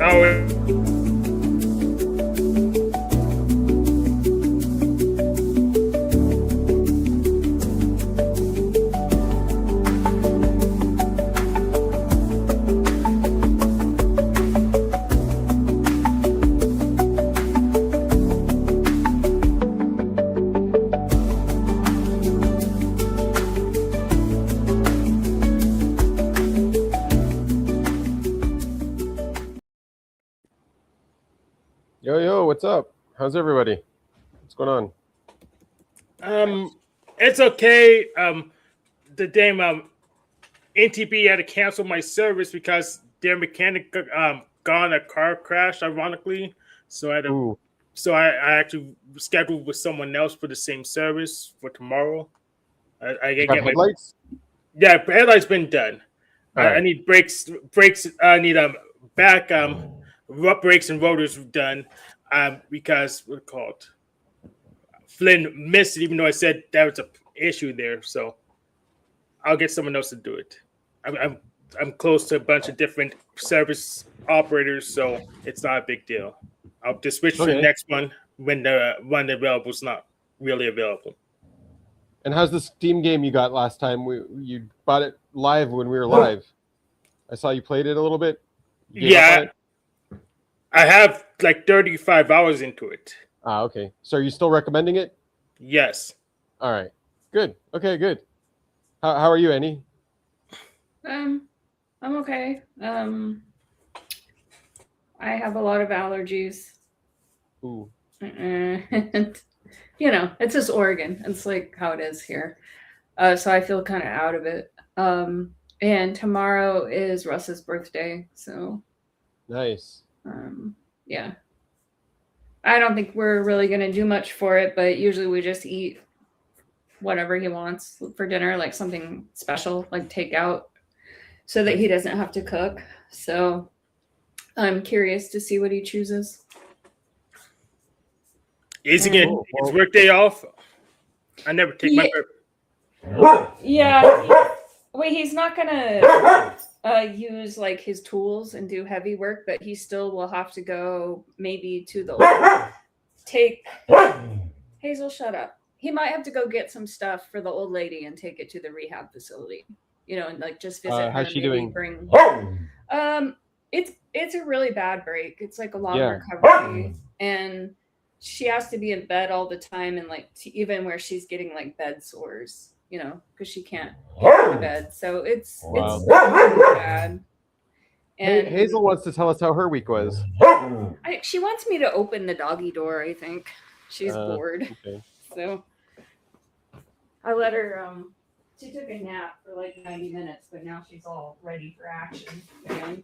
Oh, Yo, what's up? How's everybody? What's going on? it's okay. The damn NTP had to cancel my service because their mechanic got in a car crash. Ironically, so I had to. Ooh, I actually scheduled with someone else for the same service for tomorrow. I you can got get my headlights? headlights been done. All I right. need brakes. I need back brakes and rotors done. Because what called Flynn missed it, even though I said that was a issue there. So I'll get someone else to do it. I'm close to a bunch of different service operators, so it's not a big deal. I'll just switch to the Okay. next one when the one available is not really available. And how's the Steam game you got last time? You bought it live when we were live. I saw you played it a little bit. You gave up on Yeah, it? I have like 35 hours into it. Ah, okay. So are you still recommending it? Yes. All right. Good. Okay, good. How are you, Annie? I'm okay. I have a lot of allergies. Ooh. And, it's just Oregon. It's like how it is here. So I feel kind of out of it. And tomorrow is Russ's birthday. So, Nice. yeah. I don't think we're really going to do much for it, but usually we just eat whatever he wants for dinner, like something special, like takeout, so that he doesn't have to cook. So I'm curious to see what he chooses. Is he getting his workday off? I never take my Yeah. Wait, he's not gonna use like his tools and do heavy work, but he still will have to go maybe to the take Hazel, shut up. He might have to go get some stuff for the old lady and take it to the rehab facility. And like just visit her. How's she maybe doing? Bring. It's a really bad break. It's like a long recovery, and she has to be in bed all the time, and like even where she's getting like bed sores, because she can't get out of bed. So it's really bad. And Hazel wants to tell us how her week was. she wants me to open the doggy door. I think she's bored. Okay. So I let her. She took a nap for like 90 minutes, but now she's all ready for action again.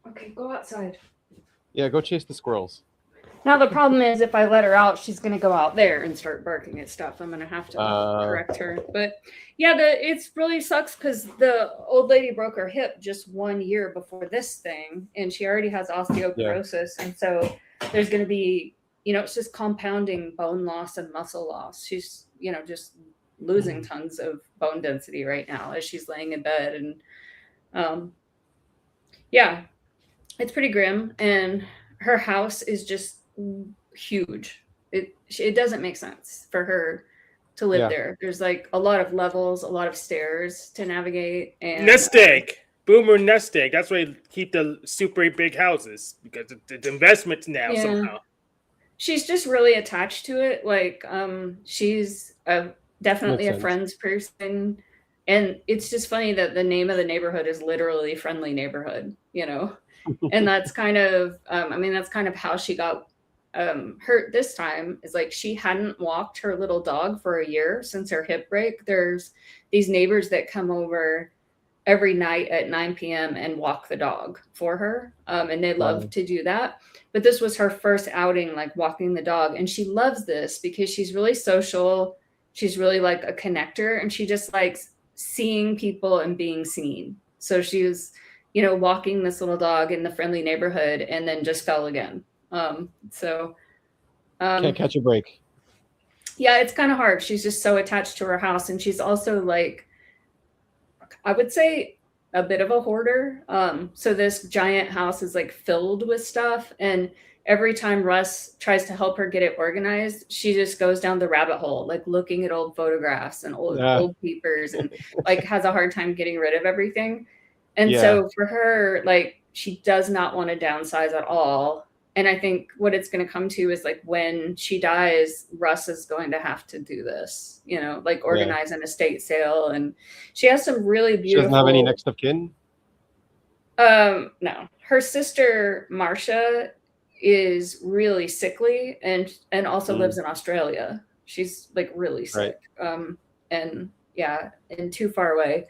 Okay, go outside. Yeah, go chase the squirrels. Now the problem is, if I let her out, she's gonna go out there and start barking at stuff. I'm gonna have to correct her. But yeah, it really sucks because the old lady broke her hip just 1 year before this thing, and she already has osteoporosis, and so there's gonna be, it's just compounding bone loss and muscle loss. She's, just losing tons of bone density right now as she's laying in bed, and yeah, it's pretty grim, and her house is just huge. It doesn't make sense for her to live there. There's like a lot of levels, a lot of stairs to navigate, and nest egg, boomer nest egg. That's why they keep the super big houses, because it's investments now somehow. She's just really attached to it. Like she's definitely a friends person, and it's just funny that the name of the neighborhood is literally Friendly Neighborhood, and that's kind of that's kind of how she got hurt this time. Is like she hadn't walked her little dog for a year since her hip break. There's these neighbors that come over every night at 9 p.m. and walk the dog for her, and they love to do that. But this was her first outing, like walking the dog, and she loves this because she's really social. She's really like a connector, and she just likes seeing people and being seen. So she was, walking this little dog in the Friendly Neighborhood, and then just fell again. Can't catch a break. Yeah, it's kind of hard. She's just so attached to her house, and she's also like, I would say a bit of a hoarder. So this giant house is like filled with stuff, and every time Russ tries to help her get it organized, she just goes down the rabbit hole, like looking at old photographs and old papers, and like has a hard time getting rid of everything. And so for her, like, she does not want to downsize at all. And I think what it's going to come to is like when she dies, Russ is going to have to do this, you know, like organize an estate sale. And she has some really beautiful. She doesn't have any next of kin? No. Her sister, Marcia, is really sickly and also lives in Australia. She's like really sick. And too far away.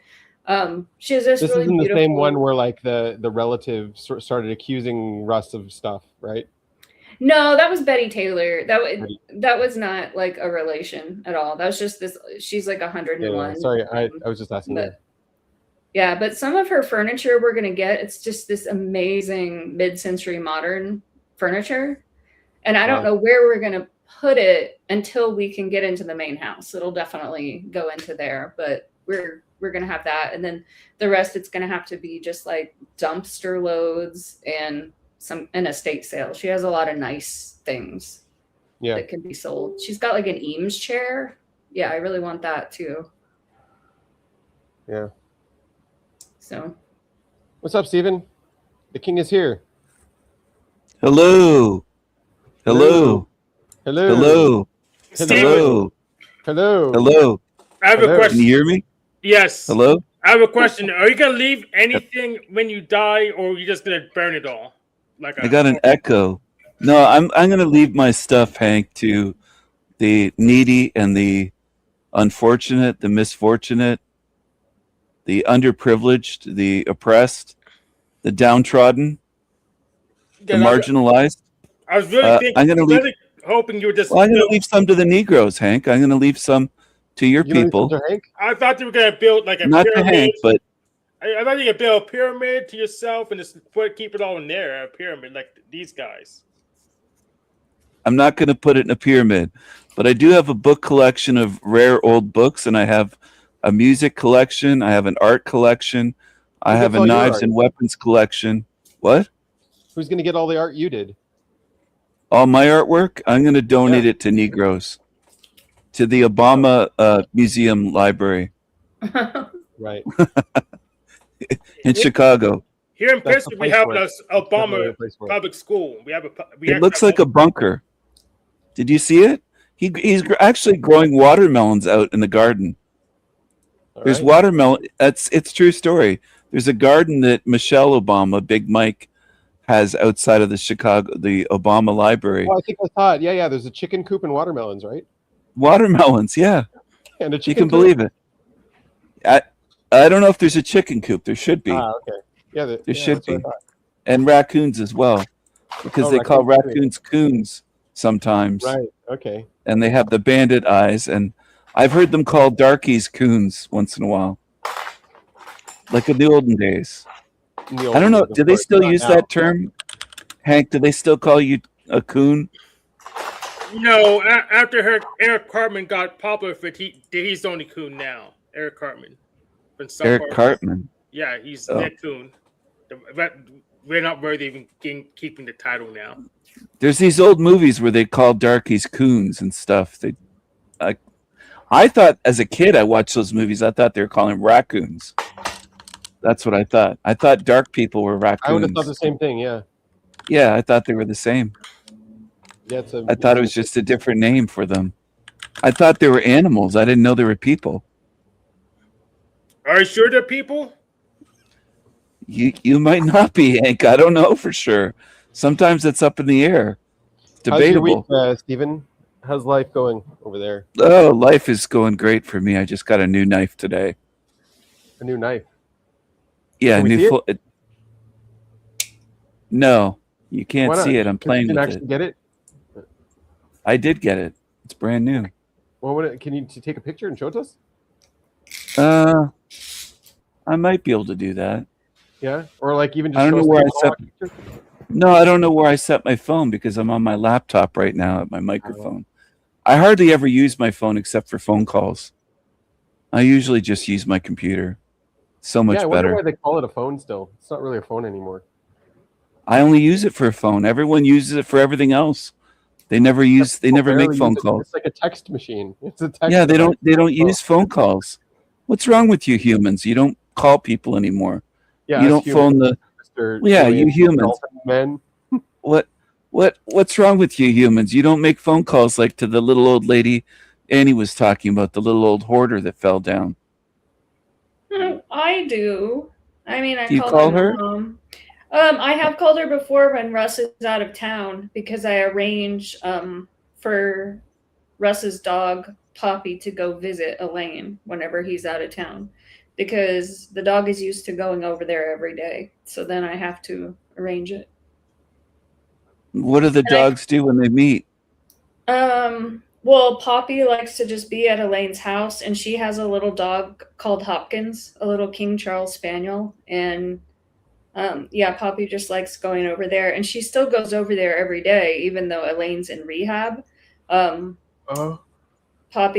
She has this really isn't the beautiful... same one where like the relative started accusing Russ of stuff, right? No, that was Betty Taylor. That was not like a relation at all. That was just this. She's like 101. Yeah. Sorry, I was just asking. But some of her furniture we're gonna get. It's just this amazing mid-century modern furniture, and I don't know where we're gonna put it until we can get into the main house. It'll definitely go into there, but we're going to have that. And then the rest, it's going to have to be just like dumpster loads and an estate sale. She has a lot of nice things that can be sold. She's got like an Eames chair. Yeah, I really want that too. Yeah. So. What's up, Steven? The king is here. Hello. Hello. Hello. Hello. Hello. Hello. Hello. I have a question. Can you hear me? Yes. Hello? I have a question. Are you gonna leave anything when you die, or are you just gonna burn it all? I got an echo. No, I'm gonna leave my stuff, Hank, to the needy and the unfortunate, the misfortunate, the underprivileged, the oppressed, the downtrodden, the marginalized. I was really thinking, hoping you were just. Well, I'm gonna leave some to the Negroes, Hank. I'm gonna leave some to your people. I thought you were going to build like a not pyramid. To Hank, but I thought you could build a pyramid to yourself and just keep it all in there, a pyramid like these guys. I'm not going to put it in a pyramid, but I do have a book collection of rare old books, and I have a music collection. I have an art collection. I have a knives and weapons collection. What? Who's going to get all the art you did? All my artwork? I'm going to donate it to Negroes. To the Obama Museum Library. Right. In Chicago. Here in Pittsburgh, we have an Obama public school. It looks like a bunker. Did you see it? He's actually growing watermelons out in the garden. There's watermelon. It's true story. There's a garden that Michelle Obama, Big Mike, has outside of the Obama Library. Oh, I think I saw it. Yeah. There's a chicken coop and watermelons, right? Watermelons, yeah. And a you can believe it. I don't know if there's a chicken coop. There should be. Okay. Yeah, there should be. And raccoons as well, because they call raccoons coons sometimes. Right. Okay. And they have the bandit eyes, and I've heard them call darkies coons once in a while, like in the olden days. I don't know. Do they still use that term, Hank? Do they still call you a coon? No, after Eric Cartman got popular for it, he's the only coon now. Eric Cartman. Eric Cartman. Yeah, he's that coon. We're not worthy of even keeping the title now. There's these old movies where they call darkies coons and stuff. I thought as a kid I watched those movies. I thought they were calling raccoons. That's what I thought. I thought dark people were raccoons. I would have thought the same thing. Yeah. Yeah, I thought they were the same. Yeah, I thought it was just a different name for them. I thought they were animals. I didn't know they were people. Are you sure they're people? You might not be, Hank. I don't know for sure. Sometimes it's up in the air. Debatable. How's your week, Stephen? How's life going over there? Oh, life is going great for me. I just got a new knife today. A new knife? Yeah, No, you can't see it. I'm playing with it. Did you actually get it? I did get it. It's brand new. Well, can you take a picture and show it to us? I might be able to do that. Yeah, or like even just. I don't know where I set. No, I don't know where I set my phone because I'm on my laptop right now at my microphone. I hardly ever use my phone except for phone calls. I usually just use my computer. So much Yeah, I wonder better. why they call it a phone still. It's not really a phone anymore. I only use it for a phone. Everyone uses it for everything else. They never use. They never make Barely phone use it. calls. It's like a text machine. It's a text. Yeah, they device. don't. They don't use phone calls. What's wrong with you humans? You don't call people anymore. Yeah, You us don't humans, phone the. Mr. Yeah, you Alien humans. Dolphin Men. What's wrong with you humans? You don't make phone calls like to the little old lady Annie was talking about, the little old hoarder that fell down. I do. I mean, I Do you call call my her? mom. I have called her before when Russ is out of town because I arrange for Russ's dog Poppy to go visit Elaine whenever he's out of town because the dog is used to going over there every day. So then I have to arrange it. What do the dogs do when they meet? Well, Poppy likes to just be at Elaine's house, and she has a little dog called Hopkins, a little King Charles Spaniel, and yeah, Poppy just likes going over there, and she still goes over there every day, even though Elaine's in rehab. Poppy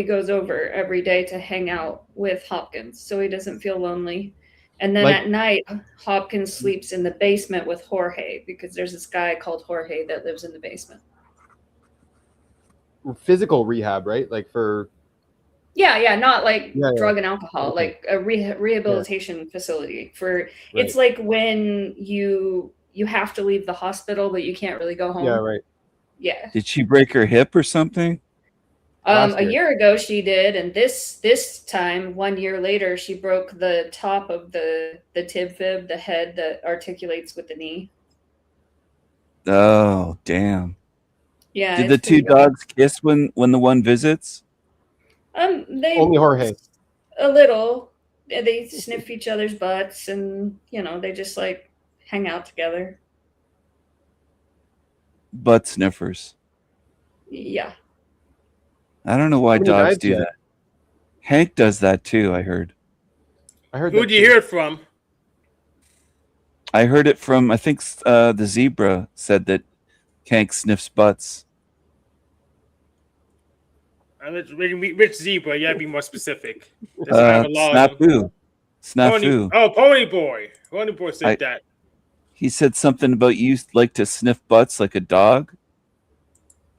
goes over every day to hang out with Hopkins, so he doesn't feel lonely. And then at night, Hopkins sleeps in the basement with Jorge because there's this guy called Jorge that lives in the basement. Physical rehab, right? Like for. Yeah, not like Yeah. drug and alcohol, Okay. like a rehabilitation facility for. It's like when you have to leave the hospital, but you can't really go home. Yeah, right. Yeah. Did she break her hip or something? A year ago she did, and this time 1 year later she broke the top of the tib fib, the head that articulates with the knee. Oh, damn. Yeah. Did the two dogs kiss when the one visits? They Only Jorge. A little. They sniff each other's butts, and they just like hang out together. Butt sniffers. Yeah. I don't know why dogs do that. Hank does that too, I heard. Who'd you hear it from? I heard it from, I think the zebra said that Hank sniffs butts. Which zebra? You gotta be more specific. Snafu. Pony Boy. Pony Boy said that. He said something about you like to sniff butts like a dog.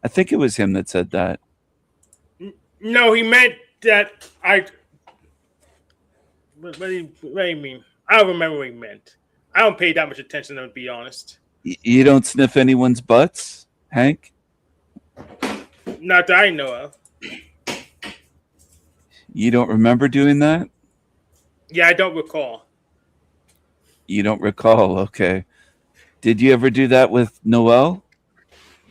I think it was him that said that. No, he meant that What do you mean? I don't remember what he meant. I don't pay that much attention to him, to be honest. You don't sniff anyone's butts, Hank? Not that I know of. You don't remember doing that? Yeah, I don't recall. You don't recall, okay. Did you ever do that with Noelle?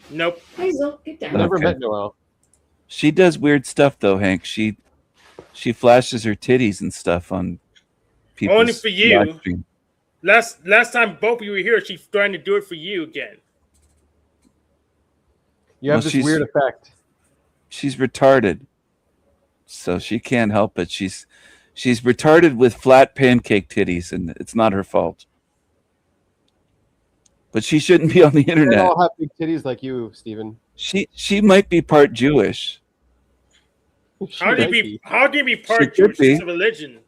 Nope. Hazel, get down. I never met Noelle. She does weird stuff though, Hank. She flashes her titties and stuff on people. Only for you. Last time both of you were here, she's trying to do it for you again. You have this weird effect. She's retarded, so she can't help it. She's retarded with flat pancake titties, and it's not her fault. But she shouldn't be on the internet. They all have big titties like you, Stephen. She might be part Jewish. How do you be part Jewish? It's a religion.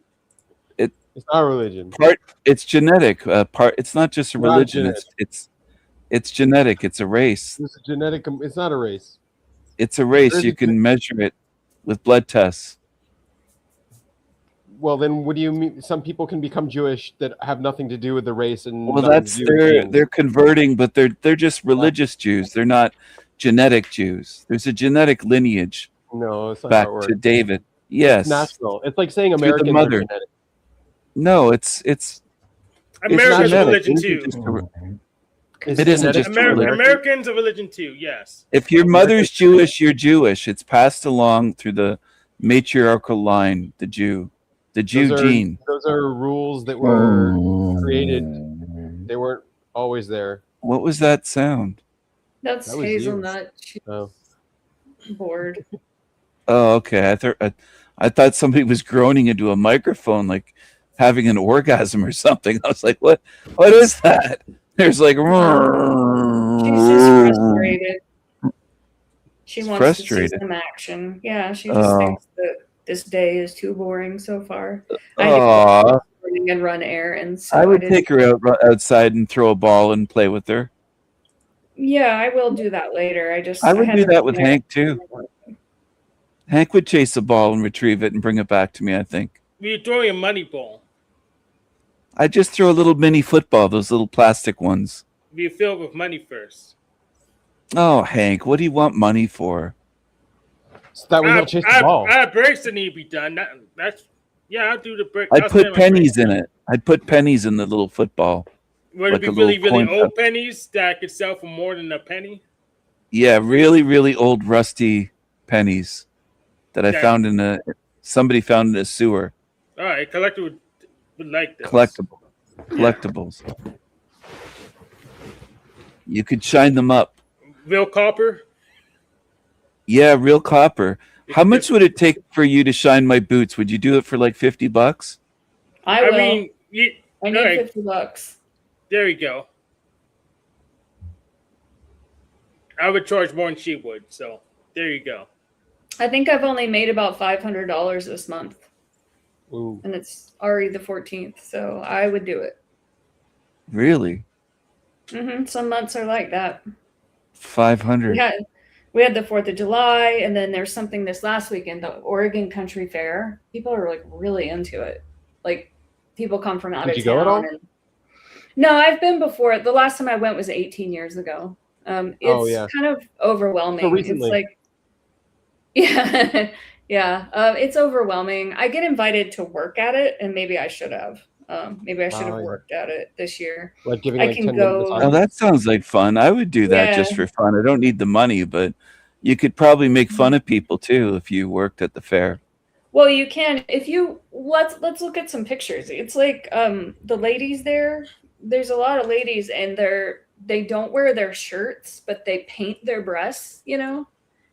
It's not a religion. It's genetic. It's not just a religion. It's genetic. It's a race. It's a genetic. It's not a race. It's a race. You can measure it with blood tests. Well, then what do you mean? Some people can become Jewish that have nothing to do with the race, and they're converting, but they're just religious Jews. They're not genetic Jews. There's a genetic lineage. No, it's not back how it works. to David. Yes, it's natural. It's like saying Americans are genetic. No, it's Americans are religion too. It isn't just Americans are religion too. Yes. If your mother's Jewish, you're Jewish. It's passed along through the matriarchal line. The Jew gene. Those are rules that were created. They weren't always there. What was that sound? That's Hazelnut. She's bored. Oh, okay. I thought somebody was groaning into a microphone, like having an orgasm or something. I was like, "What? What is that?" There's like. She's just frustrated. She wants to see some action. Yeah, she just thinks that this day is too boring so far. I had to Aw, go and run errands. So I would didn't. take her outside and throw a ball and play with her. Yeah, I will do that later. I would had do to that with run Hank too. Hank would chase a ball and retrieve it and bring it back to me, I think. You're throwing a money ball. I just throw a little mini football, those little plastic ones. You fill it with money first. Oh, Hank, what do you want money for? So that way he'll chase the ball. Breaks that need to be done. I'll do the break. I'd put pennies in it. I'd put pennies in the little football. Would like it be a really, little really coin old pennies that I could sell for more than a penny? Yeah, really, really old, rusty pennies that I found somebody found in a sewer. All right, collector would like this. Collectibles. You could shine them up. Real copper? Yeah, real copper. How much would it take for you to shine my boots? Would you do it for like $50? I will. mean, I need $50. There you go. I would charge more than she would, so there you go. I think I've only made about $500 this month. Ooh. And it's already the 14th, so I would do it. Really? Some months are like that. 500. We had the 4th of July, and then there's something this last weekend, the Oregon Country Fair. People are like really into it. Like people come from out of town. Did you go at all? No, I've been before. The last time I went was 18 years ago. It's kind of overwhelming. So recently. It's like, it's overwhelming. I get invited to work at it, and maybe I should have. Maybe I should have worked at it this year. Like giving I like can 10 go- minutes. Oh, that sounds like fun. I would do that just for fun. I don't need the money, but you could probably make fun of people too if you worked at the fair. Well, you can if you let's look at some pictures. It's like the ladies there. There's a lot of ladies, and they don't wear their shirts, but they paint their breasts. And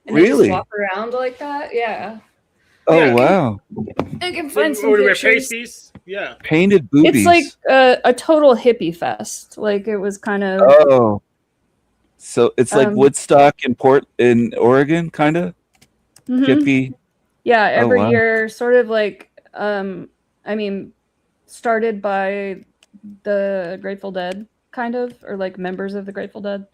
Really? they just walk around like that. Yeah. Oh, Yeah. wow. I can find some Or the pictures. pasties? Yeah. Painted boobies. It's like a total hippie fest. Like it was kind of. Oh. So it's like Woodstock in Oregon, kind of? Hippie. Yeah, every wow. year, sort of like, started by the Grateful Dead, kind of, or like members of the Grateful Dead.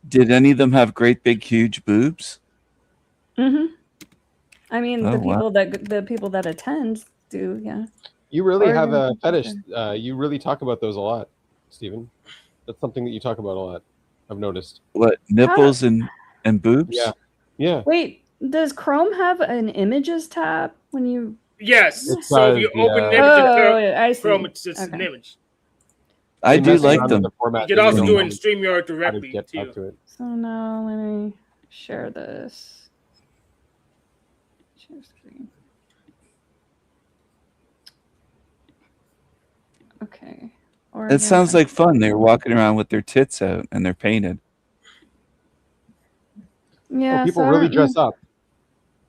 Did any of them have great big huge boobs? I mean, Oh, the people that attend do, yeah. You really Or- have a fetish. You really talk about those a lot, Stephen. That's something that you talk about a lot. I've noticed. What, nipples and boobs? Yeah. Yeah. Wait, does Chrome have an images tab when you? Yes. It So if you does, open yeah. an image I in see. Chrome, it's just an Okay. image. I They do mess like around them. with the format You can also and do it then in StreamYard how to directly, get too. back to it. So now let me share this. Share screen. Okay. It sounds like fun. They're walking around with their tits out and they're painted. Yeah. Oh, people so I really don't- dress up.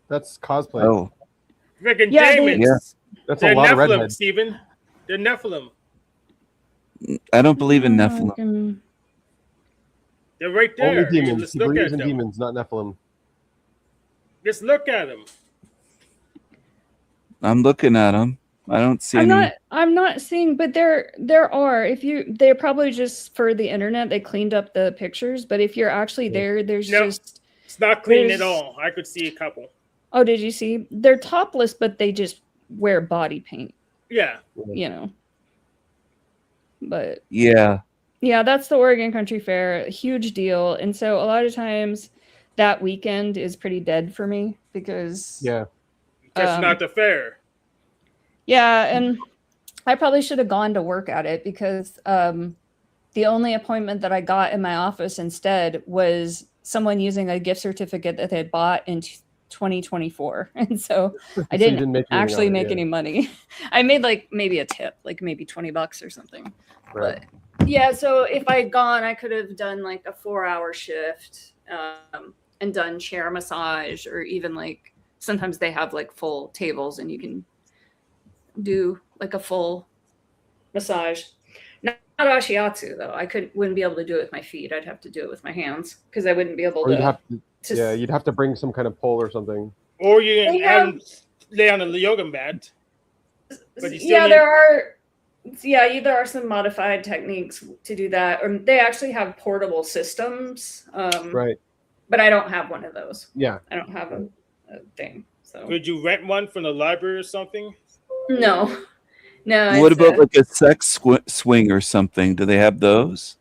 That's cosplay. Oh, Freaking Yeah, demons. Yeah. That's They're a lot of Nephilim, redheads. Stephen. They're Nephilim. I don't believe in I Nephilim. can- They're right there. Only demons. Just People look at using them. demons, not Nephilim. Just look at them. I'm looking at them. I don't see any. I'm not seeing, but there are. They're probably just for the internet. They cleaned up the pictures, but if you're actually there, there's No. just. It's not clean There's- at all. I could see a couple. Oh, did you see? They're topless, but they just wear body paint. Yeah. But Yeah. yeah, that's the Oregon Country Fair. Huge deal, and so a lot of times that weekend is pretty dead for me because Yeah. That's not the fair. Yeah, and I probably should have gone to work at it because the only appointment that I got in my office instead was someone using a gift certificate that they had bought in 2024. And so I So you didn't actually make any money. I made like maybe a tip, like maybe $20 or something. Right. But yeah, so if I had gone, I could have done like a 4-hour shift and done chair massage, or even like sometimes they have like full tables and you can do like a full massage. Not ashiatsu though. I wouldn't be able to do it with my feet. I'd have to do it with my hands because I wouldn't be able Or to. you'd have to, you'd have to bring some kind of pole or something. Or you can They have have- them lay on a yoga mat. But you still yeah, need- there are. Yeah, there are some modified techniques to do that, or they actually have portable systems. Right. But I don't have one of those. Yeah. I don't have a thing. So Could you rent one from the library or something? no. What it's, about like a sex swing or something? Do they have those?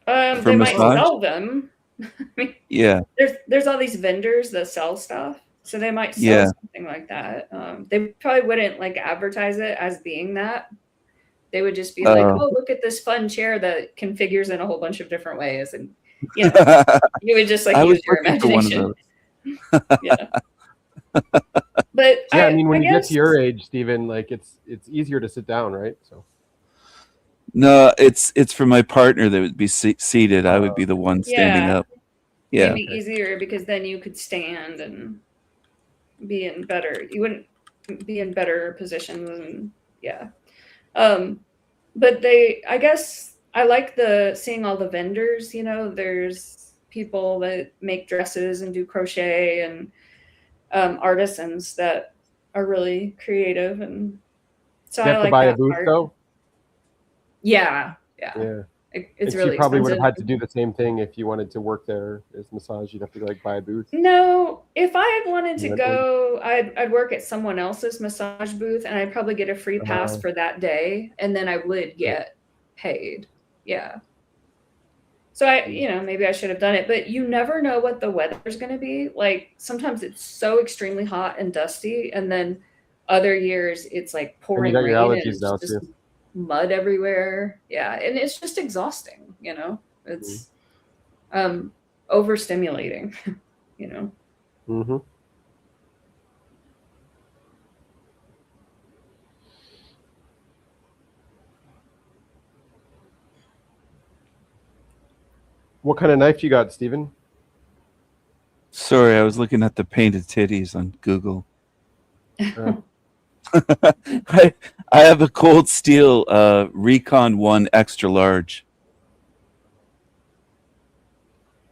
for they might massage? sell them. I mean, Yeah. there's all these vendors that sell stuff, so they might sell Yeah. something like that. They probably wouldn't like advertise it as being that. They would just be like, Oh. "Oh, look at this fun chair that configures in a whole bunch of different ways," and you know, you would just like I was use your looking for one of imagination. those. Yeah. But Yeah, I mean, when you get guess, to your age, Stephen, like it's easier to sit down, right? So No, it's for my partner that would be seated. I would be the one standing Yeah. up. Yeah. maybe easier because then you could stand and be in better. You wouldn't be in better positions, and yeah. But I guess I like seeing all the vendors. You know, there's people that make dresses and do crochet and artisans that are really creative, and so you I have like to buy a that booth part. though. Yeah. Yeah. It's And really you probably would expensive. have had to do the same thing if you wanted to work there as massage. You'd have to like buy a booth. No, if I had wanted to Rent go, I'd work at someone else's massage booth, and I'd probably get a free pass for that day, and then I would get paid. Yeah. So maybe I should have done it, but you never know what the weather's going to be. Like sometimes it's so extremely hot and dusty, and then other years it's like pouring got your rain allergies and now, it's just too. mud everywhere. Yeah, and it's just exhausting. You know, it's overstimulating. You know. Mm-hmm. What kind of knife you got, Stephen? Sorry, I was looking at the painted titties on Google. Oh. I have a Cold Steel Recon 1 extra large.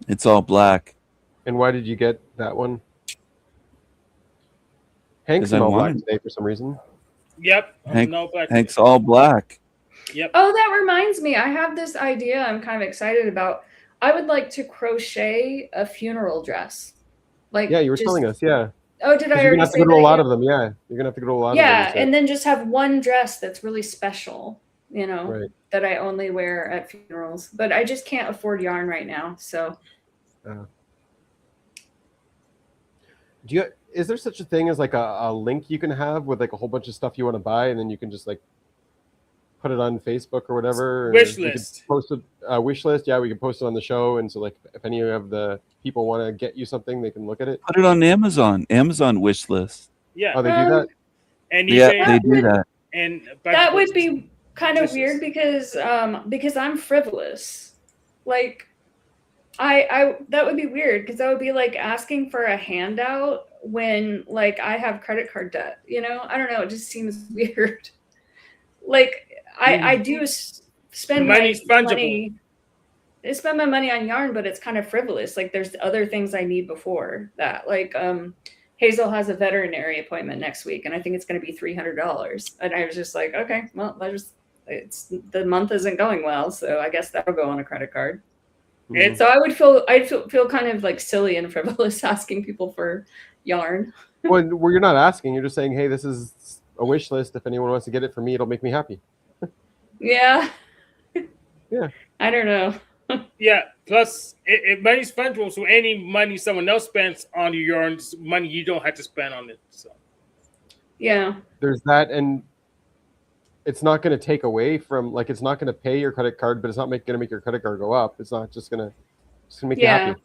It's all black. And why did you get that one? Hank's 'Cause I in all black wanted- today for some reason. Yep. Hank- No black. Hank's all black. Yep. Oh, that reminds me. I have this idea I'm kind of excited about. I would like to crochet a funeral dress. Like Yeah, you were telling us. Yeah. Oh, did I 'Cause you're already gonna have to say go to a that? lot Yeah. of them. Yeah, you're gonna have to go to a lot of them. Yeah, you said. and then just have one dress that's really special, you know, Right. that I only wear at funerals. But I just can't afford yarn right now. So Is there such a thing as like a link you can have with like a whole bunch of stuff you want to buy, and then you can just like put it on Facebook or whatever? Wish We could list. post a wish list. Yeah, we can post it on the show, and so like if any of the people want to get you something, they can look at it. Put it on Amazon. Amazon wish list. Yeah. Oh, they do that. And Yeah, eBay they do that. and that would be kind of Just- weird because I'm frivolous. Like I that would be weird because that would be like asking for a handout when like I have credit card debt, you know? I don't know, it just seems weird. Like I do spend Money's my fungible. money. I spend my money on yarn, but it's kind of frivolous. Like there's other things I need before that. Like Hazel has a veterinary appointment next week, and I think it's going to be $300. And I was just like, okay, well, the month isn't going well, so I guess that'll go on a credit card. It's So I'd feel kind of like silly and frivolous asking people for yarn. Well, you're not asking. You're just saying, hey, this is a wish list. If anyone wants to get it for me, it'll make me happy. Yeah. Yeah. I don't know. yeah. Plus, money's fungible, so any money someone else spends on your yarn's money you don't have to spend on it. So Yeah. There's that, and it's not going to take away from, like, it's not going to pay your credit card, but it's not going to make your credit card go up. It's not just going to make you happy.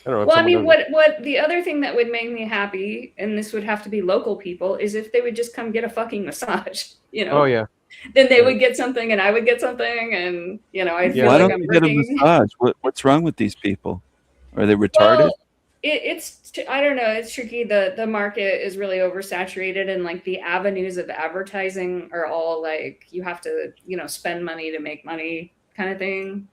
I don't know. if Well, I someone mean, does what the other thing that would make me happy, and this would have to be local people, is if they would just come get a fucking massage. You know. Oh yeah. Then they would get something, and I would get something, and I'd feel Why like don't I'm you get a working. massage? What's wrong with these people? Are they retarded? Well, I don't know. It's tricky. The market is really oversaturated, and like the avenues of advertising are all like you have to spend money to make money kind of thing.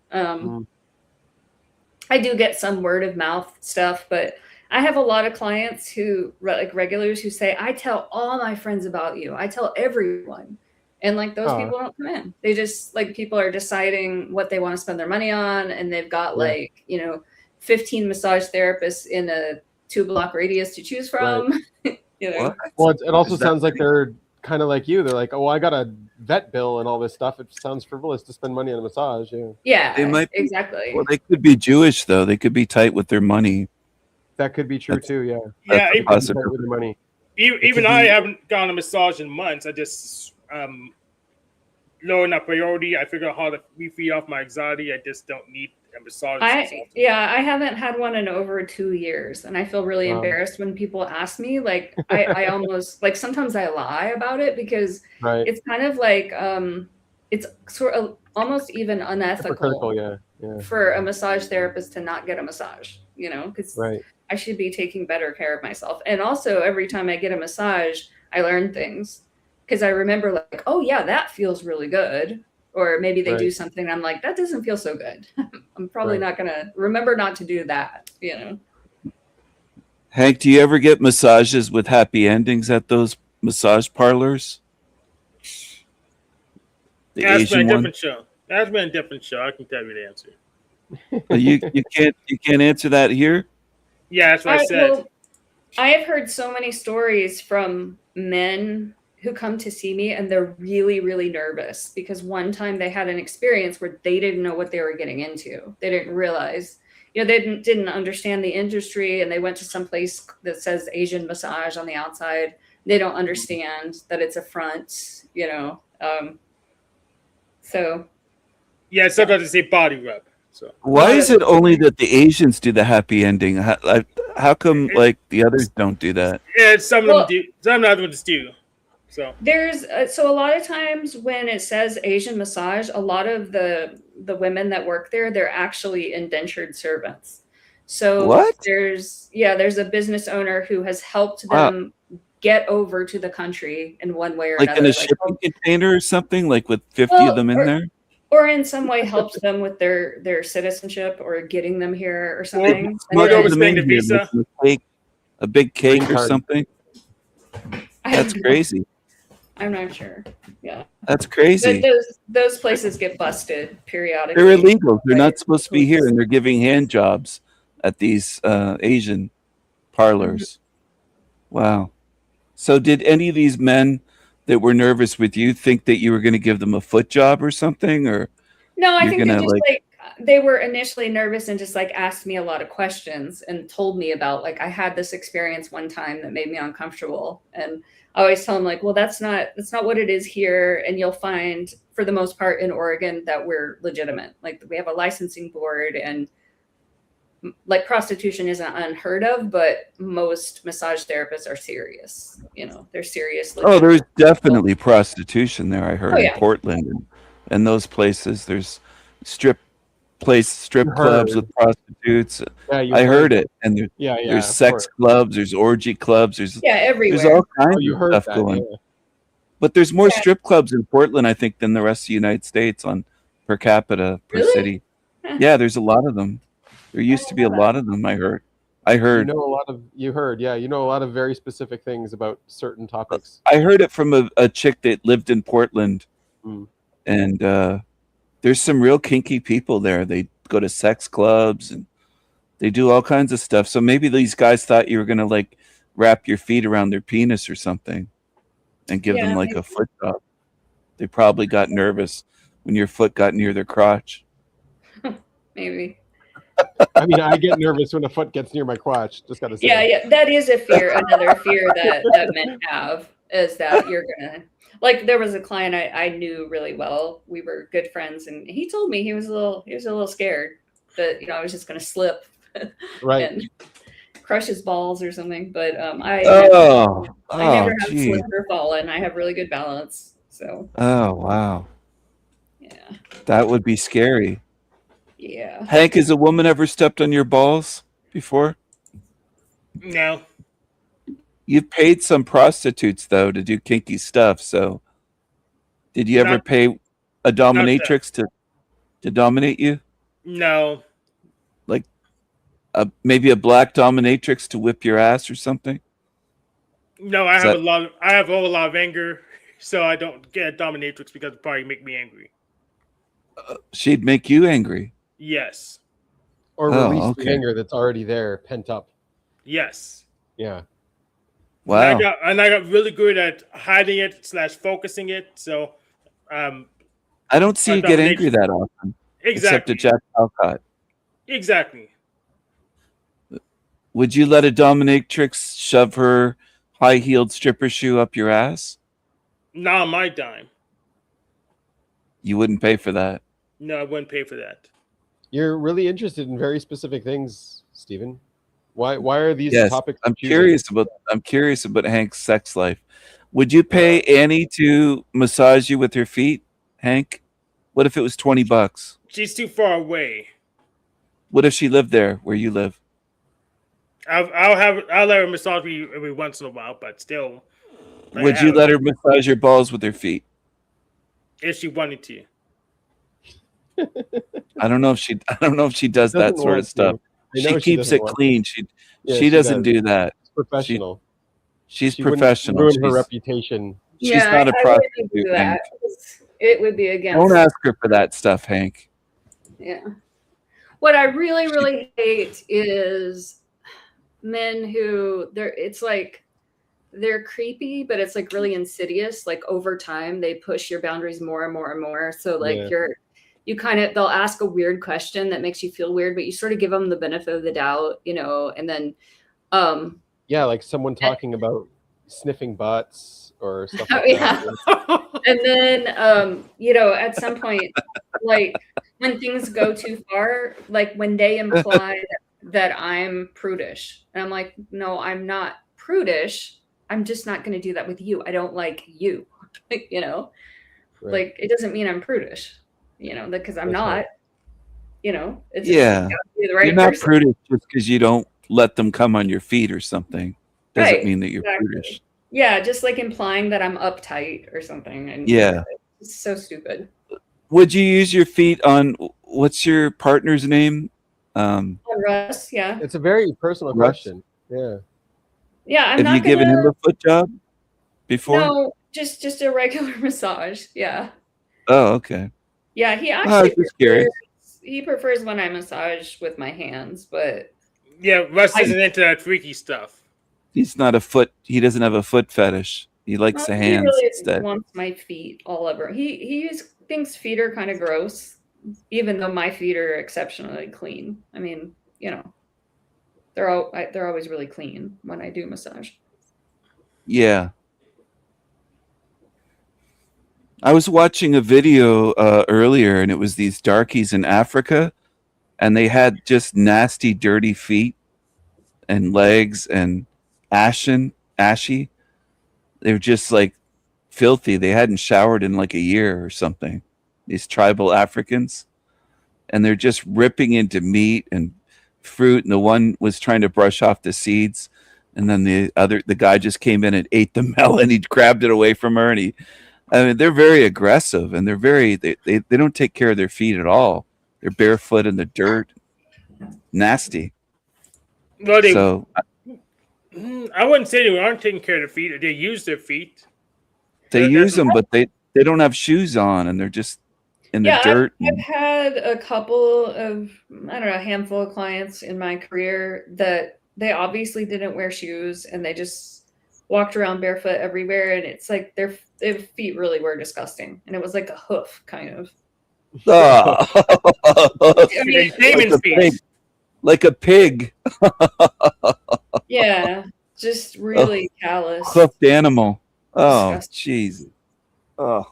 I do get some word of mouth stuff, but I have a lot of clients who like regulars who say, I tell all my friends about you. I tell everyone. And like those people don't come in. They just like people are deciding what they want to spend their money on. And they've got like, 15 massage therapists in a 2-block radius to choose from. What? Well, it also sounds like they're kind of like you. They're like, oh, I got a vet bill and all this stuff. It sounds frivolous to spend money on a massage. Yeah, They might be, exactly. Well, they could be Jewish though. They could be tight with their money. That could be true too. Yeah. Yeah, Tight with the money. Even I haven't gone on a massage in months. I just lowering that priority. I figure out how to feed off my anxiety. I just don't need a massage. I haven't had one in over 2 years, and I feel really embarrassed when people ask me. Like I almost like sometimes I lie about it because it's kind of like it's sort of almost even unethical for a massage therapist to not get a massage, because I should be taking better care of myself. And also every time I get a massage, I learn things because I remember like, oh yeah, that feels really good. Or maybe they do something and I'm like, that doesn't feel so good. I'm probably not going to remember not to do that, Hank, do you ever get massages with happy endings at those massage parlors? That's been a different show. That's been a different show. I can tell you the answer. You can't answer that here? Yeah, that's what I said. Well, I have heard so many stories from men who come to see me and they're really, really nervous because one time they had an experience where they didn't know what they were getting into. They didn't realize, they didn't understand the industry, and they went to some place that says Asian massage on the outside. They don't understand that it's a front, so. Yeah, sometimes they say body rub. So why is it only that the Asians do the happy ending? How come like the others don't do that? Yeah, some of them do. Some of them do. So there's so a lot of times when it says Asian massage, a lot of the women that work there, they're actually indentured servants. So there's a business owner who has helped them get over to the country in one way or like another. In a shipping container or something, like with 50 of them in there? Or in some way helps them with their citizenship or getting them here or something. A big cake or something. That's crazy. I'm not sure. Yeah. That's crazy. Those places get busted periodically. They're illegal. They're not supposed to be here, and they're giving hand jobs at these Asian parlors. Wow. So did any of these men that were nervous with you think that you were going to give them a foot job or something? Or no, I think they just they were initially nervous and just like asked me a lot of questions and told me about like I had this experience one time that made me uncomfortable. And I always tell them like, well, that's not what it is here. And you'll find for the most part in Oregon that we're legitimate. Like we have a licensing board, and like prostitution isn't unheard of, but most massage therapists are serious. They're serious. Oh, there's definitely prostitution there. I heard in Portland and those places. There's strip clubs with prostitutes. I heard it. And there's sex clubs, there's orgy clubs, there's everywhere. There's all kinds of stuff going. Yeah. But there's more strip clubs in Portland, I think, than the rest of the United States on per capita per city. Yeah, there's a lot of them. There used to be a lot of them. I heard. You know a lot of very specific things about certain topics. I heard it from a chick that lived in Portland, and there's some real kinky people there. They go to sex clubs and they do all kinds of stuff. So maybe these guys thought you were gonna like wrap your feet around their penis or something and give them like a foot job. They probably got nervous when your foot got near their crotch. Maybe. I mean, I get nervous when a foot gets near my crotch. Just gotta say. Yeah, that is a fear. Another fear that men have is that you're gonna like. There was a client I knew really well. We were good friends, and he told me he was a little scared that I was just gonna slip, and crush his balls or something. But I never have slipped or fallen. I have really good balance. So. Oh wow. Yeah. That would be scary. Yeah. Hank, has a woman ever stepped on your balls before? No. You've paid some prostitutes though to do kinky stuff. So, did you ever pay a dominatrix to dominate you? No. Like maybe a black dominatrix to whip your ass or something? No, I have a whole lot of anger, so I don't get a dominatrix because it probably make me angry. She'd make you angry. Yes. Or release the anger that's already there, pent up. Yes. Yeah. Wow. And I got really good at hiding it / focusing it. So, I don't see you get angry that often. Exactly. Except at Jack Alcott. Exactly. Would you let a dominatrix shove her high-heeled stripper shoe up your ass? Not on my dime. You wouldn't pay for that. No, I wouldn't pay for that. You're really interested in very specific things, Stephen. Why are these topics? I'm curious about Hank's sex life. Would you pay Annie to massage you with her feet, Hank? What if it was $20? She's too far away. What if she lived there where you live? I'll let her massage me every once in a while, but still. Would you let her massage your balls with her feet? If she wanted to. I don't know if she does that sort of stuff. She keeps it clean. She doesn't do that. She's professional. She's professional. Ruin her reputation. She's not a prostitute. It would be against. Don't ask her for that stuff, Hank. Yeah. What I really, really hate is men who it's like they're creepy, but it's like really insidious. Like over time, they push your boundaries more and more and more. So like they'll ask a weird question that makes you feel weird, but you sort of give them the benefit of the doubt, and then like someone talking about sniffing butts or stuff like that. And then at some point, like when things go too far, like when they imply that I'm prudish, and I'm like, no, I'm not prudish. I'm just not going to do that with you. I don't like you, like it doesn't mean I'm prudish, because I'm not. It's the right you're not person. Prudish just because you don't let them come on your feet or something. Doesn't mean that you're prudish. Yeah, just like implying that I'm uptight or something. And it's so stupid. Would you use your feet on what's your partner's name? On Russ, yeah. It's a very personal question. Yeah. Yeah, Have you given him a foot job before? No, just a regular massage. Yeah. Oh, okay. Yeah, he actually prefers when I massage with my hands, but Russ isn't into that freaky stuff. He's not he doesn't have a foot fetish. He likes the hands really instead. He wants my feet all over. He thinks feet are kind of gross, even though my feet are exceptionally clean. I mean, they're always really clean when I do massage. Yeah. I was watching a video earlier, and it was these darkies in Africa, and they had just nasty, dirty feet and legs and ashy. They were just like filthy. They hadn't showered in like a year or something. These tribal Africans, and they're just ripping into meat and fruit. And the one was trying to brush off the seeds, and then the guy just came in and ate the melon. He grabbed it away from her, and they're very aggressive, and they don't take care of their feet at all. They're barefoot in the dirt, nasty. Well, I wouldn't say they aren't taking care of their feet. They use their feet. They use them, but they don't have shoes on, and they're just in the dirt. I've had a couple of, a handful of clients in my career that they obviously didn't wear shoes, and they just walked around barefoot everywhere, and it's like their feet really were disgusting, and it was like a hoof, kind of. Like a pig. Yeah, just really callous. Hoofed animal. Oh, jeez. Oh.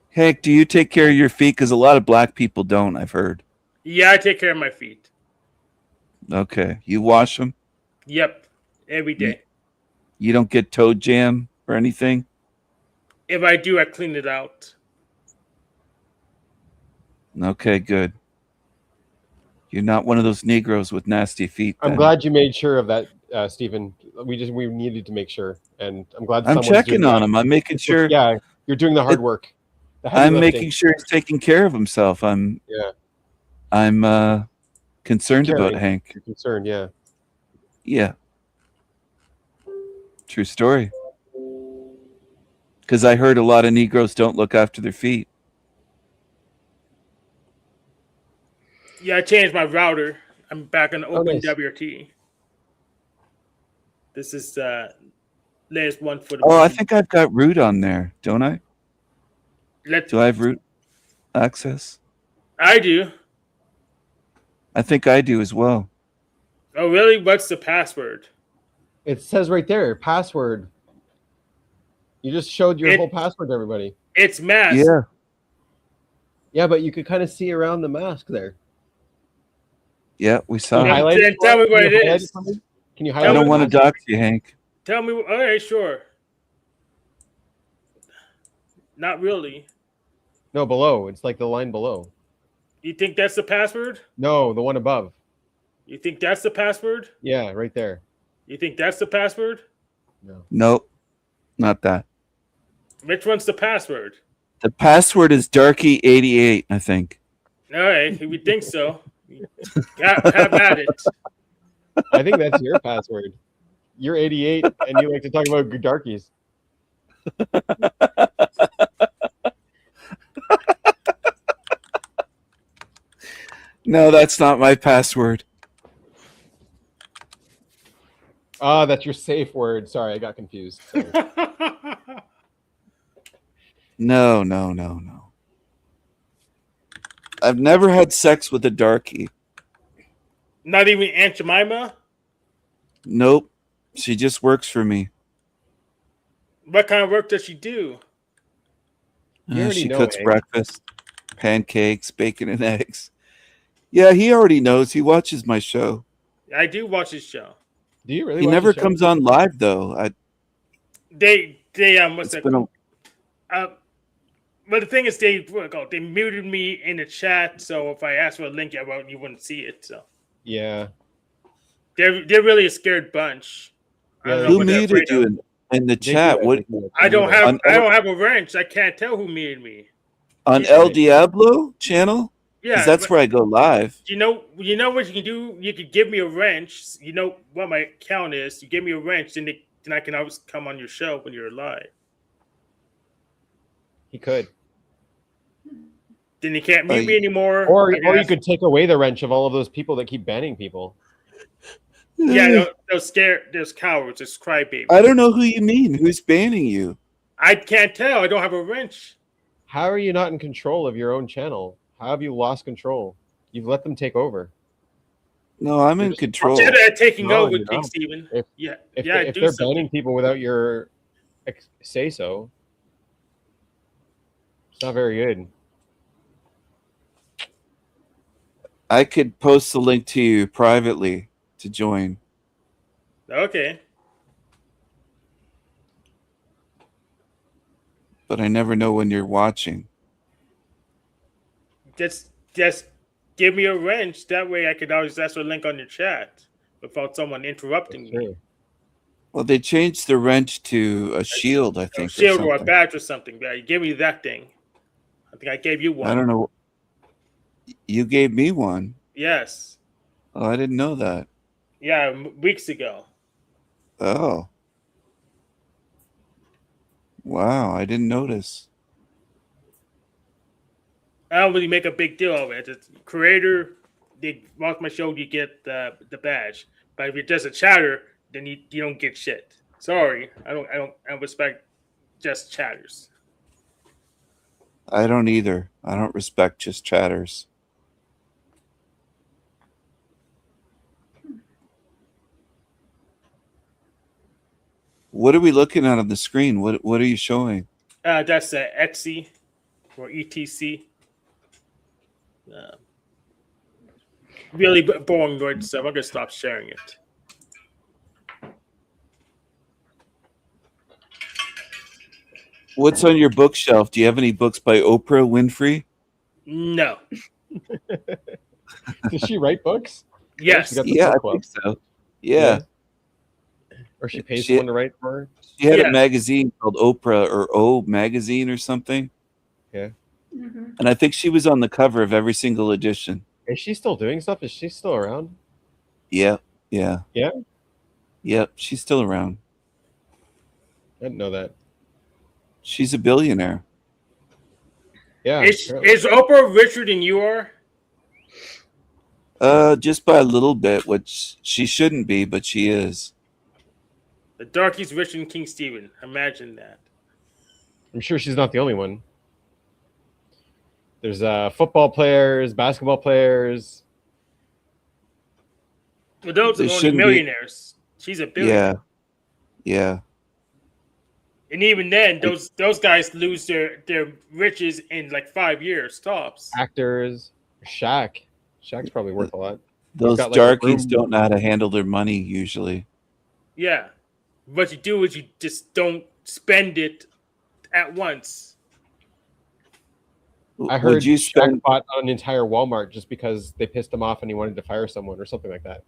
Hank, do you take care of your feet? Because a lot of black people don't, I've heard. Yeah, I take care of my feet. Okay. You wash them? Yep. Every day. You don't get toe jam or anything? If I do, I clean it out. Okay, good. You're not one of those Negroes with nasty feet. I'm glad you made sure of that, Stephen. We needed to make sure, and I'm glad. I'm checking on him. I'm making sure. Yeah, you're doing the hard work. I'm making sure he's taking care of himself. I'm concerned about Caring. Hank. You're concerned, yeah. Yeah. True story. Because I heard a lot of Negroes don't look after their feet. Yeah, I changed my router. I'm back on Oh, nice. OpenWRT. This is latest one for the Oh, I morning. think I've got root on there, don't I? Do I have root access? I do. I think I do as well. Oh, really? What's the password? It says right there, password. You just showed your It- whole password to everybody. It's mask. Yeah. Yeah, but you could kind of see around the mask there. Yeah, we saw Can you Then- it. highlight then it? tell me Can what you it highlight is. for me? Can you I highlight don't the want to mask? dox you, Hank. Tell me. All right, sure. Not really. No, below. It's like the line below. You think that's the password? No, the one above. You think that's the password? Yeah, right there. You think that's the password? No. Nope, not that. Which one's the password? The password is Darky88, I think. All right, if you think so, have at it. I think that's your password. You're 88 and you like to talk about darkies. No, that's not my password. Ah, that's your safe word. Sorry, I got confused. Sorry. No. I've never had sex with a darky. Not even Aunt Jemima? Nope. She just works for me. What kind of work does she do? You already She know, cooks Hank. breakfast, pancakes, bacon, and eggs. Yeah, he already knows. He watches my show. I do watch his show. Do you really He watch never the show? comes on live though. They what's It's that been called? But the thing is, they muted me in the chat, so if I asked for a link, you wouldn't see it. So Yeah. they're really a scared bunch. I don't know Who what they're muted afraid you of. in the They do chat? that, What they do that. I don't They do have that. I don't have a wrench. I can't tell who muted me. on Yeah. El Diablo channel? Yeah, Because that's but where I go live. you know what you can do. You could give me a wrench. You know what my account is. You give me a wrench, then I can always come on your show when you're live. He could. Then you can't mute me anymore. Or I can you ask- could take away the wrench of all of those people that keep banning people. Yeah, those scared, those cowards, those crybabies. I don't know who you mean. Who's banning you? I can't tell. I don't have a wrench. How are you not in control of your own channel? How have you lost control? You've let them take over. No, I'm in Just- control. Consider that taking No, over, you're King not. Steven. If- Yeah, If, yeah, if do they're something. banning people without your say so, it's not very good. I could post the link to you privately to join. Okay. But I never know when you're watching. Just give me a wrench. That way I could always ask for a link on your chat without someone interrupting me. Sure. Well, they changed the wrench to a shield, I A think. shield or a something. badge or something. Yeah, you give me that thing. I think I gave you one. I don't know. You gave me one. Yes. Oh, I didn't know that. Yeah, weeks ago. Oh. Wow, I didn't notice. I don't really make a big deal of it. It's creator, they watch my show, you get the badge. But if you're just a chatter, then you don't get shit. Sorry, I don't respect just chatters. I don't either. I don't respect just chatters. What are we looking at on the screen? What are you showing? That's Etsy or ETC. Really boring word stuff. I'm gonna stop sharing it. What's on your bookshelf? Do you have any books by Oprah Winfrey? No. Does she write books? Yes. She got the Yeah, I book club. think so. Yeah. Or she pays She- someone to write for her? She had Yeah. a magazine called Oprah or O Magazine or something. Mhm. And I think she was on the cover of every single edition. Is she still doing stuff? Is she still around? Yeah, yeah, Yeah, yep. She's still around. I didn't know that. She's a billionaire. Yeah, Is apparently. Oprah richer than you are? Just by a little bit, which she shouldn't be, but she is. The darkie's richer than King Stephen. Imagine that. I'm sure she's not the only one. There's football players, basketball players. Well, those They are only shouldn't be. millionaires. She's a billionaire. Yeah, yeah. And even then, those guys lose their riches in like 5 years tops. Actors. Shaq's probably worth a lot. Those got, like, a darkies room- don't know how to handle their money usually. Yeah. What you do is you just don't spend it at once. I heard Would you Shaq spend? bought an entire Walmart just because they pissed him off and he wanted to fire someone or something like that.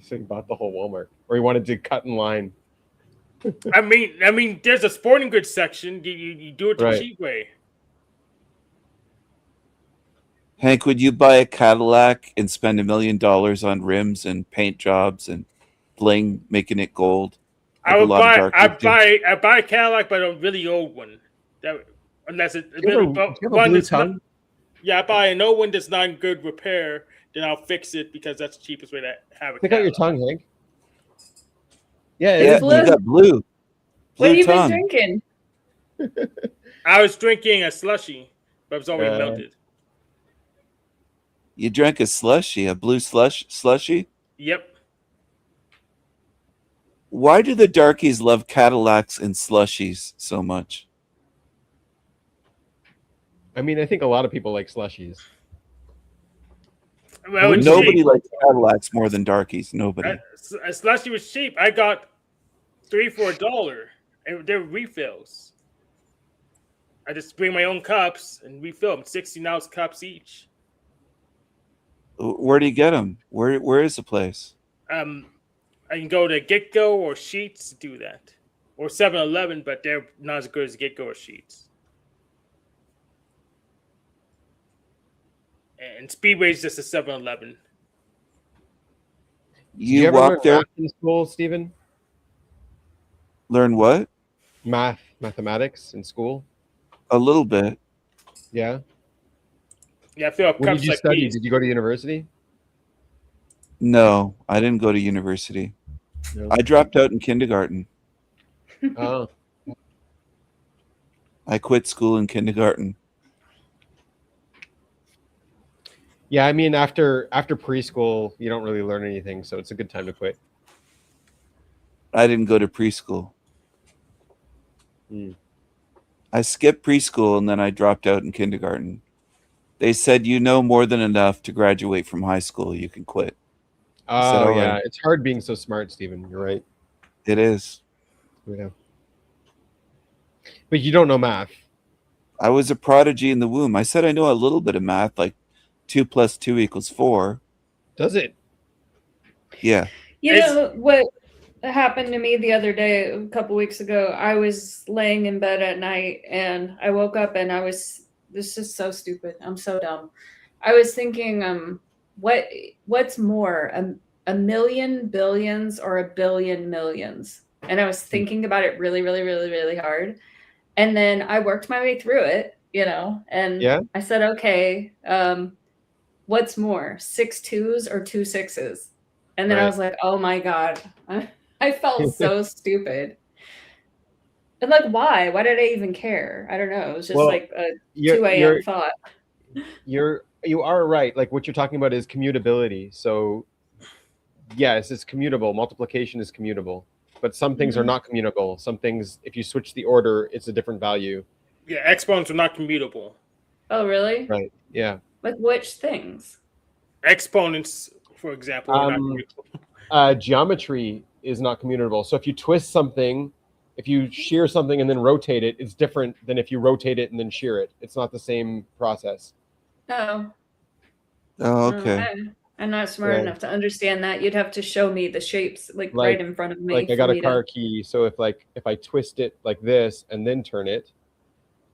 So he bought the whole Walmart, or he wanted to cut in line. I mean, there's a sporting goods section. You do it the Right. cheap way. Hank, would you buy a Cadillac and spend $1 million on rims and paint jobs and bling, making it gold? I Like a would lot of buy. I darkies do? buy a Cadillac, but a really old one. That unless it Do you have a blue that's not. tongue? Yeah, I buy an old one that's not in good repair. Then I'll fix it because that's the cheapest way to have a Stick out your Cadillac. tongue, Hank. Yeah, it Yeah, is blue. you got blue. What have Blue you tongue. been drinking? I was drinking a slushy, but it was already Uh, melted. You drank a slushy, a blue slushy? Yep. Why do the darkies love Cadillacs and slushies so much? I mean, I think a lot of people like slushies. Well, it's Nobody cheap. likes Cadillacs more than darkies. Nobody. A slushy was cheap. I got 3 for $1, and they're refills. I just bring my own cups and refill them. 16-ounce cups each. Where do you get them? Where is the place? I can go to Get-Go or Sheets to do that, or 7-Eleven, but they're not as good as Get-Go or Sheets. And Speedway's just a 7-Eleven. Did You ever learn walk there, math in school, Stephen? learn what? Mathematics in school? A little bit. Yeah. Yeah, I fill up What cups did you like study? these. Did you go to university? No, I didn't go to university. No. I dropped out in kindergarten. Oh, I quit school in kindergarten. yeah. I mean, after preschool, you don't really learn anything, so it's a good time to quit. I didn't go to preschool. Hmm. I skipped preschool and then I dropped out in kindergarten. They said you know more than enough to graduate from high school. You can quit. Oh, all yeah. right. It's hard being so smart, Stephen. You're right. It is. Yeah. But you don't know math. I was a prodigy in the womb. I said I know a little bit of math, like 2 + 2 = 4. Does it? Yeah. You know what happened to me the other day, a couple weeks ago? I was laying in bed at night and I woke up and this is so stupid. I'm so dumb. I was thinking, what's more, a million billions or a billion millions? And I was thinking about it really, really, really, really hard. And then I worked my way through it, and Yeah. I said, okay, what's more, 6 2s or 2 6s? And then I Right. was like, oh my God, I felt so stupid. And like, why? Why did I even care? I don't know. It was just Well, like a 2 You're, a.m. you're, thought. you are right. Like what you're talking about is commutability. So yes, it's commutable. Multiplication is commutable. But some things are not commutable. Some things, if you switch the order, it's a different value. Yeah, exponents are not commutable. Oh, really? Right. Yeah. Like which things? Exponents, for example, are not commutable. Geometry is not commutable. So if you twist something, if you shear something and then rotate it, it's different than if you rotate it and then shear it. It's not the same process. Oh. Oh, okay. I'm not smart Yeah. enough to understand that. You'd have to show me the shapes like right in front of me. Like I for got a me car to... key. So if I twist it like this and then turn it,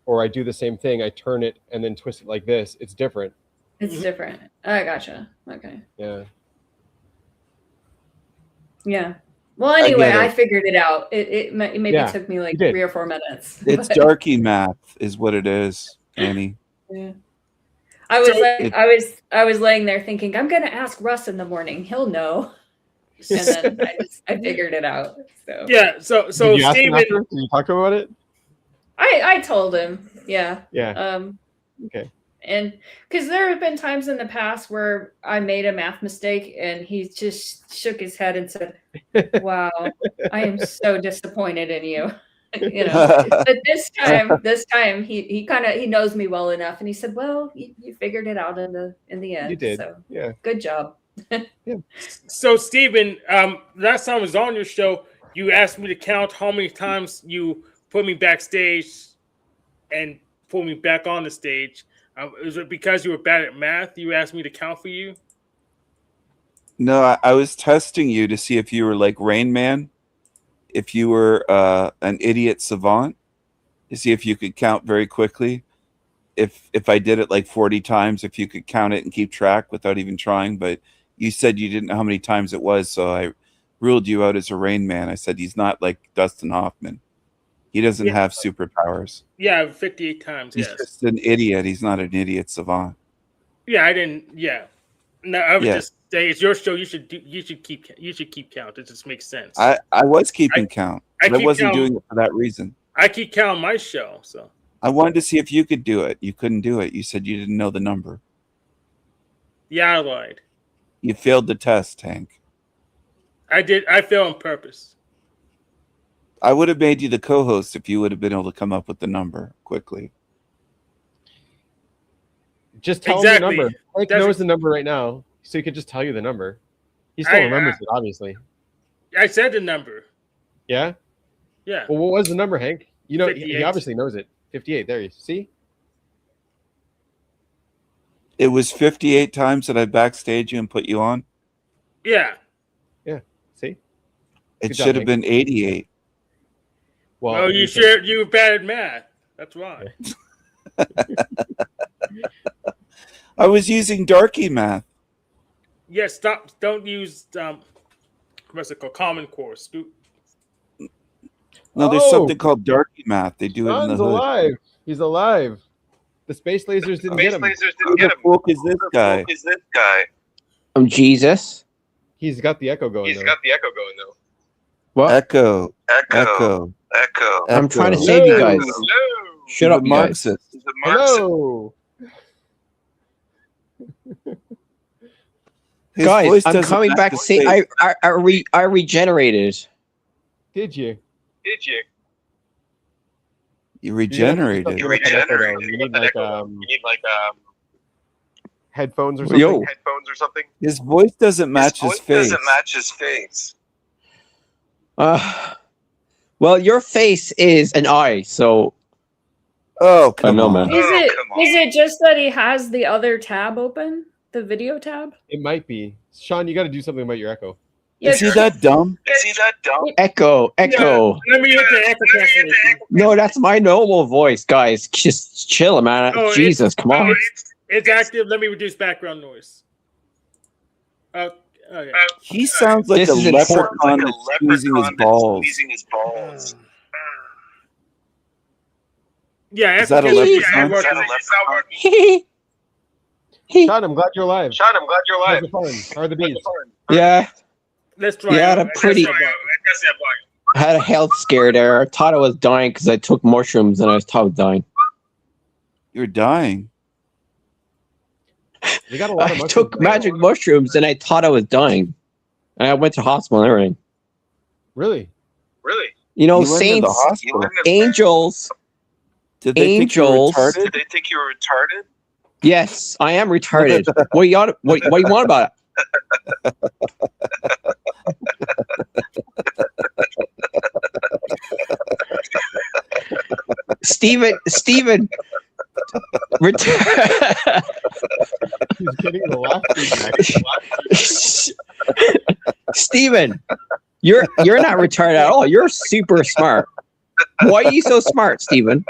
or I do the same thing, I turn it and then twist it like this, it's different. It's different. I gotcha. Okay. Yeah. Yeah. Well, anyway, get it. I figured it out. It maybe Yeah, took me like you did. 3 or 4 minutes. It's but- darky math, is what it is, Annie. Yeah. I was I was laying there thinking, I'm gonna ask Russ in the morning. He'll know. And then I figured it out. So Yeah. So Did you ask him Steven, after? Did you talk to him about it? I told him. Yeah. Yeah. Okay. And because there have been times in the past where I made a math mistake and he just shook his head and said, "Wow, I am so disappointed in you." You know, but this time he knows me well enough, and he said, "Well, you figured it out in the end. You did. So Yeah. good job." So Steven, last time I was on your show, you asked me to count how many times you put me backstage and put me back on the stage. Is it because you were bad at math? You asked me to count for you? No, I was testing you to see if you were like Rain Man, if you were an idiot savant, to see if you could count very quickly. If I did it like 40 times, if you could count it and keep track without even trying. But you said you didn't know how many times it was, so I ruled you out as a Rain Man. I said he's not like Dustin Hoffman. He doesn't have superpowers. Yeah, 58 times. He's Yes. just an idiot. He's not an idiot savant. Yeah, I didn't. Yeah. No, I was Yeah. just saying it's your show. You should keep count. It just makes sense. I was keeping count, but I keep wasn't count. doing it for that reason. I keep counting my show. So I wanted to see if you could do it. You couldn't do it. You said you didn't know the number. yeah, I lied. You failed the test, Hank. I did. I failed on purpose. I would have made you the co-host if you would have been able to come up with the number quickly. Just tell Exactly. him the number. Hank That's- knows the number right now, so he could just tell you the number. He still remembers it, obviously. I said the number. Yeah? Yeah. Well, what was the number, Hank? You know, he 58. obviously knows it. 58. There you see? It was 58 times that I backstage you and put you on. Yeah. See? It Good job, should have Hank. been 88. Well, Oh, you sure you were bad at math? That's why. I was using darky math. Yeah. Stop. Don't use what's it called? Common Core. No, there's Oh! something called darky math. They do it in the John's hood. alive. He's alive. The space lasers didn't get him. Who the fuck is this guy? I'm Jesus. He's got the echo going. though. What? Echo. Echo. I'm trying to Hello. save you guys. Shut He's up, a you guys. Marxist. Hello. His Guys, voice I'm doesn't coming match back. his Say, face. I regenerated. Did you? You regenerated. You need like headphones or something. Yo. His voice doesn't match his face. Well, your face is an eye, so Oh, I come know, on. man. Is it just that he has the other tab open, the video tab? It might be. Sean, you got to do something about your echo. Is he that dumb? Echo. Let me hit the echo cancellation. No, that's my normal voice, guys. Just chill, man. Oh, Jesus, come on. It's active. Let me reduce background noise. Okay. He sounds like This a is important. leprechaun that's squeezing his balls. Yeah, Is that a echo leprechaun? cancellation. Sean, I'm glad you're alive. How's the fun? How are the bees? Yeah, Let's try. Yeah, it. the pretty- Let's try it. I had a health scare there. I thought I was dying because I took mushrooms and I thought I was dying. You're dying. You got a lot of I mushrooms. took magic mushrooms and I thought I was dying. And I went to hospital and everything. Really? You know, You went to the saints, hospital. angels. Did they angels- think you were retarded? Yes, I am retarded. what you want about it? Steven, He's getting the laugh feedback. Steven, you're not retarded at all. You're super smart. Why are you so smart, Steven?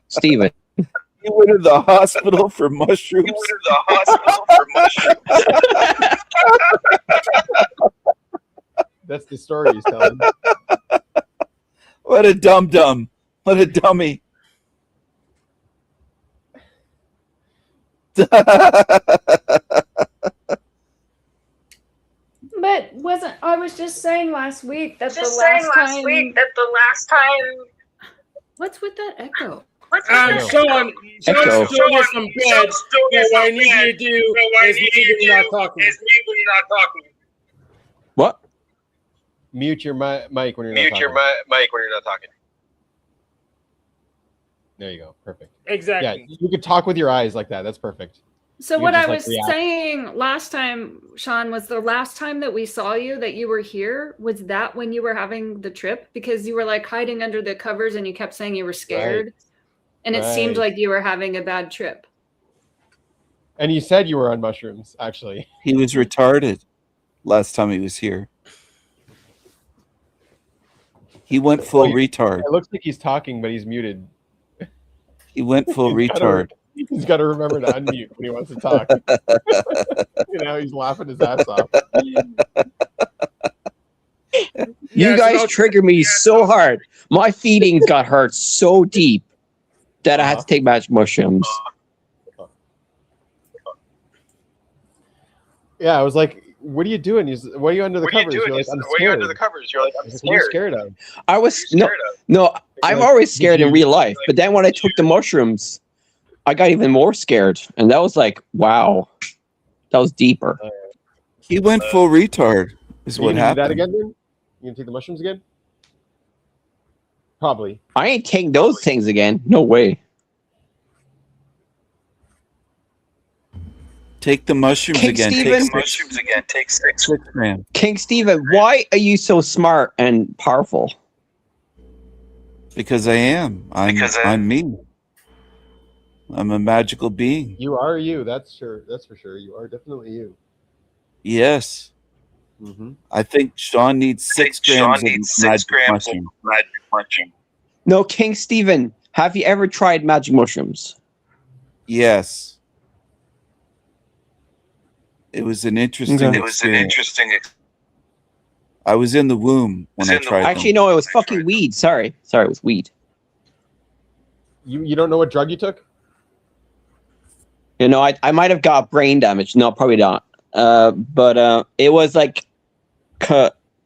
Steven. You went to the hospital for mushrooms. That's the story he's telling. What a dum-dum. What a dummy. But wasn't I was just saying last week that the last time. What's with that echo? Sean stole me some bread. So what I need you to do is maybe not talking. What? Mute your mic when you're not talking. There you go. Perfect. Exactly. Yeah, you could talk with your eyes like that. That's perfect. So You what just, I like, was react. saying last time, Sean, was the last time that we saw you that you were here, was that when you were having the trip? Because you were like hiding under the covers and you kept saying you were scared. And it seemed Right. like you were having a bad trip. And you said you were on mushrooms, actually. He was retarded last time he was here. He went full retard. It looks like he's talking, but he's muted. He went full retard. He's got to remember to unmute when he wants to talk. He's laughing his ass off. You guys trigger me so hard. My feelings got hurt so deep that I had to take magic mushrooms. Yeah, I was like, "What are you doing? What are you under the covers?" You're like, "I'm scared." I'm scared. What are you scared of? I was no. I'm always scared in real life, but then when I took the mushrooms, I got even more scared, and that was like, wow, that was deeper. He went full retard. Is Are you what gonna do happened. that again, then? You gonna take the mushrooms again? Probably. I ain't taking those things again. No way. Take the mushrooms King again. Steven? Take 6 grams. King Steven, why are you so smart and powerful? Because I am. I'm me. I'm a magical being. You are you. That's sure. That's for sure. You are definitely you. Yes. Mm-hmm. I think Sean needs 6 grams of magic mushroom. No, King Steven, have you ever tried magic mushrooms? Yes. It was an interesting experience. I was in the womb when I tried Actually, them. no, it was fucking weed. Sorry, it was weed. You don't know what drug you took? You know, I might have got brain damage. No, probably not. But it was like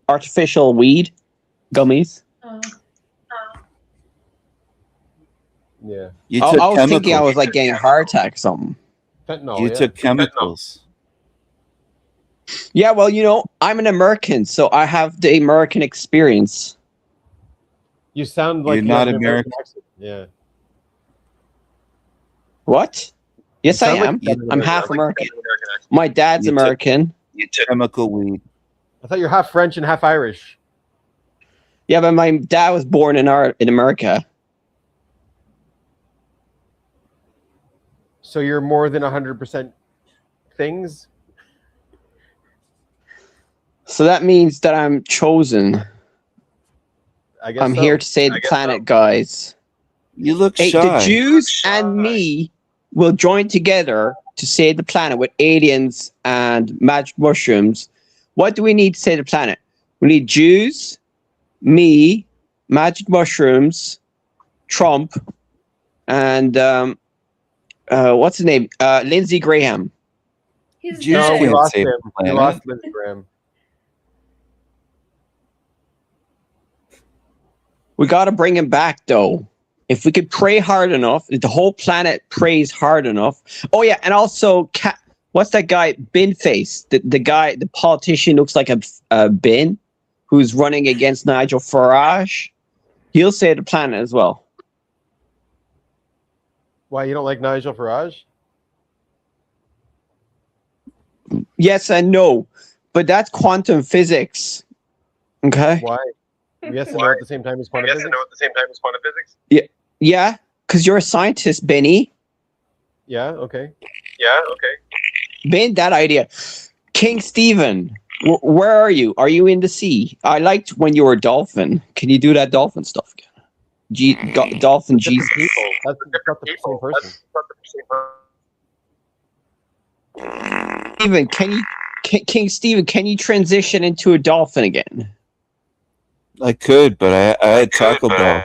artificial weed gummies. Yeah. You I took was thinking I chemicals. was like getting a heart attack or something. Fentanyl. You took chemicals. Yeah, well, you know, I'm an American, so I have the American experience. You sound like You're you not have an American. accent. Yeah. What? Yes, I sound like am. you have an I'm American half accent. American. My dad's You took- American. You took chemical weed. I thought you're half French and half Irish. Yeah, but my dad was born in America. So you're more than 100% things? So that means that I'm chosen. I guess I'm so. here to save the planet, guys. You look Hey, shy. the Jews and me will join together to save the planet with aliens and magic mushrooms. What do we need to save the planet? We need Jews, me, magic mushrooms, Trump, and what's his name? Lindsey Graham. He's Jews No, we can't lost save him. the We planet. lost Lindsey Graham. We got to bring him back, though. If we could pray hard enough, if the whole planet prays hard enough. Oh, yeah, and also, what's that guy, Bin Face? The guy, the politician looks like a bin who's running against Nigel Farage. He'll save the planet as well. Why, you don't like Nigel Farage? Yes and no, but that's quantum physics. Okay? Why? Yes and no at the same time as quantum physics? Yeah, because you're a scientist, Benny. Yeah, okay. Ben, that idea. King Stephen, where are you? Are you in the sea? I liked when you were a dolphin. Can you do that dolphin stuff again? Dolphin Different Jesus. people. That's not the same person. Steven, King Steven, can you transition into a dolphin again? I could, but I had Taco Bell.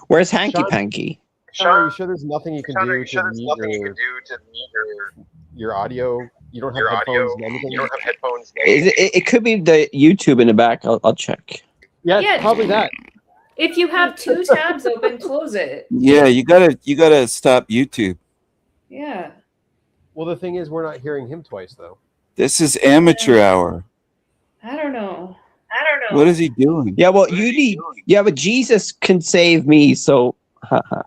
Where's Hanky Sean- Panky? Sean, are you sure there's nothing you can do to mute your audio? You don't have headphones and anything? It could be the YouTube in the back. I'll check. Yeah, Yeah. it's probably that. If you have 2 tabs open, close it. Yeah, you gotta stop YouTube. Yeah. Well, the thing is, we're not hearing him twice, though. This is amateur hour. I don't know. What is he doing? Yeah, well, you need. Yeah, but Jesus can save me. So, haha.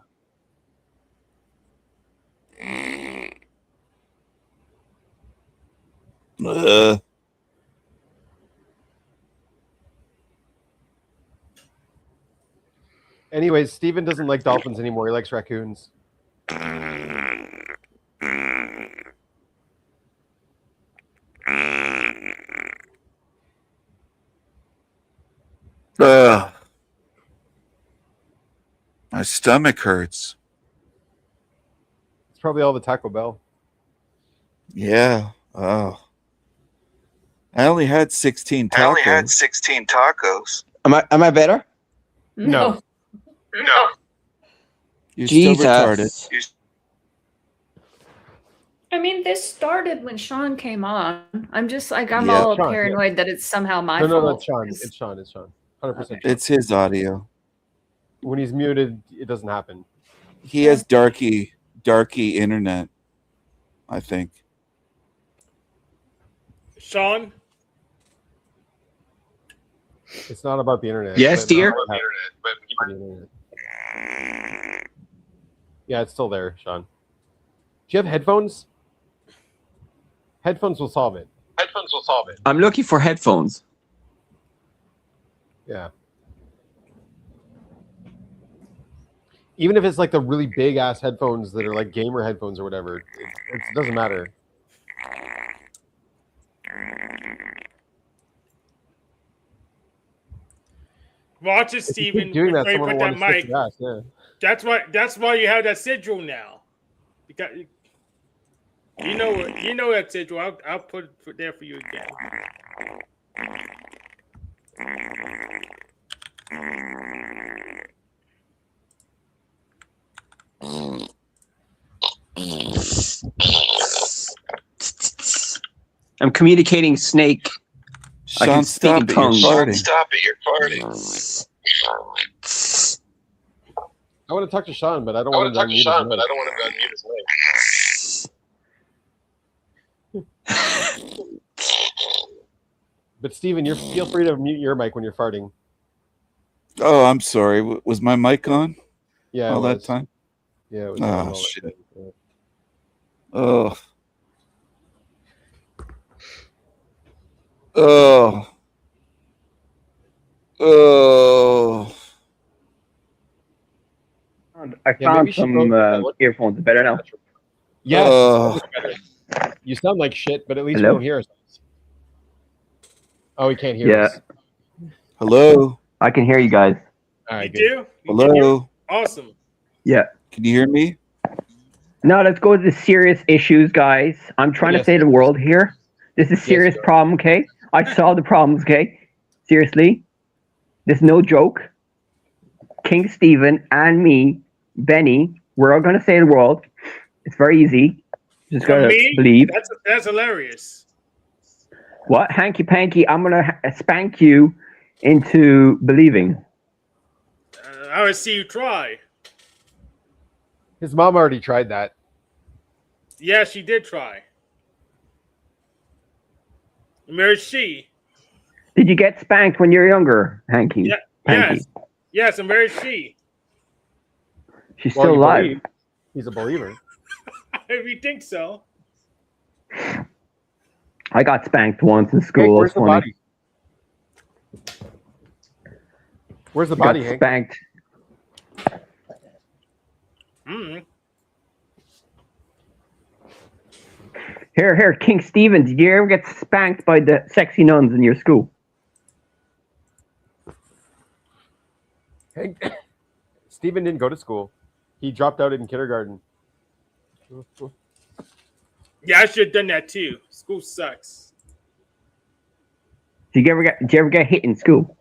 Anyways, Steven doesn't like dolphins anymore. He likes raccoons. My stomach hurts. It's probably all the Taco Bell. Yeah. Oh. I only had 16 tacos. Am I better? No. You're still Jesus. retarded. I mean, this started when Sean came on. I'm just like, I'm Yeah. all Sean, paranoid that it's somehow my No, fault. it's Sean. 'cause- It's Sean. 100%. It's his audio. When he's muted, it doesn't happen. He has darky internet, I think. Sean, It's not about the internet. Yes, but dear? not about the internet. Yeah, it's still there, Sean. Do you have headphones? Headphones will solve it. I'm looking for headphones. Yeah. Even if it's like the really big ass headphones that are like gamer headphones or whatever, it doesn't matter. watch it, If you Steven. keep doing that, before you someone put will that want to stick mic. your ass, yeah. That's why you have that sigil now. Because you know that sigil. I'll put it there for you again. I'm communicating snake. I can Sean, speak stop in it. You're tongues. farting. I want to talk to Sean, but I don't want to unmute his mic. But Steven, feel free to mute your mic when you're farting. Oh, I'm sorry. Was my mic on Yeah, all it that was. time? Yeah, it was. Oh, on all that shit. time, yeah. Oh. Oh. Oh. I Yeah, maybe she wrote- earphones. Better now. Yes, Oh. so much better. You sound like shit, but at least Hello? we don't hear ourselves. Oh, he can't hear Yeah. us. Hello. I can hear you guys. All You right, good. do? You Hello. Awesome. Yeah. Can you hear me? Now let's go to the serious issues, guys. I'm trying to Yes. save the world here. This is a serious sir. problem, okay? I solved the problems, okay? Seriously. This is no joke. King Stephen and me, Benny, we're all going to save the world. It's very easy. Just got to Me? believe. That's hilarious. What? Hanky Panky, I'm going to spank you into believing. I would see you try. His mom already tried that. Yeah, she did try. Where is she? Did you get spanked when you were younger, Hanky? Yeah. Panky? Yes. Yes, and where is she? She's Well, still you alive. believe. He's a believer. If you think so. I got spanked once in Hank, school. where's It's the funny. body? Where's the Got body, Hank? spanked. Here, King Stephen, did you ever get spanked by the sexy nuns in your school? Hank, Stephen didn't go to school. He dropped out in kindergarten. Yeah, I should have done that too. School sucks. Did you ever get hit in school?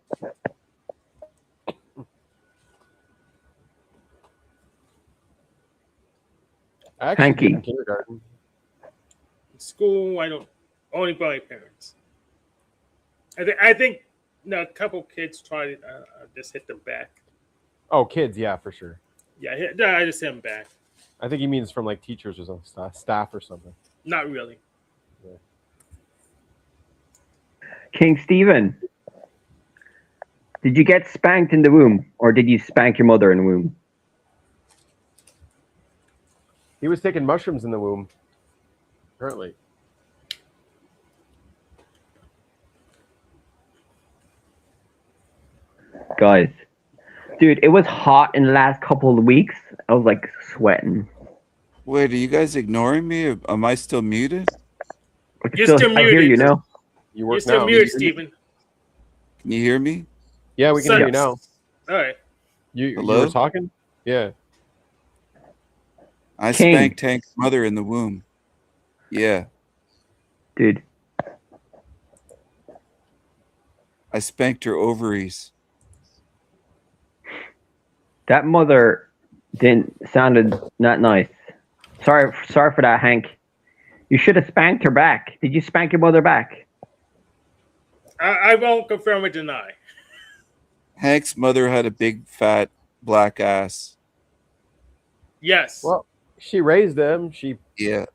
I actually Hanky. did in kindergarten. School, I don't. Only by my parents. I think a couple kids tried just hit them back. Oh, kids, yeah, for sure. Yeah, I just hit them back. I think he means from like teachers or something, staff or something. Not really. King Stephen, did you get spanked in the womb, or did you spank your mother in the womb? He was taking mushrooms in the womb. Apparently. Guys, dude, it was hot in the last couple of weeks. I was like sweating. Wait, are you guys ignoring me? Or am I still muted? You're still I hear muted. you now. You work You're still now. muted, Stephen. Can you hear me? Yeah, we can hear you now. All right. You Hello? were talking? Yeah. I King. spanked Hank's mother in the womb. Yeah. Dude, I spanked her ovaries. that mother sounded not nice. Sorry for that, Hank. You should have spanked her back. Did you spank your mother back? I won't confirm or deny. Hank's mother had a big, fat, black ass. Yes. Well, she raised him. She Yeah.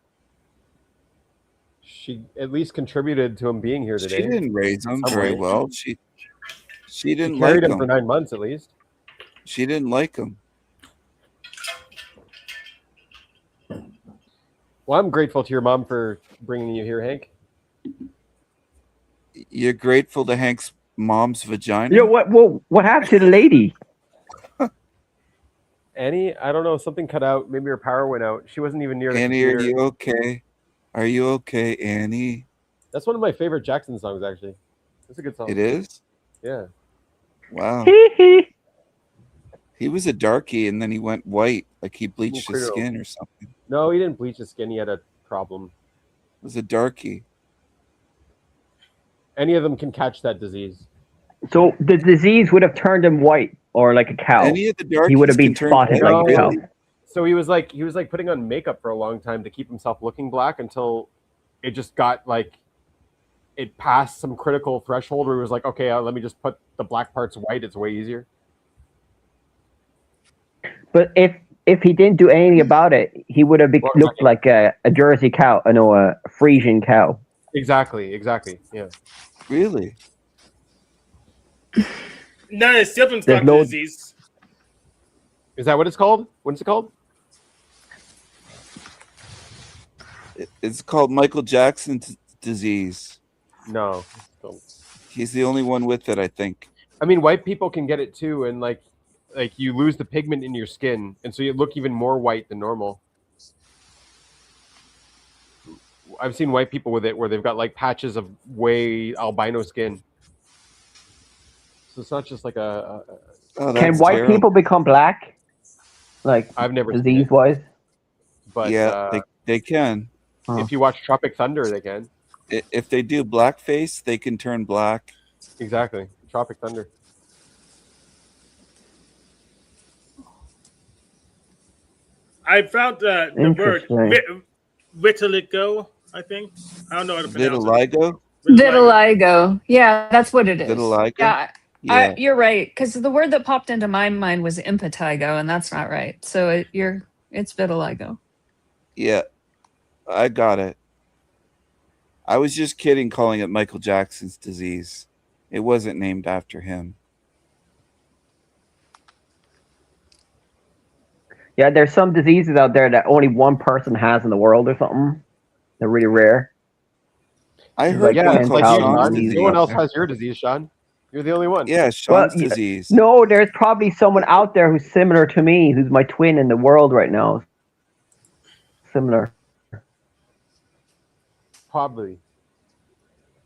at least contributed to him being here She today. didn't raise him Some very way. well. She She didn't carried like him for him. 9 months at least. She didn't like him. Well, I'm grateful to your mom for bringing you here, Hank. You're grateful to Hank's mom's vagina? Yo, what happened to the lady? Annie, I don't know. Something cut out. Maybe her power went out. She wasn't even near the Annie, are computer. you okay? Are you okay, Annie? That's one of my favorite Jackson songs, actually. It's a good song. It is? Yeah. Wow. Hee. He was a darkie and then he went white, like he bleached his Incredible. skin or something. No, he didn't bleach his skin. He had a problem. It was a darkie. Any of them can catch that disease. So the disease would have turned him white, or like a cow. Any of the darkies He would have can been turn spotted white, like a cow. really? So he was like putting on makeup for a long time to keep himself looking black until it just got like it passed some critical threshold where he was like, okay, let me just put the black parts white. It's way easier. But if he didn't do anything about it, he would have Well, looked like a Jersey cow. I know, a Frisian cow. Exactly. Yeah. Really? No, it's different There's stock no- disease. Is that what it's called? What's it called? It's called Michael Jackson's disease. No. He's the only one with it, I think. I mean, white people can get it too, and like you lose the pigment in your skin, and so you look even more white than normal. I've seen white people with it where they've got like patches of way albino skin. So it's not just like Oh, Can that's white terrible. people become black? Like I've never seen disease it, wise? but Yeah, they can. if you watch Tropic Thunder, they can. If they do blackface, they can turn black. Exactly, Tropic Thunder. I found the word Interesting. vitiligo, I think. I don't know how to pronounce Vitiligo? it. Vitiligo. Yeah, that's what it is. Vitiligo? Yeah, Yeah. you're right. Because the word that popped into my mind was impetigo, and that's not right. So it's vitiligo. Yeah. I got it. I was just kidding calling it Michael Jackson's disease. It wasn't named after him. Yeah, there's some diseases out there that only one person has in the world or something. They're really rare. I heard Yeah, one it's called like you, Sean's Sean. disease. No one else has your disease, Sean. You're the only one. Yeah, Sean's Well, disease. No, there's probably someone out there who's similar to me, who's my twin in the world right now. Similar. Probably.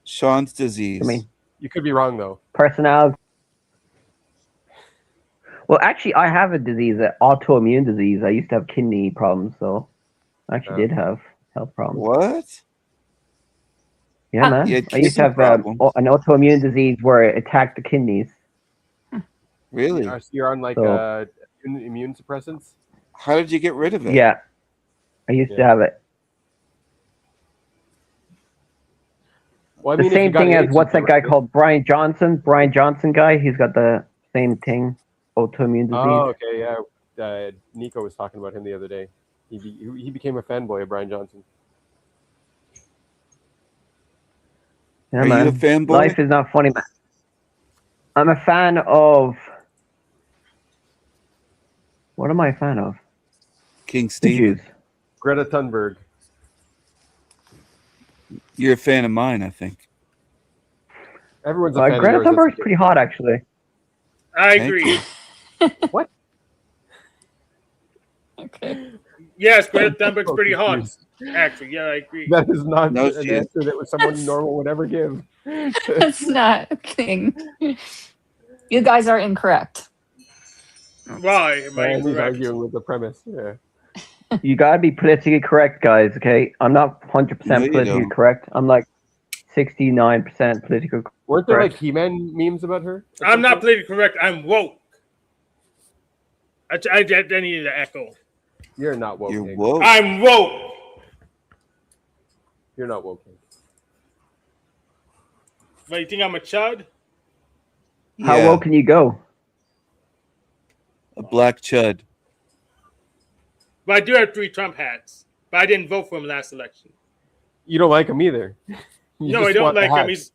Sean's disease. I mean, You could be wrong though. personality. Well, actually, I have a disease, an autoimmune disease. I used to have kidney problems, so I actually did have health problems. What? Yeah, man. You had I used to kidney have problems? an autoimmune disease where it attacked the kidneys. Really? So you're on like So- immune suppressants. How did you get rid of it? Yeah, I used to Yeah. have it. Well, I The mean, if you same got thing as AIDS, what's you that get guy rid of it. called Brian Johnson? Brian Johnson guy. He's got the same thing, autoimmune disease. Oh, okay, yeah. Nico was talking about him the other day. He became a fanboy of Brian Johnson. Yeah, Are man. you a fanboy? Life is not funny, man. I'm a fan of. What am I a fan of? King The Stephen. Jews. Greta Thunberg. You're a fan of mine, I think. Everyone's a fan Greta of yours. Thunberg's pretty hot, actually. I Thank agree. What? Okay. Yes, Greta Thunberg's So pretty hot. confused. Actually, yeah, I agree. That is not No, an she is. answer that someone normal would ever give. That's not a thing. You guys are incorrect. Why am I And he's incorrect? arguing with the premise. Yeah. You gotta be politically correct, guys. Okay, I'm not 100% No, you politically don't. correct. I'm like 69% political. Weren't there Correct. like He-Man memes about her? at I'm some not point? politically correct. I'm woke. I need to echo. You're not woke. You're Hank. woke. I'm woke. You're not woke. Hank. But you think I'm a chud? How Yeah, low can you go? a black chud. But I do have 3 Trump hats. But I didn't vote for him last election. You don't like him either. You No, just I don't want the like him. hat. He's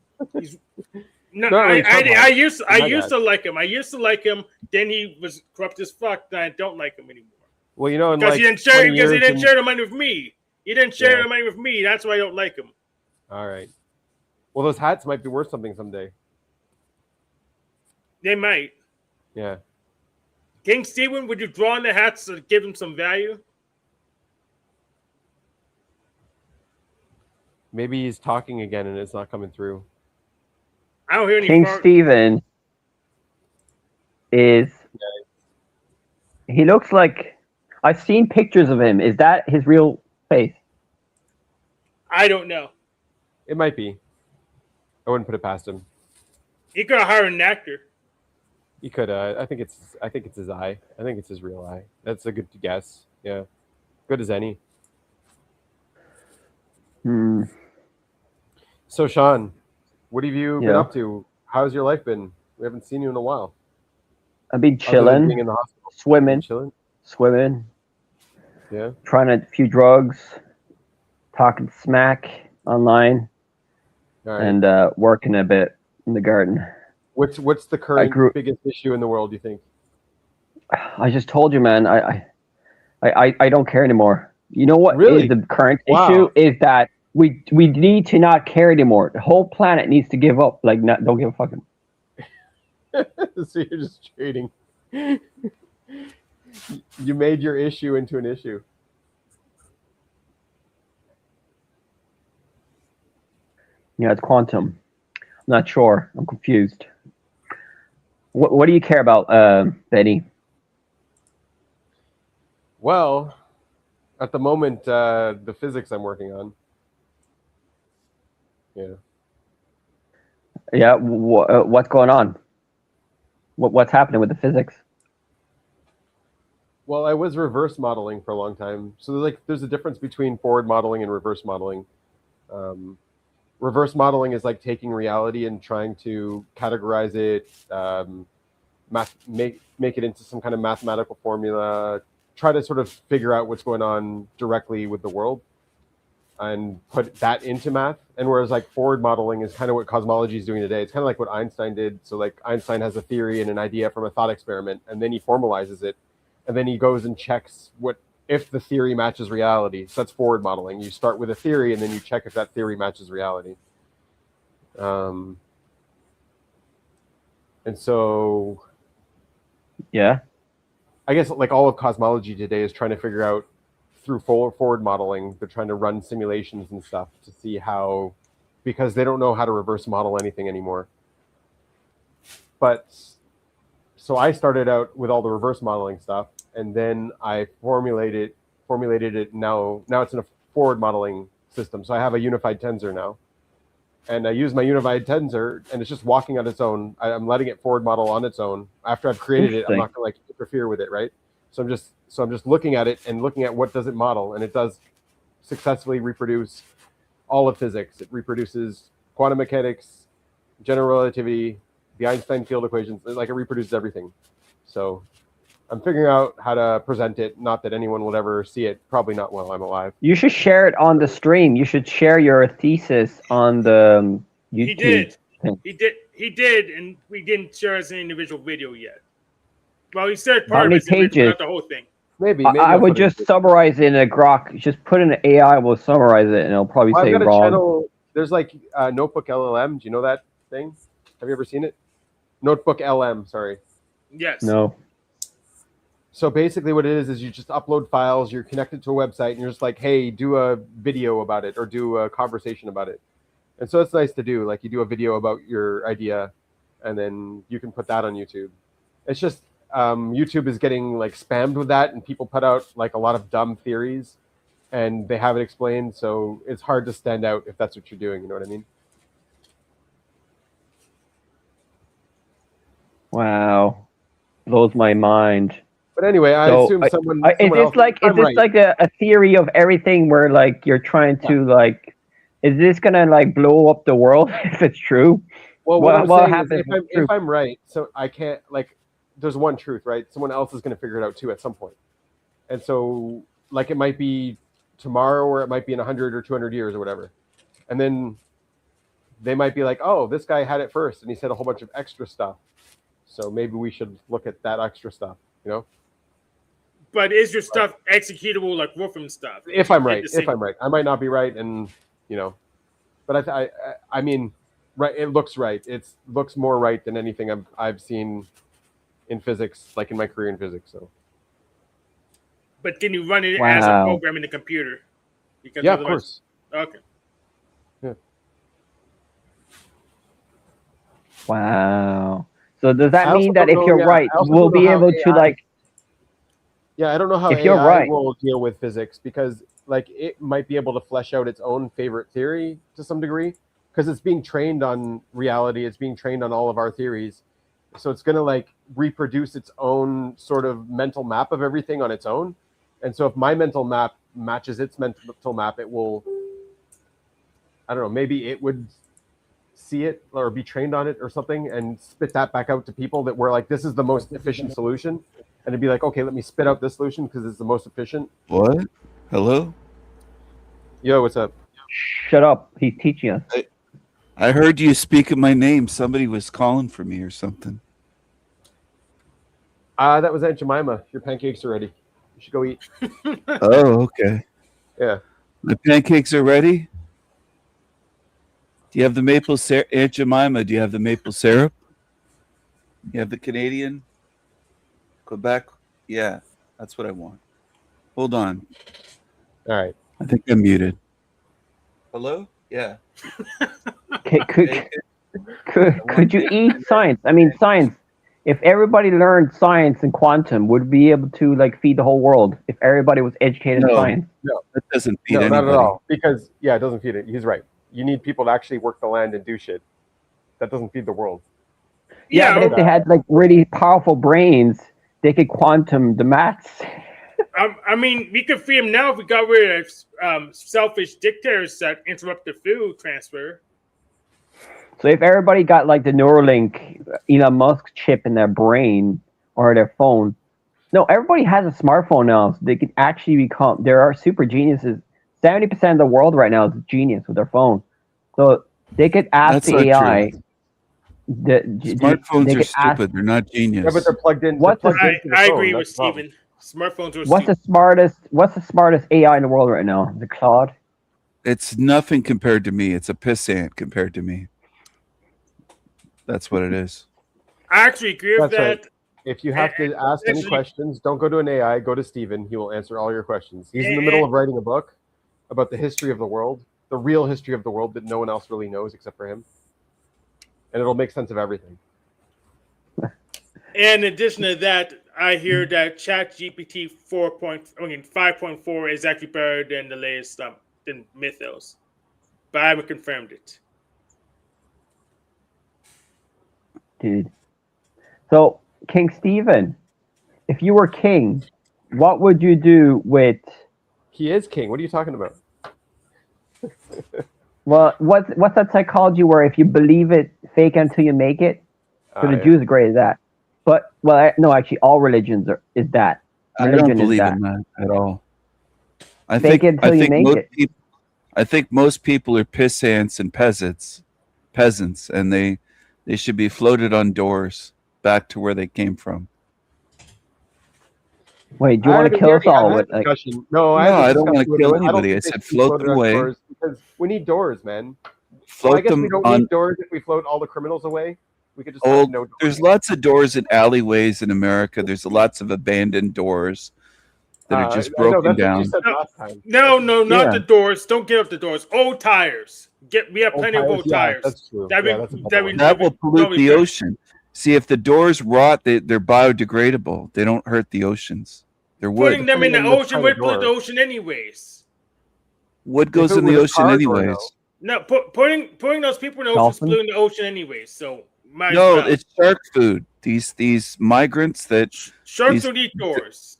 no. Not really Trump I hats. used My to like him. I used to like him. Then he was corrupt as fuck. Then I don't like him anymore Well, you know, in because like he didn't share. 20 Because he years didn't in- share the money with me. He didn't share Yeah. the money with me. That's why I don't like him. All right. Well, those hats might be worth something someday. They might. Yeah. King Stephen, would you draw on the hats to give him some value? Maybe he's talking again and it's not coming through. I don't hear any. King Stephen is. He looks like. I've seen pictures of him. Is that his real face? I don't know. It might be. I wouldn't put it past him. He could have hired an actor. He could. I think it's his eye. I think it's his real eye. That's a good guess. Yeah. Good as any. Hmm. So, Sean, what have you been Yeah. up to? How's your life been? We haven't seen you in a while. I've been Other than being chilling, in the hospital. swimming, Chilling. Yeah. trying a few drugs, talking smack online, All right. and working a bit in the garden. What's the current grew- biggest issue in the world? You think? I just told you, man. I don't care anymore. You know what Really? is the current Wow. issue? Is that we need to not care anymore. The whole planet needs to give up. Like, don't give a fucking. So you're just trading. You made your issue into an issue. Yeah, it's quantum. I'm not sure. I'm confused. What do you care about, Benny? Well, at the moment, the physics I'm working on. Yeah. Yeah, what's going on? What's happening with the physics? Well, I was reverse modeling for a long time. So there's a difference between forward modeling and reverse modeling. Reverse modeling is like taking reality and trying to categorize it, make it into some kind of mathematical formula, try to sort of figure out what's going on directly with the world and put that into math. And whereas like forward modeling is kind of what cosmology is doing today. It's kind of like what Einstein did. So like Einstein has a theory and an idea from a thought experiment, and then he formalizes it, and then he goes and checks if the theory matches reality. So that's forward modeling. You start with a theory and then you check if that theory matches reality. And so Yeah. I guess like all of cosmology today is trying to figure out through forward modeling. They're trying to run simulations and stuff to see how, because they don't know how to reverse model anything anymore. But so I started out with all the reverse modeling stuff, and then I formulated it. Now it's in a forward modeling system. So I have a unified tensor now, and I use my unified tensor, and it's just walking on its own. I'm letting it forward model on its own. After I've created it, I'm not going to interfere with it, right? So I'm just looking at it and looking at what does it model, and it does successfully reproduce all of physics. It reproduces quantum mechanics, general relativity, the Einstein field equations. Like, it reproduces everything. So I'm figuring out how to present it. Not that anyone will ever see it. Probably not while I'm alive. You should share it on the stream. You should share your thesis on the YouTube. He did, and we didn't share as an individual video yet. Well, he said How part of many his video, pages? not the whole thing. Maybe I I'll would put it just in. summarize it in a grok. Just put in an AI will summarize it, and it'll probably Well, I've say got a wrong. channel. There's like Notebook LLM. Do you know that thing? Have you ever seen it? Notebook LM. Sorry. Yes. No. So basically what it is you just upload files, you're connected to a website, and you're just like, hey, do a video about it or do a conversation about it. And so it's nice to do. Like, you do a video about your idea, and then you can put that on YouTube. It's just YouTube is getting like spammed with that, and people put out like a lot of dumb theories, and they have it explained. So it's hard to stand out if that's what you're doing. You know what I mean? Wow. Blows my mind. But anyway, I So, assume someone Is else. this like I'm right. a theory of everything where like you're trying to like, is this gonna like blow up the world if it's true? Well, what what I'm saying happens is if it's true? if I'm right, so I can't, like, there's one truth, right? Someone else is going to figure it out too at some point. And so, like, it might be tomorrow, or it might be in 100 or 200 years or whatever. And then they might be like, oh, this guy had it first, and he said a whole bunch of extra stuff. So maybe we should look at that extra stuff, you know? But is your stuff executable like Wolfram stuff? If I'm right, I might not be right, and you know, but I mean, right? It looks right. It looks more right than anything I've seen in physics, like in my career in physics. So. But can you run it as a program in the computer? Because yeah, of course. Okay. Yeah. Wow. So does that mean that if you're right, I also we'll don't know be how able to AI like? Yeah, I don't know how If AI you're right. will deal with physics, because like it might be able to flesh out its own favorite theory to some degree, because it's being trained on reality. It's being trained on all of our theories. So it's going to like reproduce its own sort of mental map of everything on its own. And so if my mental map matches its mental map, it will, I don't know, maybe it would see it or be trained on it or something and spit that back out to people that were like, this is the most efficient solution. And it'd be like, okay, let me spit out this solution because it's the most efficient. What? Hello? Yo, what's up? Shut up. He's teaching us. I heard you speak of my name. Somebody was calling for me or something. That was Aunt Jemima. Your pancakes are ready. You should go eat. Oh, okay. Yeah. The pancakes are ready? Do you have the maple syrup? Aunt Jemima, do you have the maple syrup? You have the Canadian? Quebec? Yeah, that's what I want. Hold on. All right. I think I'm muted. Hello? Yeah. Could you eat science? I mean, science. If everybody learned science and quantum, would be able to like feed the whole world if everybody was educated in science. No, that doesn't feed anybody. Not at all. Because it doesn't feed it. He's right. You need people to actually work the land and do shit. That doesn't feed the world. Yeah, but if they had like really powerful brains, they could quantum the maths. I mean, we could free him now if we got rid of selfish dictators that interrupt the food transfer. So if everybody got like the Neuralink, Elon Musk chip in their brain or their phone, no, everybody has a smartphone now, so they can actually become. There are super geniuses. 70% of the world right now is a genius with their phone, so they could ask the AI. Smartphones are stupid. They're not genius. Yeah, but they're plugged in. I agree with Steven. Smartphones are What's the smartest AI in the world right now? The Claude? It's nothing compared to me. It's a pissant compared to me. That's what it is. I actually agree with that. Right. If you have to ask any questions, don't go to an AI. Go to Steven. He will answer all your questions. He's in the middle of writing a book about the history of the world, the real history of the world that no one else really knows except for him, and it'll make sense of everything. And in addition to that, I hear that ChatGPT 5.4 is actually better than the latest than Mythos, but I haven't confirmed it. Dude. So, King Stephen, if you were king, what would you do with... He is king. What are you talking about? Well, what's that psychology where if you believe it, fake until you make it? So the Jews are great at that. But, no, actually, all religions is that. Religion I don't believe is that. in that at all. I Fake it until you make it. I think most people are pissants and peasants, and they should be floated on doors back to where they came from. Wait, do you want to kill us all with like? No, I don't want to kill anybody. I said float them away because we need doors, man. Float I guess them we don't on. need doors if we float all the criminals away. We could just have no doors. There's lots of doors in alleyways in America. There's lots of abandoned doors that are just broken down. No, not the doors. Don't give up the doors. Old tires. We have plenty of old tires. That's true. That will pollute the ocean. See, if the doors rot, they're biodegradable. They don't hurt the oceans. They're wood. Putting them in the ocean would pollute the ocean anyways. Wood goes in the ocean anyways. No, putting those people in the ocean is polluting the ocean anyways. So it's shark food. These migrants that sharks don't eat doors.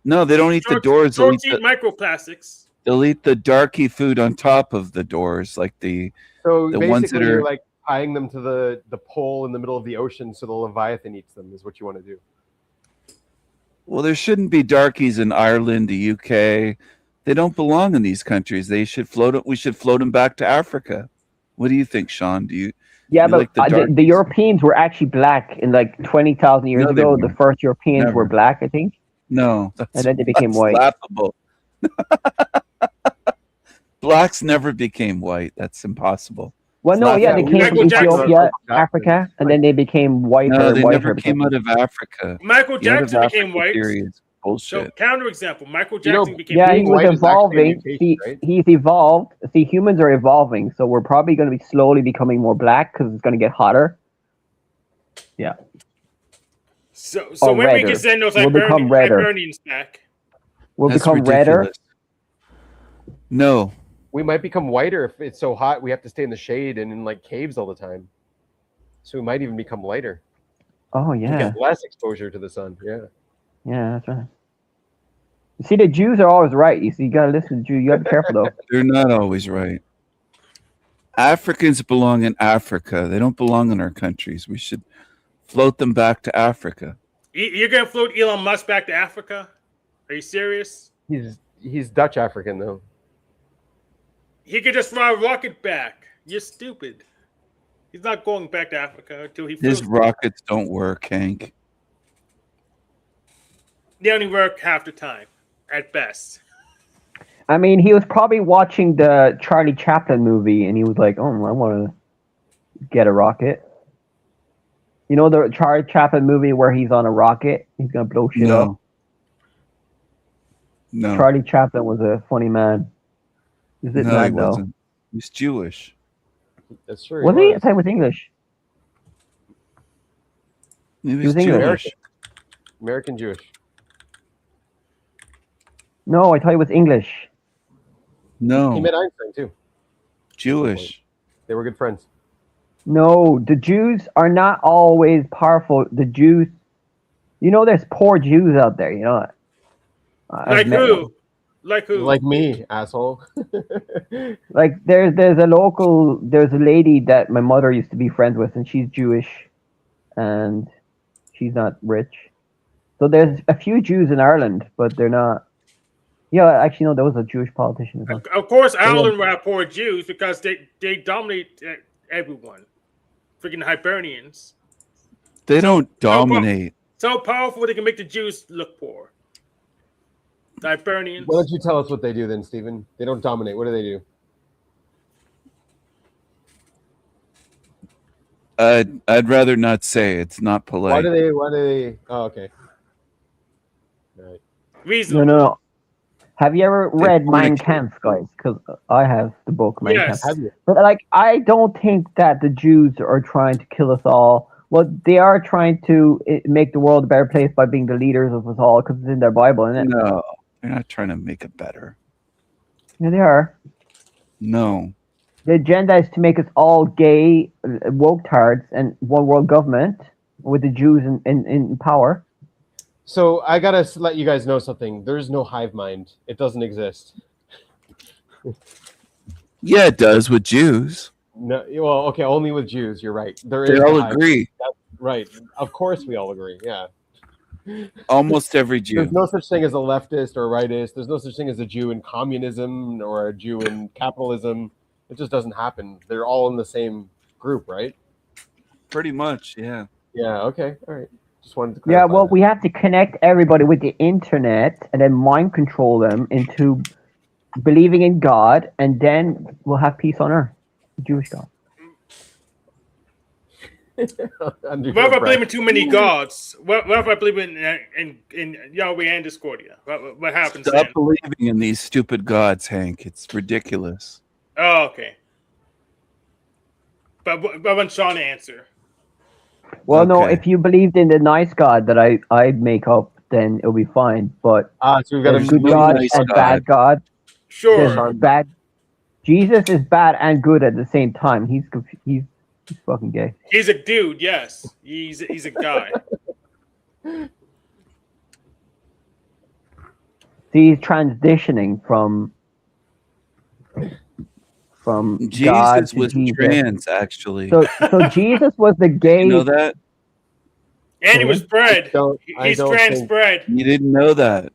No, they don't eat the doors. Sharks eat microplastics. They'll eat the darky food on top of the doors, like the ones that are like tying them to the pole in the middle of the ocean so the Leviathan eats them is what you want to do. Well, there shouldn't be darkies in Ireland, the UK. They don't belong in these countries. They should float. We should float them back to Africa. What do you think, Sean? Do you? Yeah, but the Europeans were actually black in like 20,000 years ago. The first Europeans were black, I think. No, and then they became white. Laughable. Blacks never became white. That's impossible. Well, they came from Ethiopia, Africa, and then they became whiter. No, they never came out of Africa. Michael Jackson became white. Bullshit. So, counterexample, Michael Jackson became white. Yeah, he was evolving. He's evolved. See, humans are evolving, so we're probably going to be slowly becoming more black because it's going to get hotter. Yeah. So when we can send those Hibernians back, we'll become redder. No. We might become whiter if it's so hot we have to stay in the shade and in like caves all the time. So we might even become lighter. Oh yeah. Get less exposure to the sun. Yeah. Yeah, that's right. You see, the Jews are always right. You see, you gotta listen to Jews. You gotta be careful though. They're not always right. Africans belong in Africa. They don't belong in our countries. We should float them back to Africa. You're gonna float Elon Musk back to Africa? Are you serious? He's Dutch African though. He could just fly a rocket back. You're stupid. He's not going back to Africa until he. His rockets don't work, Hank. They only work half the time, at best. I mean, he was probably watching the Charlie Chaplin movie, and he was like, "Oh, I want to get a rocket." You know the Charlie Chaplin movie where he's on a rocket? He's gonna blow shit up. No. Charlie Chaplin was a funny man. Is it not, he wasn't. He's Jewish. That's true. Was he? I thought he was English. He was Jewish. American Jewish. No, I thought he was English. No. He met Einstein too. Jewish. They were good friends. No, the Jews are not always powerful. The Jews, there's poor Jews out there, Like who? Like who? Like me, asshole. Like there's a lady that my mother used to be friends with, and she's Jewish, and she's not rich. So there's a few Jews in Ireland, but they're not. Yeah, actually, no, there was a Jewish politician as well. Of course, Ireland were poor Jews because they dominate everyone. Freaking Hibernians. They don't dominate. So powerful they can make the Jews look poor. The Hibernians. Why don't you tell us what they do then, Stephen? They don't dominate. What do they do? I'd rather not say. It's not polite. Why do they? Oh, okay. All right. Reasonable. No. Have you ever read Mein fornicate. Kampf, guys? Because I have the book Mein Yes. Kampf. Have you? But like, I don't think that the Jews are trying to kill us all. Well, they are trying to make the world a better place by being the leaders of us all, because it's in their Bible, isn't it? No, they're not trying to make it better. Yeah, they are. No. The agenda is to make us all gay, woke-tards, and one world government with the Jews in power. So I gotta let you guys know something. There's no hive mind. It doesn't exist. Yeah, it does with Jews. No, well, okay, only with Jews. You're right. There They is all a hive. agree. That's right. Of course, we all agree. Yeah. Almost every Jew. There's no such thing as a leftist or a rightist. There's no such thing as a Jew in communism or a Jew in capitalism. It just doesn't happen. They're all in the same group, right? Pretty much, yeah. Yeah. Okay. All right. Just wanted to Yeah, clarify well, that. we have to connect everybody with the internet and then mind control them into believing in God, and then we'll have peace on earth. The Jewish God. Under What your if I breath. believe in too many gods? What if I believe in Yahweh and Discordia? What happens Stop then? believing in these stupid gods, Hank. It's ridiculous. Oh, okay. But I want Sean to answer. Well, no, Okay. if you believed in the nice God that I make up, then it'll be fine. But So we've got there's a good no God nice and God. bad God. Sure. There's bad. Jesus is bad and good at the same time. He's fucking gay. He's a dude, yes. He's a guy. See, he's transitioning from God Jesus to was Jesus. trans, actually. So Jesus was the gay. You know that? And he was bred. I He's don't trans think- bred. You didn't know that.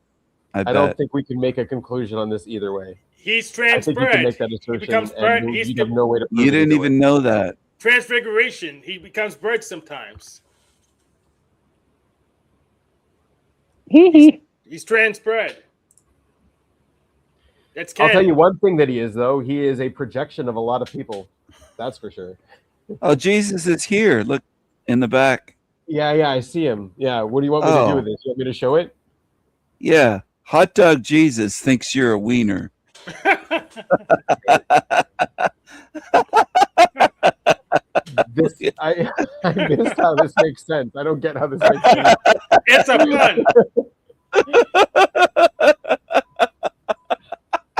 I I bet. don't think we can make a conclusion on this either way. He's I trans think you can bred. make that assertion, becomes bred- and he's you have no way to prove You it didn't either way. even know that. Transfiguration. He becomes bred sometimes. Hee. He's trans bred. That's I'll canon. tell you one thing that he is, though. He is a projection of a lot of people. That's for sure. Oh, Jesus is here. Look in the back. Yeah, I see him. Yeah, what do you want me to do Oh. with this? You want me to show it? Yeah. Hot dog Jesus thinks you're a wiener. This I missed how this makes sense. I don't get how this makes sense. It's a pun.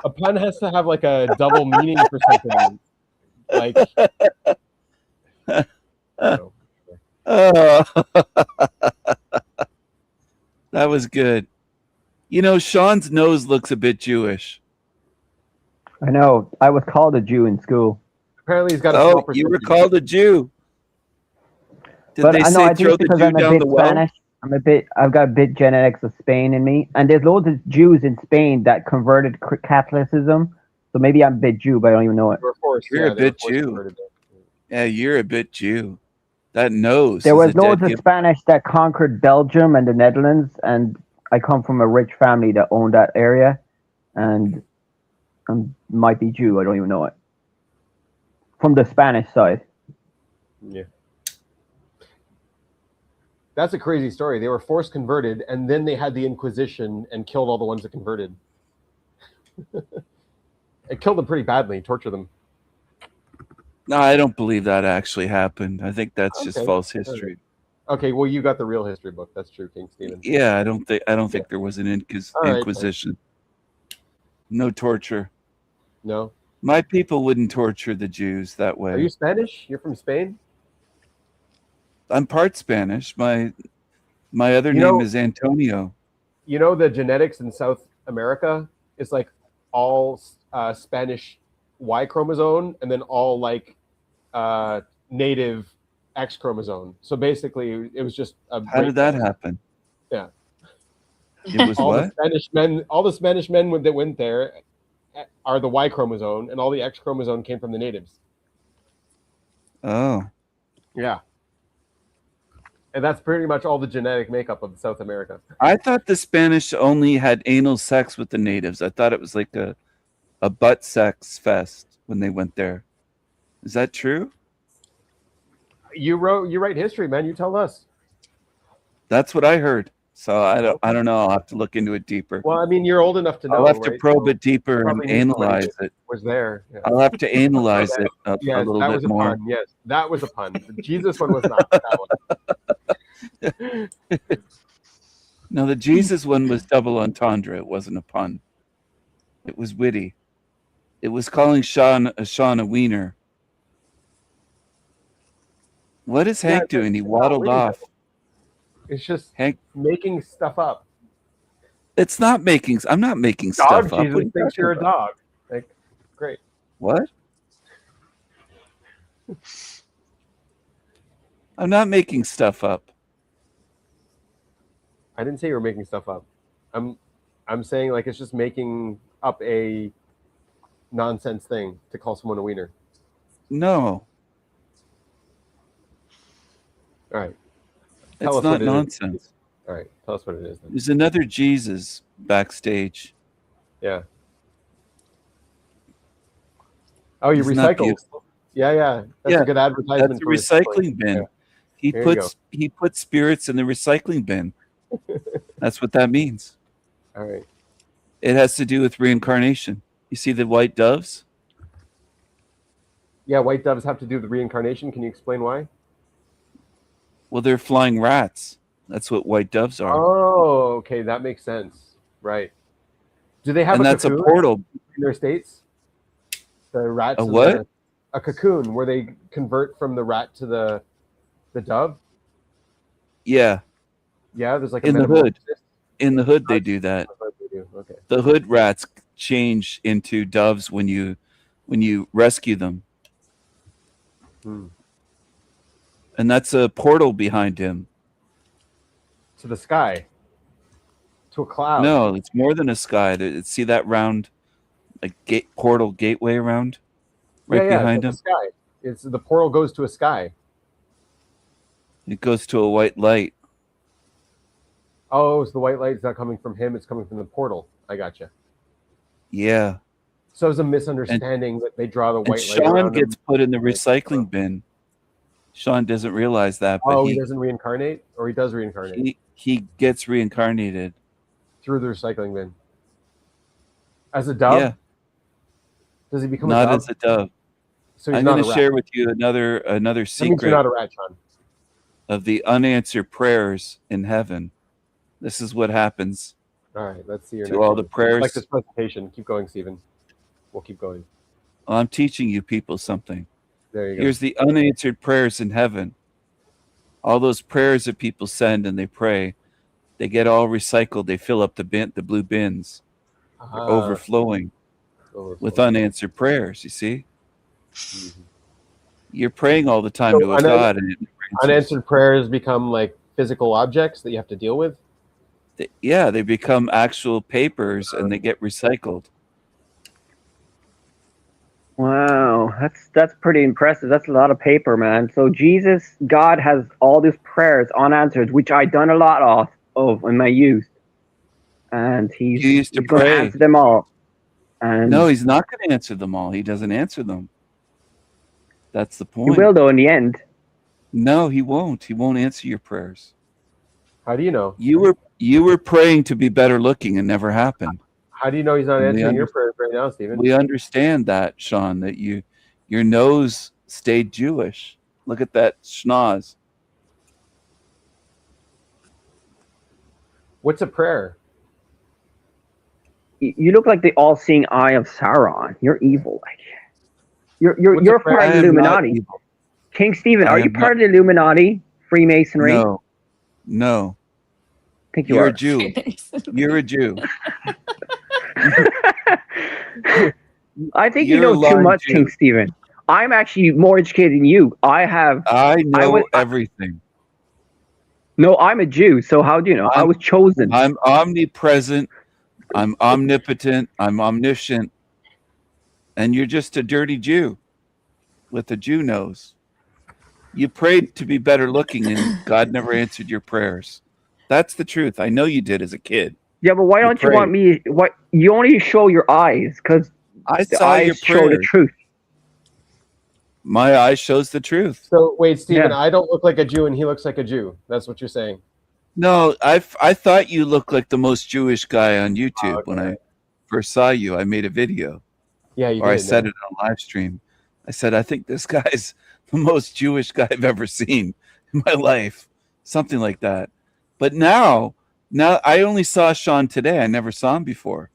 A pun has to have like a double meaning for something. Like, no. Oh. That was good. You know, Sean's nose looks a bit Jewish. I know. I was called a Jew in school. Apparently he's got a small Oh, you percentage. were called a Jew. Did But they I know. say I think throw it's the because Jew I'm a down bit the well? Spanish. I've got a bit genetics of Spain in me, and there's loads of Jews in Spain that converted Catholicism. So maybe I'm a bit Jew, but I don't even know it. They were forced, You're a they were bit forced Jew. converted. Yeah, you're a bit Jew. That nose. There is was a loads dead of gift. Spanish that conquered Belgium and the Netherlands, and I come from a rich family that owned that area, and I might be Jew. I don't even know it. From the Spanish side. Yeah. That's a crazy story. They were forced converted, and then they had the Inquisition and killed all the ones that converted. It killed them pretty badly, tortured them. No, I don't believe that actually happened. I think that's just Okay. false history. Okay, well, you got the real history book. That's true, King Stephen. Yeah, I don't think there was an All right, Inquisition. No torture. No. My people wouldn't torture the Jews that way. Are you Spanish? You're from Spain? I'm part Spanish. My other You name know- is Antonio. You know the genetics in South America is like all Spanish Y chromosome and then all like native X chromosome. So basically, it was just a How did that breakdown. happen? Yeah. It was All what? the Spanish men that went there are the Y chromosome, and all the X chromosome came from the natives. Oh. Yeah. And that's pretty much all the genetic makeup of South America. I thought the Spanish only had anal sex with the natives. I thought it was like a butt sex fest when they went there. Is that true? You write history, man. You tell us. That's what I heard. So I don't know. I'll have to look into it deeper. Well, I mean, you're old enough to know. I'll have to right? probe So it deeper and probably knew somebody analyze it. was there. Yeah. I'll have to analyze it a Yes, little that bit was a more. pun. Yes, that was a pun. The Jesus one was not. That one. No, the Jesus one was double entendre. It wasn't a pun. It was witty. It was calling Sean a wiener. What is Hank doing? He waddled off. It's just Hank making stuff up. It's not making. I'm not making Dog stuff up. Jesus thinks you're a dog. Like, great. What? I'm not making stuff up. I didn't say you were making stuff up. I'm saying like it's just making up a nonsense thing to call someone a wiener. No, All right. it's not nonsense. All right. Tell us what it is then. There's another Jesus backstage. Yeah. Oh, you He's not recycle. beautiful. Yeah. That's a good advertisement. That's a recycling bin. Yeah. He puts spirits in the recycling bin. That's what that means. All right. It has to do with reincarnation. You see the white doves? Yeah, white doves have to do with reincarnation. Can you explain why? Well, they're flying rats. That's what white doves are. Oh, okay, that makes sense. Right. Do they have And that's a portal in their states? The rats. A what? A cocoon where they convert from the rat to the dove. Yeah. Yeah, there's like in a the hood. In the hood, they do that. Okay. The hood rats change into doves when you rescue them. And that's a portal behind him. To the sky. To a cloud. No, it's more than a sky. See that round, like portal gateway around, right behind him. The sky. It's the portal goes to a sky. It goes to a white light. Oh, so the white light is not coming from him; it's coming from the portal. I gotcha. Yeah. So it's a misunderstanding that they draw the white light. Sean gets put in the recycling bin. Sean doesn't realize that, but he doesn't reincarnate, or he does reincarnate. He gets reincarnated through the recycling bin. As a dove? Yeah. Does he become not a dove? as a dove? So he's I'm going to share with you another secret. You're not a rat, Sean. Of the unanswered prayers in heaven. This is what happens. All right, let's see your to all the prayers. I like this presentation. Keep going, Stephen. We'll keep going. Well, I'm teaching you people something. There you go. Here's the unanswered prayers in heaven. All those prayers that people send and they pray, they get all recycled. They fill up the blue bins, overflowing with unanswered prayers. You see, you're praying all the time to a God, and unanswered prayers become like physical objects that you have to deal with. They become actual papers and they get recycled. Wow, that's pretty impressive. That's a lot of paper, man. So God has all these prayers unanswered, which I done a lot of in my youth, and he's going to answer them all. And no, he's not going to answer them all. He doesn't answer them. That's the point. He will, though, in the end. No, he won't. He won't answer your prayers. How do you know? You were praying to be better looking, and never happened. How do you know he's not answering your prayers right now, Stephen? We understand that, Sean, that your nose stayed Jewish. Look at that schnoz. What's a prayer? You look like the all-seeing eye of Sauron. You're evil. Like you're part of the Illuminati. King Stephen, are you part of the Illuminati? Freemasonry? No. I think You're a Jew. You're a Jew. I think you know too much, King Stephen. I'm actually more educated than you. I know everything. No, I'm a Jew, so how do you know? I was chosen. I'm omnipresent. I'm omnipotent. I'm omniscient. And you're just a dirty Jew with a Jew nose. You prayed to be better looking, and God never answered your prayers. That's the truth. I know you did as a kid. Yeah, but why don't you want me? What you only show your eyes because I saw your show the truth. My eye shows the truth. So wait, Stephen, Yeah. I don't look like a Jew and he looks like a Jew. That's what you're saying. No, I thought you looked like the most Jewish guy on YouTube when I first saw you. I made a video, Yeah, you or I did. said it on live stream. I said, I think this guy's the most Jewish guy I've ever seen in my life, something like that. But now I only saw Sean today. I never saw him before.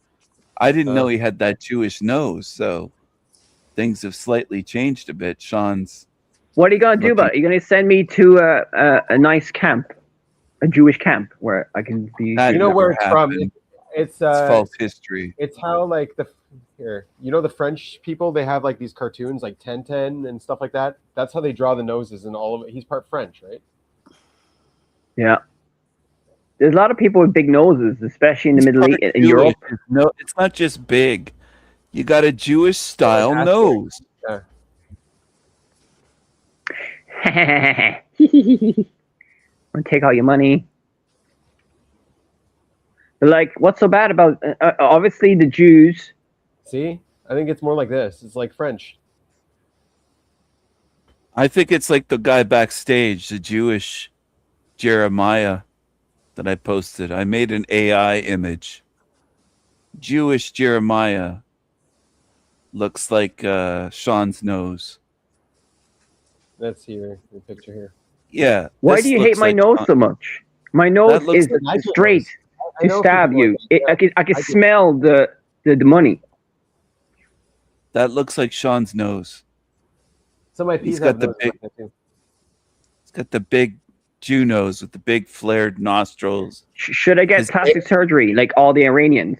I didn't know he had that Jewish nose, so things have slightly changed a bit. Sean's. What are you gonna do about it? You're gonna send me to a nice camp, a Jewish camp where I can be. That You know where never it's from? happened. It's false history. It's how like the French people, they have like these cartoons like 1010 and stuff like that. That's how they draw the noses and all of it. He's part French, right? Yeah. There's a lot of people with big noses, especially in the Middle East, in Jewish. Europe. No, it's not just big. You got a Jewish style nose. Yeah. I'll take all your money. But like, what's so bad about? Obviously, the Jews. See, I think it's more like this. It's like French. I think it's like the guy backstage, the Jewish Jeremiah that I posted. I made an AI image. Jewish Jeremiah looks like Sean's nose. That's here, the picture here. Yeah. Why this do you hate looks my like nose Sean. so much? My nose looks is like straight I know to stab people you. like that. I can smell the money. That looks like Sean's nose. Some of my He's peas got have the noses big- like that too. He's got the big Jew nose with the big flared nostrils. Should I get His plastic surgery like all the Iranians?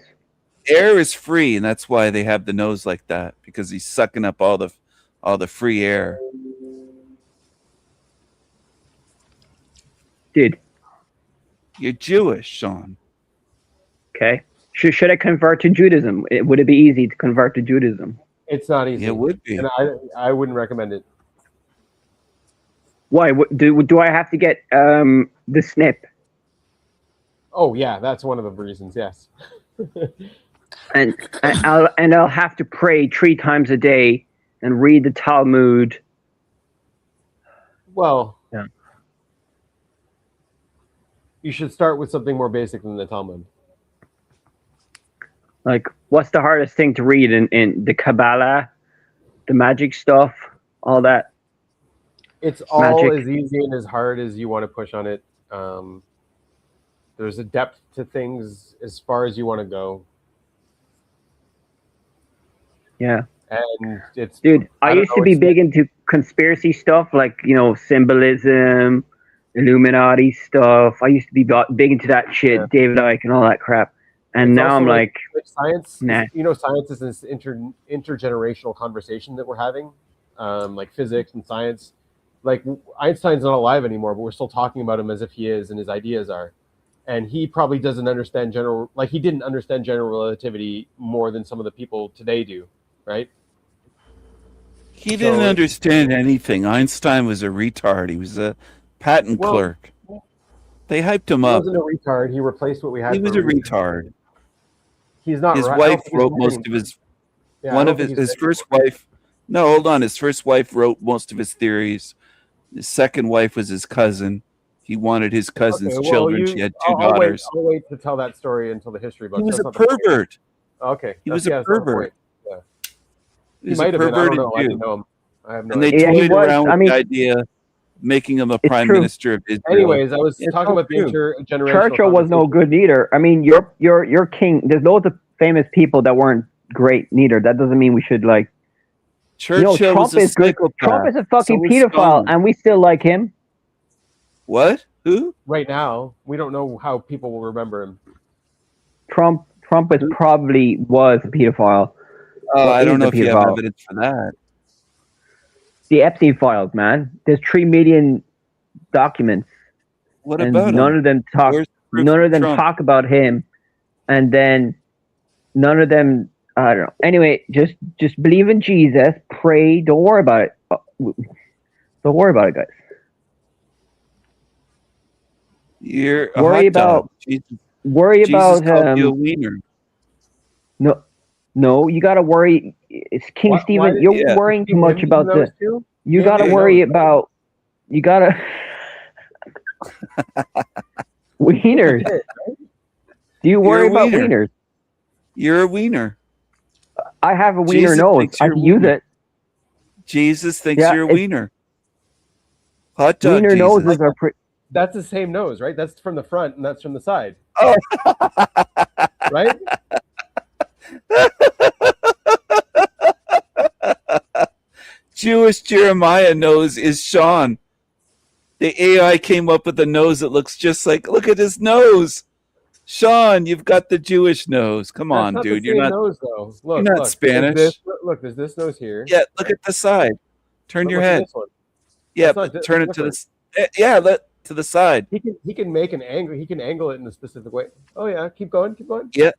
Air is free, and that's why they have the nose like that, because he's sucking up all the free air. Dude, You're Jewish, Sean. okay. Should I convert to Judaism? Would it be easy to convert to Judaism? It's not easy. It would be. And I wouldn't recommend it. Why? Do I have to get the snip? Oh yeah, that's one of the reasons. Yes. And I'll have to pray 3 times a day and read the Talmud. Well, Yeah. You should start with something more basic than the Talmud. Like, what's the hardest thing to read in the Kabbalah, the magic stuff, all that? It's all Magic. as easy and as hard as you want to push on it. There's a depth to things as far as you want to go, Yeah. and it's Dude, I don't used to know, be it's- big into conspiracy stuff, like, symbolism, Illuminati stuff. I used to be big into that shit, Yeah. David Icke and all that crap. And It's now also I'm like, science. nah. Science is this intergenerational conversation that we're having, like physics and science. Like Einstein's not alive anymore, but we're still talking about him as if he is and his ideas are. And he probably doesn't understand he didn't understand general relativity more than some of the people today do, right? He didn't So- understand anything. Einstein was a retard. He was a patent Well, clerk. They hyped him He up. wasn't a retard. He replaced what we had. He was for a reason. retard. He's not His right. I don't wife think he's wrote right most anymore. of his. Yeah, I One don't of think his he's right first anymore. wife. No, hold on. His first wife wrote most of his theories. His second wife was his cousin. He wanted his cousin's Okay, well, children. She had 2 I'll daughters. wait to tell that story until the history book. He was That's a not the point. pervert. Okay. He was that's a not the pervert. point. He He was a might have been. I don't perverted know. I Jew. didn't know him. I have no And they idea. Yeah, he toyed was. around I with mean- the idea of making him a It's prime true. minister of Israel. Anyways, I was It's talking all about the true. intergenerational. Churchill was no conversation. good neither. I mean, your king. There's loads of famous people that weren't great neither. That doesn't mean we should like. Churchill Trump was a is good. psychopath. Trump is a fucking So was pedophile, Stone. and we still like him. What? Who? Right now, we don't know how people will remember him. Trump was probably was a pedophile. Oh, I is don't know a if you have pedophile? evidence for that. The Epstein files, man. There's 3 million documents, What and about none him? of them talk. Where's proof None of them Trump? talk about him, and then none of them. I don't know. Anyway, just believe in Jesus, pray. Don't worry about it. Don't worry about it, guys. You're a Worry hot dog. about- Jesus, Worry Jesus about called you a wiener. no. You gotta worry. It's King Why- Stephen. why did- You're yeah. worrying too Him much do about those the. two? You gotta worry about. You gotta. Wieners. Do you worry about wieners? You're a wiener. I have a wiener Jesus nose. thinks I you're can a use wiener. it. Jesus thinks Yeah, you're a it's- wiener. Hot dog Wiener Jesus. noses are pretty. That's the same nose, right? That's from the front and that's from the side. Oh. Right? Jewish Jeremiah nose is Sean. The AI came up with a nose that looks just like, look at his nose. Sean, you've got the Jewish nose. Come on, That's not dude. the You're same not nose, though. Look, you're not look, Spanish. There's this nose here. Yeah, look at the side. Turn But your look at head. this one. Yeah, That's but turn it to different. to the side. He can make an angle. He can angle it in a specific way. Oh yeah, keep going. Yeah.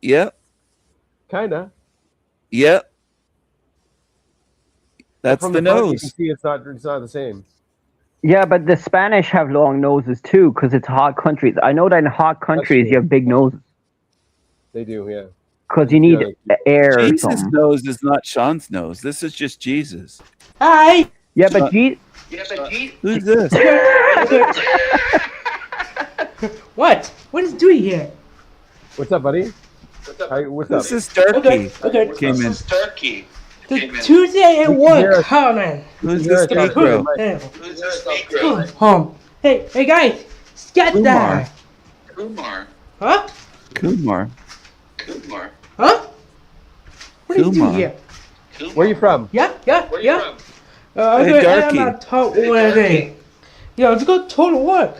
Yeah. Kinda. Yeah. That's From the front, you nose. can see it's not the same. Yeah, but the Spanish have long noses too because it's hot countries. I know that in hot countries true. you have big noses They do, yeah. because you need air or Jesus' something. nose is not Sean's nose. This is just Jesus. Hi. Yeah, but Who's this? What? What is doing here? What's up, buddy? Hi, what's up? This is Turkey. Okay. Came in. The Tuesday at work. Oh man. Who's You're this a Negro? Home. Hey guys. Get that. Kumar. Huh? Kumar. Huh? What are you doing Kumar. here? Where are you from? Yeah. Hey, I'm Darky. not talk one day. Yeah, let's go to work.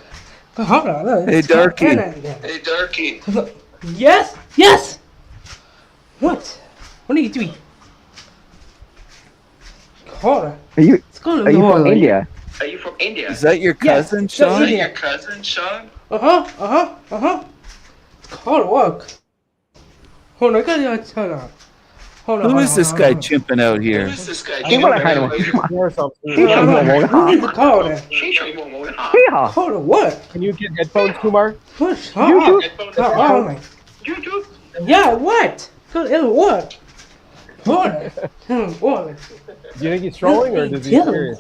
Hold on. Hey, Darky. Hey, Darky. Yes. What? What are you doing? Hold on. Are you What's going on? from India? Is that your cousin, Sean? India. Uh-huh. Hold on, work. Hold on, I gotta tell you. Hold on. Who is this guy chimping out here? Hold on, what? Can you get headphones, Kumar? Yeah, what? What? Hold Do you think he's trolling or does he serious?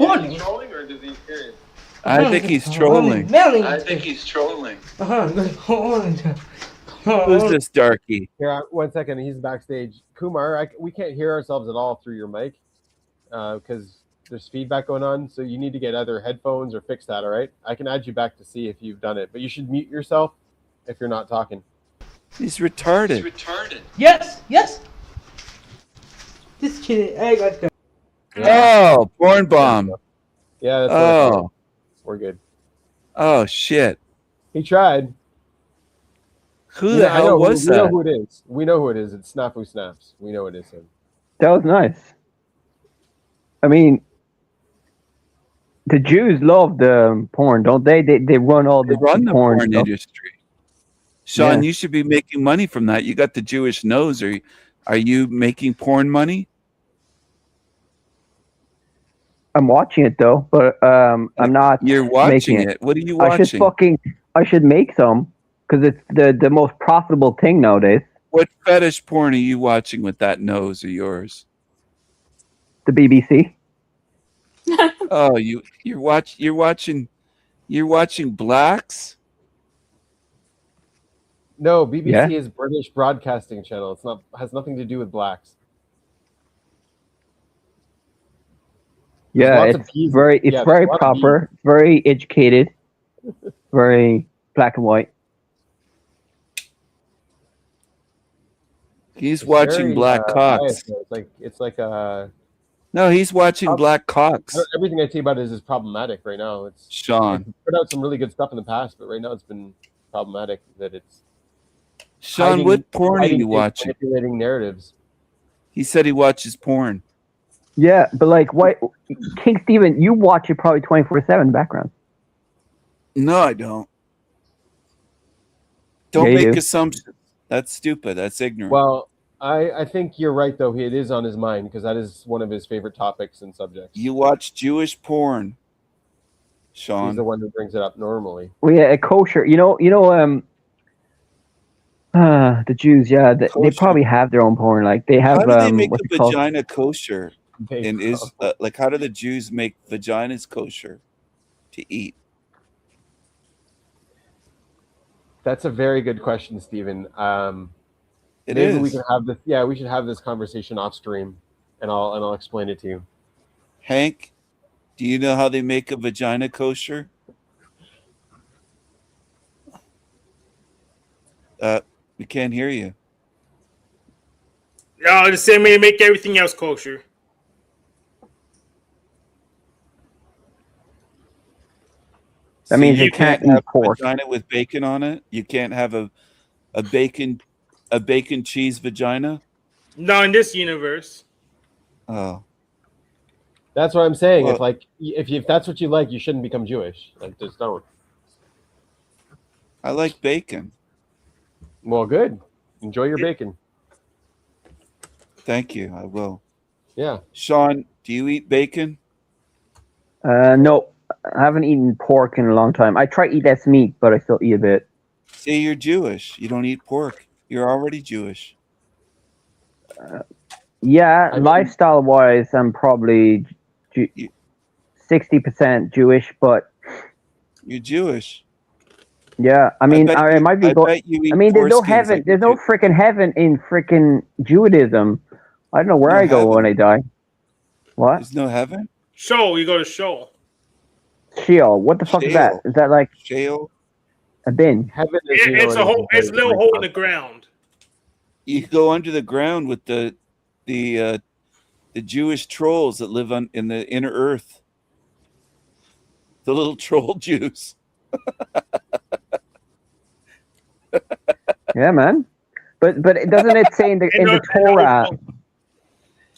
I think he's trolling. Who's this darky? Here, 1 second. He's backstage. Kumar, we can't hear ourselves at all through your mic because there's feedback going on. So you need to get either headphones or fix that. All right. I can add you back to see if you've done it, but you should mute yourself if you're not talking. He's retarded. Yes. This kid, I got that. Oh, porn bomb. Yeah. That's Oh. We're good. Oh shit. He tried. Who the hell was We know that? who it is. We know who it is. It's Snafu Snaps. We know it is him. That was nice. I mean, the Jews love the porn, don't they? They run all They the run the porn stuff. industry. Sean, Yeah. you should be making money from that. You got the Jewish nose. Are you making porn money? I'm watching it though, but I'm not. You're watching making it. What are you watching? I should make some because it's the most profitable thing nowadays. What fetish porn are you watching with that nose of yours? The BBC. Oh, you're watching blacks? No, BBC Yeah. is British Broadcasting Channel. It's not has nothing to do with blacks. Yeah, lots of it's P's. very Yeah, it's very there's a lot of proper, very educated, very black and white. He's It's watching very, black cocks. biased, though. It's like No, he's watching black cocks. everything I see about it is problematic right now. It's Sean. put out some really good stuff in the past, but right now it's been problematic that it's Sean, hiding- what porn are hiding you things, watching? manipulating narratives. He said he watches porn. Yeah, but like, what, King Steven, you watch it probably 24/7 in the background. No, I don't. Don't Yeah, you make do. assumptions. That's stupid. That's ignorant. Well, I think you're right though. It is on his mind because that is one of his favorite topics and subjects. You watch Jewish porn, He's Sean. the one who brings it up normally. Well, yeah, a kosher. The Jews. Yeah, they Kosher. probably have their own porn. Like they have How do they make what's a it called? vagina kosher? And is like, how do the Jews make vaginas kosher to eat? That's a very good question, Stephen. It Maybe is. we can have this. Yeah, we should have this conversation off stream, and I'll explain it to you. Hank, do you know how they make a vagina kosher? We can't hear you. No, the same way they make everything else kosher. That So means you you can't have eat pork. vagina with bacon on it. You can't have a bacon cheese vagina. Not in this universe. Oh, That's what I'm saying. Well- If that's what you like, you shouldn't become Jewish. Like, just don't. I like bacon. Well, good. Enjoy your bacon. Thank you. I will. Yeah. Sean, do you eat bacon? No, I haven't eaten pork in a long time. I try to eat less meat, but I still eat a bit. Say you're Jewish. You don't eat pork. You're already Jewish. Yeah, I mean- lifestyle-wise, I'm probably 60% Jewish, but You're Jewish. yeah, I mean, I might be. bet you eat I mean, there's no foreskins heaven. like There's you no do. freaking heaven in freaking Judaism. I don't know where No I go heaven. when I die. What? There's no heaven. Show, you go to show. Sheol. What the fuck is that? Sheol. Is that like Sheol. a bin? Heaven is, It's a hole. It's a little hole in the ground. You go under the ground with the Jewish trolls that live in the inner earth. The little troll Jews. Yeah, man. But it doesn't it say in the Torah?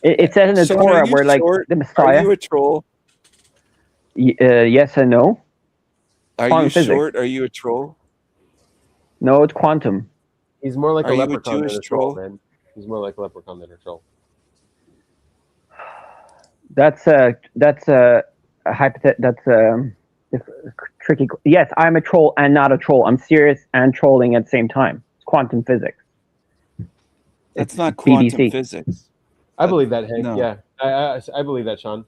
It says in the Sean, Torah are you where like short? the Are Messiah. you a troll? Yes and no. Are Quantum you physics. short? Are you a troll? No, it's quantum. He's more like Are a you a leprechaun than Jewish a troll, troll? man. He's more like a leprechaun than a troll. That's a hypothet. That's a tricky. Yes, I'm a troll and not a troll. I'm serious and trolling at the same time. It's quantum physics. That's not quantum BBC. physics. I believe that, Hank. No. Yeah, I believe that, Sean.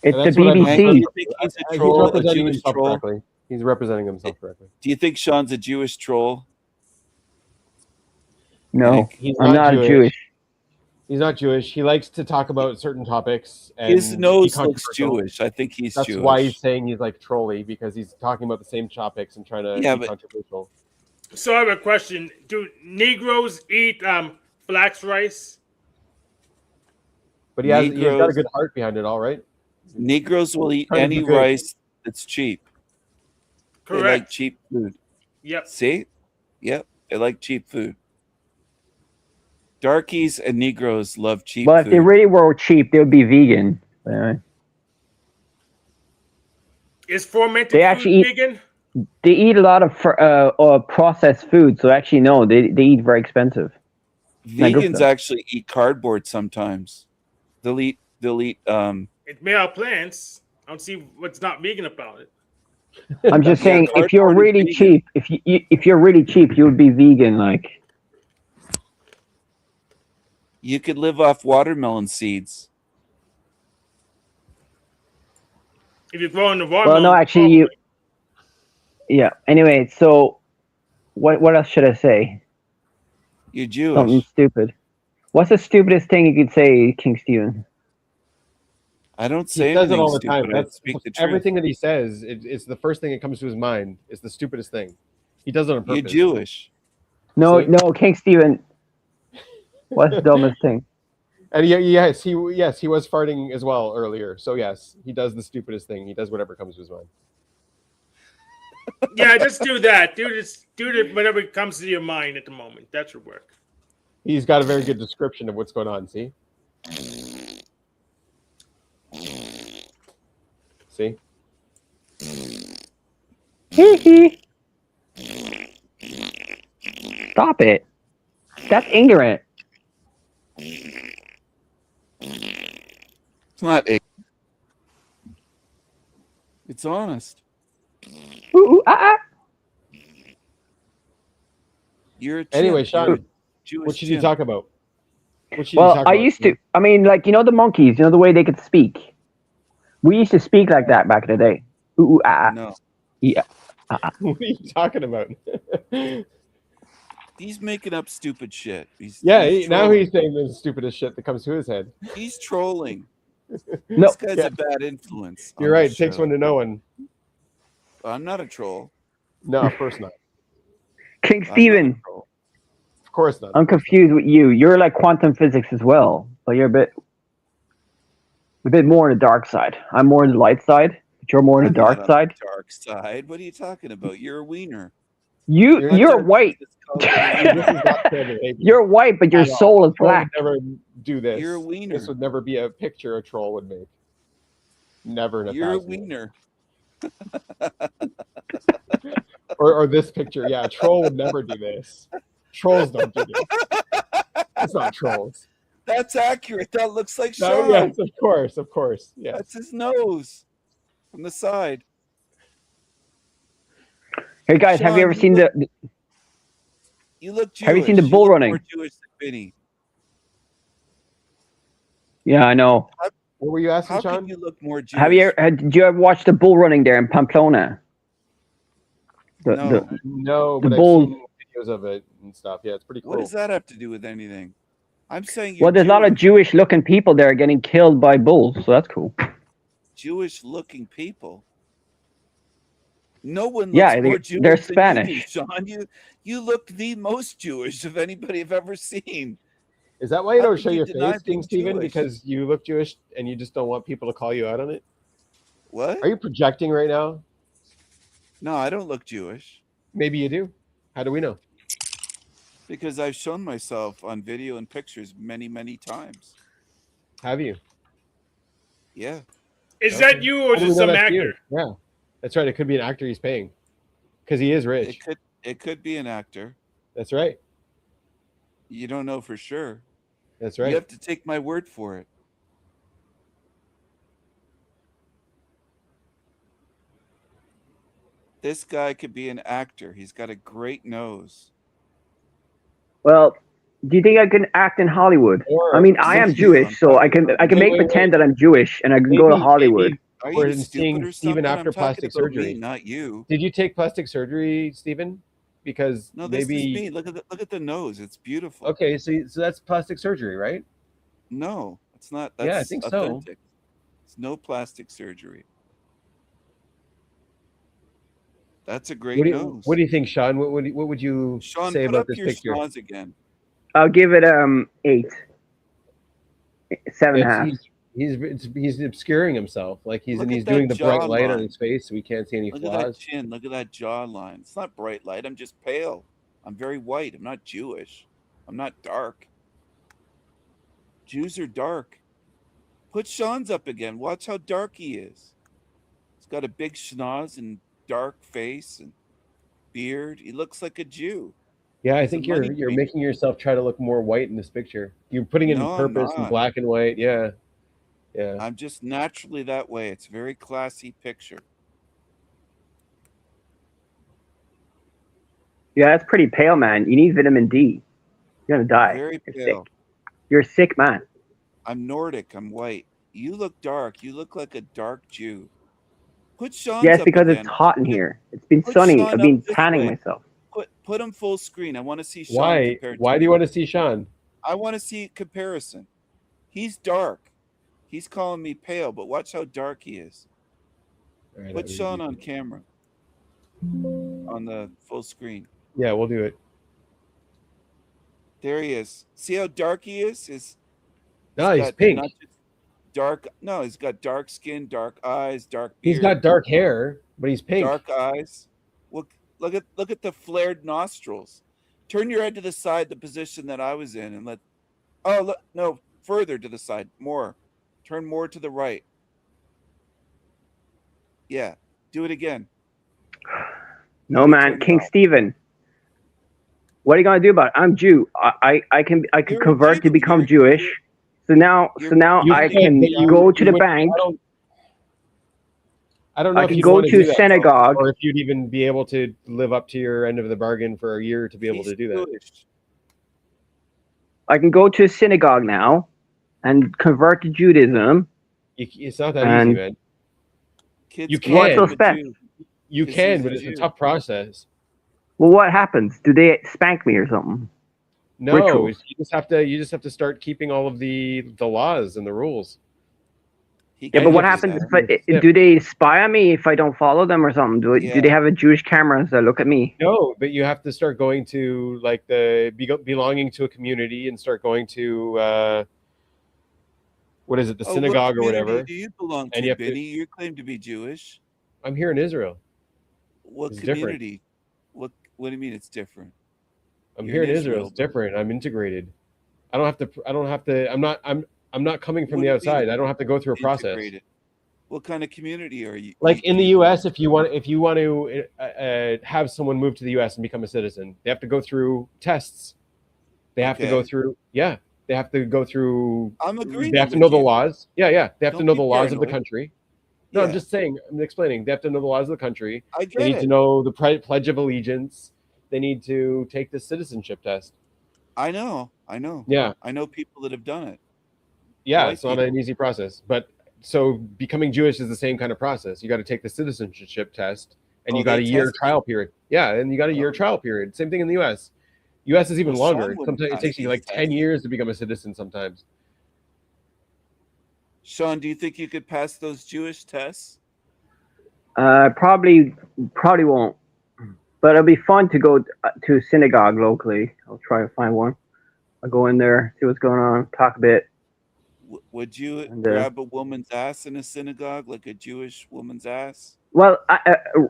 It's And the that's what I BBC. believe. You think he's a He's troll, a representing Jewish himself troll? correctly. He's representing himself correctly. Do you think Sean's a Jewish troll? No, Hank? He's I'm not Jewish. Jewish. He's not Jewish. He likes to talk about certain topics. And His be nose looks controversial. Jewish. I think he's That's Jewish. why he's saying he's like trolly, because he's talking about the same topics and trying to Yeah, be but- controversial. So I have a question. Do Negroes eat flax rice? But he's got a Negroes- good heart behind it, all right. Negroes will eat Trying to be any good. rice that's cheap. They like Correct. cheap food. Yep. See? Yep. They like cheap food. Darkies and Negroes love cheap But if food. they really were cheap, they would be vegan. Anyway. Is fermented They food actually eat- vegan? They eat a lot of processed food, so actually no, they eat very expensive. Vegans actually eat cardboard sometimes. They'll eat It's made out of plants. I don't see what's not vegan about it. I'm just Yeah, saying, if you're cardboard is really vegan. cheap, if you're really cheap, you would be vegan. Like, you could live off watermelon seeds. If you're growing the water. well, no, actually, you. Yeah. Anyway, so what else should I say? You're Jewish. Something stupid. What's the stupidest thing you could say, King Steven? I don't He say says it anything all the stupid. time. I That's speak the truth. everything that he says. It's the first thing that comes to his mind. It's the stupidest thing. He does it on You're purpose. Jewish. No, See? no, King Steven. What's the dumbest thing? And yes, he was farting as well earlier. So yes, he does the stupidest thing. He does whatever comes to his mind. Yeah, just do that. Do it whatever comes to your mind at the moment. That should work. He's got a very good description of what's going on. See? See? Stop it. That's ignorant. It's not. It's honest. Ooh, ooh, ah, ah. You're a chimp. Anyway, Sean, You're a Jewish what should you chimp. talk about? What should you Well, talk I about? used to. I mean, like the monkeys. The way they could speak. We used to speak like that back in the day. Ooh, ah, No, yeah. What are you talking about? he's making up stupid shit. Yeah, he's now trolling. he's saying the stupidest shit that comes to his head. He's trolling. No, This guy's Yeah. a bad influence. You're on right. this It takes show. one to know one. I'm not a troll. No, of course not. King I'm not a Steven, troll. Of course not. I'm confused with you. You're like quantum physics as well, but you're a bit more on the dark side. I'm more on the light side, but you're more on the I'm dark not on side. the dark side. What are you talking about? You're a wiener. You're white. This is not fair behavior. You're white, but your At all. soul is A troll black. would never do this. You're a wiener. This would never be a picture a troll would make. Never in a You're a thousand years. wiener. Or this picture. Yeah, a troll would never do this. Trolls don't do this. It's not trolls. That's accurate. That looks like No, Sean. yes, of course. Yes. That's his nose from the side. Hey guys, have you Sean, ever seen the? You look Jewish. Have you seen the bull look running? More Jewish than Vinny. Yeah, I know. What were you asking, How Sean? can you look more Jewish? Did you ever watch the bull running there in Pamplona? No. No, the but bull- I've seen videos of it and stuff. Yeah, it's pretty cool. What does that have to do with anything? I'm saying Well, there's a lot of Jewish-looking people there getting killed by bulls, so that's cool. Jewish-looking people. No one looks Yeah, more Jewish they're than Spanish. you do, Sean. You look the most Jewish of anybody I've ever seen. Is that why you How don't could show you your deny face, being King Steven? Jewish? Because you look Jewish and you just don't want people to call you out on it? What? Are you projecting right now? No, I don't look Jewish Maybe you do. How do we know? because I've shown myself on video and pictures many, many times. Have you? Is Yeah. Okay. that you or How do is we it know some that's you? actor? Yeah, that's right. It could be an actor he's paying because he is rich. It could be an actor. That's right. You don't know for sure. That's right. You have to take my word for it. This guy could be an actor. He's got a great nose. Well, do you think I can act in Hollywood? Or I mean, I am maybe Jewish, so I can Wait, make wait, pretend that I'm Jewish and I can go to Hollywood. Are We're you stupid seeing or Steven something? after I'm talking plastic about surgery. me, not you. Did you take plastic surgery, Steven? Because No, this maybe is me. Look at the nose. It's beautiful. okay. So that's plastic surgery, right? No, it's not. That's Yeah, I think so. authentic. It's no plastic surgery. That's a great nose. What do you think, Sean? What would you Sean, say put about up this your picture? schnoz again. I'll give it 8, 7.5. He's obscuring himself, like he's Look at doing that the bright light on jawline. his face, so we can't see any Look at that flaws. chin. Look at that jawline. It's not bright light. I'm just pale. I'm very white. I'm not Jewish. I'm not dark. Jews are dark. Put Sean's up again. Watch how dark he is. He's got a big schnoz and dark face and beard. He looks like a Jew. Yeah, I He's a think money you're green. making yourself try to look more white in this picture. You're putting it in No, I'm purpose and not. black and white. Yeah. I'm just naturally that way. It's a very classy picture. Yeah, that's pretty pale, man. You need vitamin D. You're gonna die. Very You're pale. sick. You're a sick man. I'm Nordic. I'm white. You look dark. You look like a dark Jew. Put Sean's Yes, up because again. it's hot in here. It's been Put sunny. Sean I've been up this tanning way. myself. Put him full screen. I want to see Sean. Why? compared Why to do you me. want to see Sean? I want to see comparison. He's dark. He's calling me pale, but watch how dark he is. All right, Put that would Sean be- on camera. On the full screen. Yeah, we'll do it. There he is. See how dark he is? No, he's got pink. not just dark. No, he's got dark skin, dark eyes, dark beard. He's got dark hair, but he's pink. Dark eyes. Look at the flared nostrils. Turn your head to the side, the position that I was in, and let. Oh, look, no, further to the side, more. Turn more to the right. Yeah, do it again. No, Turn man. it King off. Stephen. What are you gonna do about it? I'm Jew. I can You're convert to entitled. become You're- Jewish. So now You I could, can but you- go to you the would- bank. I don't know I if could you'd go want to do that, though, synagogue. or if you'd even be able to live up to your end of the bargain for a year to be able He's to do that. Jewish. I can go to a synagogue now and convert to Judaism. It's not that And- easy, man. Kids You can't What's can. so special? You This can, is but a it's a Jew. tough process. Well, what happens? Do they spank me or something? No, Rituals. you just have to start keeping all of the laws and the rules. He Yeah, can but what do happens that. if do they spy on me if I don't follow them or something? Do Yeah. they have a Jewish cameras that look at me? No, but you have to start going to like belonging to a community and start going to what is it, the Oh, synagogue what or community whatever. do you belong And to, you have to- Benny? You claim to be Jewish. I'm here in Israel. What It's different. community? What do you mean it's different? I'm You're here in in Israel. Israel. It's different. I'm integrated. I don't have to. I'm not coming from What the do you outside. mean I don't have to go through a process. Integrated. What kind of community are you? Like in the you belong U.S., if you want to have someone move to the U.S. and become a citizen, they have to go through tests. They have to go Okay. through. Yeah, they have to go through. I'm agreeing They have to with know the you. laws. Yeah. They have to Don't know be the laws of the paranoid. country. No, I'm Yeah, just saying. I'm explaining. They have to know the laws of the country. I They get need to it. know the Pledge of Allegiance. They need to take the citizenship test. I know. Yeah. I know people that have done it. Yeah, White it's not people. an easy process. But so becoming Jewish is the same kind of process. You got to take the citizenship test, and Oh, you got they a year test you? trial period. Yeah, and you got a year Oh. trial period. Same thing in the U.S. U.S. is even Well, Sean longer. wouldn't Sometimes it pass takes you these like 10 tests. years to become a citizen. Sometimes. Sean, do you think you could pass those Jewish tests? Probably won't. But it'll be fun to go to a synagogue locally. I'll try to find one. I'll go in there, see what's going on, talk a bit. Would you And, grab a woman's ass in a synagogue, like a Jewish woman's ass? Well,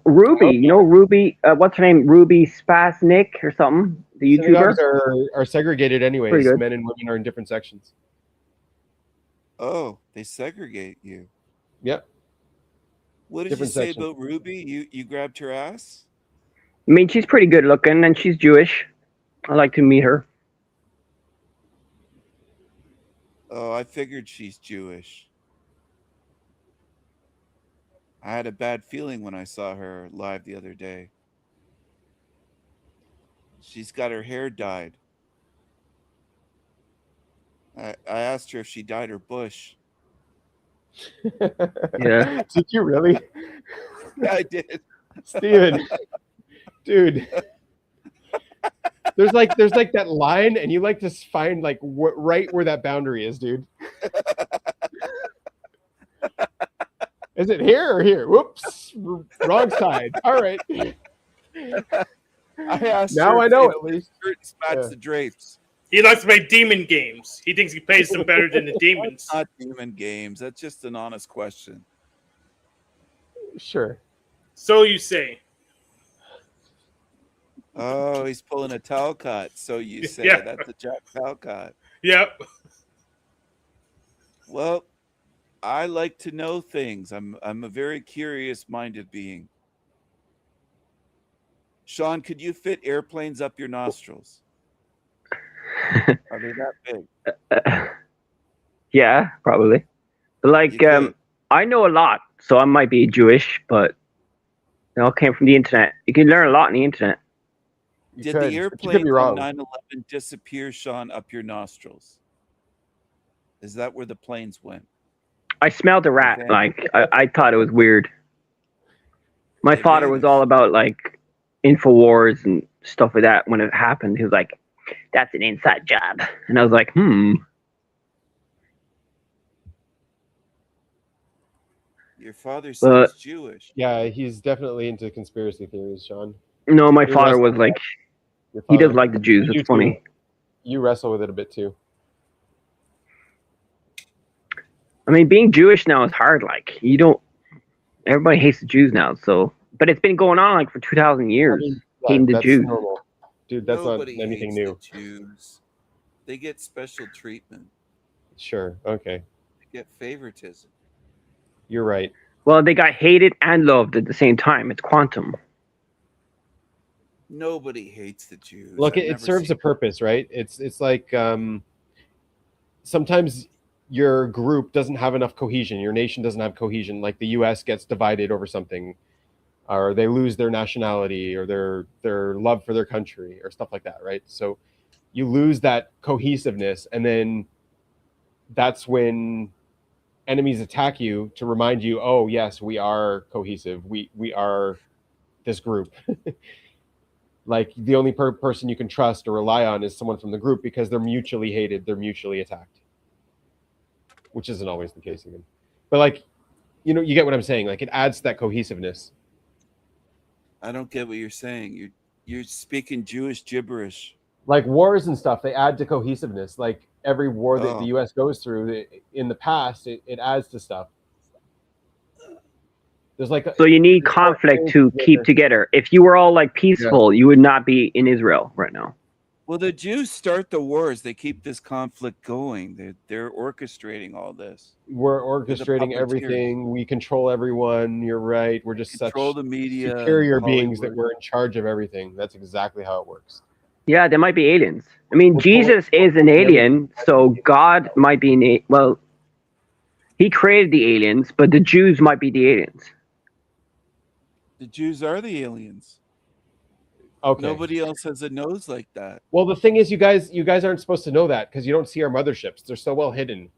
Ruby, you know Ruby. What's her name? Ruby Spasnik or something. The YouTuber. Synagogues are segregated Pretty anyways. good. Men and women are in different sections. Oh, they segregate you. Yep. What did Different you say sections. about Ruby? You grabbed her ass? I mean, she's pretty good looking, and she's Jewish. I like to meet her. Oh, I figured she's Jewish. I had a bad feeling when I saw her live the other day. She's got her hair dyed. I asked her if she dyed her bush. Yeah. Did you really, Yeah, I did. Steven? Dude. There's like that line, and you like to find like right where that boundary is, dude. Is it here or here? Whoops, wrong side. All right. I asked Now her I know if at least. the skirts match Yeah. the drapes. He likes to play demon games. He thinks he plays them better than the demons. That's not demon games. That's just an honest question. Sure. So you say. Oh, he's pulling a Talcott. So you say Yeah. that's a Jack Talcott. Yep. Well, I like to know things. I'm a very curious-minded being. Sean, could you fit airplanes up your nostrils? Are they that big? Yeah, probably. But like, You could. I know a lot, so I might be Jewish, but it all came from the internet. You can learn a lot on the internet. You Did could, the but you could airplanes be on wrong. 9/11 disappear, Sean, up your nostrils? Is that where the planes went? I smelled a rat. Okay. Like, I thought it was weird. My They father was vanished. all about like InfoWars and stuff like that when it happened. He was like, "That's an inside job," and I was like, Your father seems Jewish. Yeah, he's definitely into conspiracy theories, Sean. No, my You father wrestle was with like, that. Your he does father. like the Jews. You It's funny. too. You wrestle with it a bit too. I mean, being Jewish now is hard. Like, you don't. Everybody hates the Jews now. So, but it's been going on like for 2,000 years. Hating the that's Jews. normal. Dude, that's Nobody not anything hates new. the Jews. They get special treatment. Sure. Okay. They get favoritism. You're right. Well, they got hated and loved at the same time. It's quantum. Nobody hates the Jews. Look, I've it never serves seen- a purpose, right? It's like sometimes your group doesn't have enough cohesion. Your nation doesn't have cohesion. Like the U.S. gets divided over something, or they lose their nationality or their love for their country or stuff like that, right? So you lose that cohesiveness, and then that's when enemies attack you to remind you, oh yes, we are cohesive. We are this group. Like the only person you can trust or rely on is someone from the group because they're mutually hated, they're mutually attacked, which isn't always the case even. But like, you know, you get what I'm saying. Like it adds to that cohesiveness. I don't get what you're saying. You're speaking Jewish gibberish. Like wars and stuff, they add to cohesiveness. Like every war that the U.S. goes through in the past, it adds to stuff. There's like so you need conflict to keep together. If you were all like peaceful, you would not be in Israel right now. Well, the Jews start the wars. They keep this conflict going. They're orchestrating all this. We're orchestrating everything. We control everyone. You're right. We're just control such the media, superior beings that we're in charge of everything. That's exactly how it works. Yeah, they might be aliens. I mean, Jesus is an alien, so God might be he created the aliens, but the Jews might be the aliens. The Jews are the aliens. Okay. Nobody else has a nose like that. Well, the thing is, you guys aren't supposed to know that because you don't see our motherships. They're so well hidden.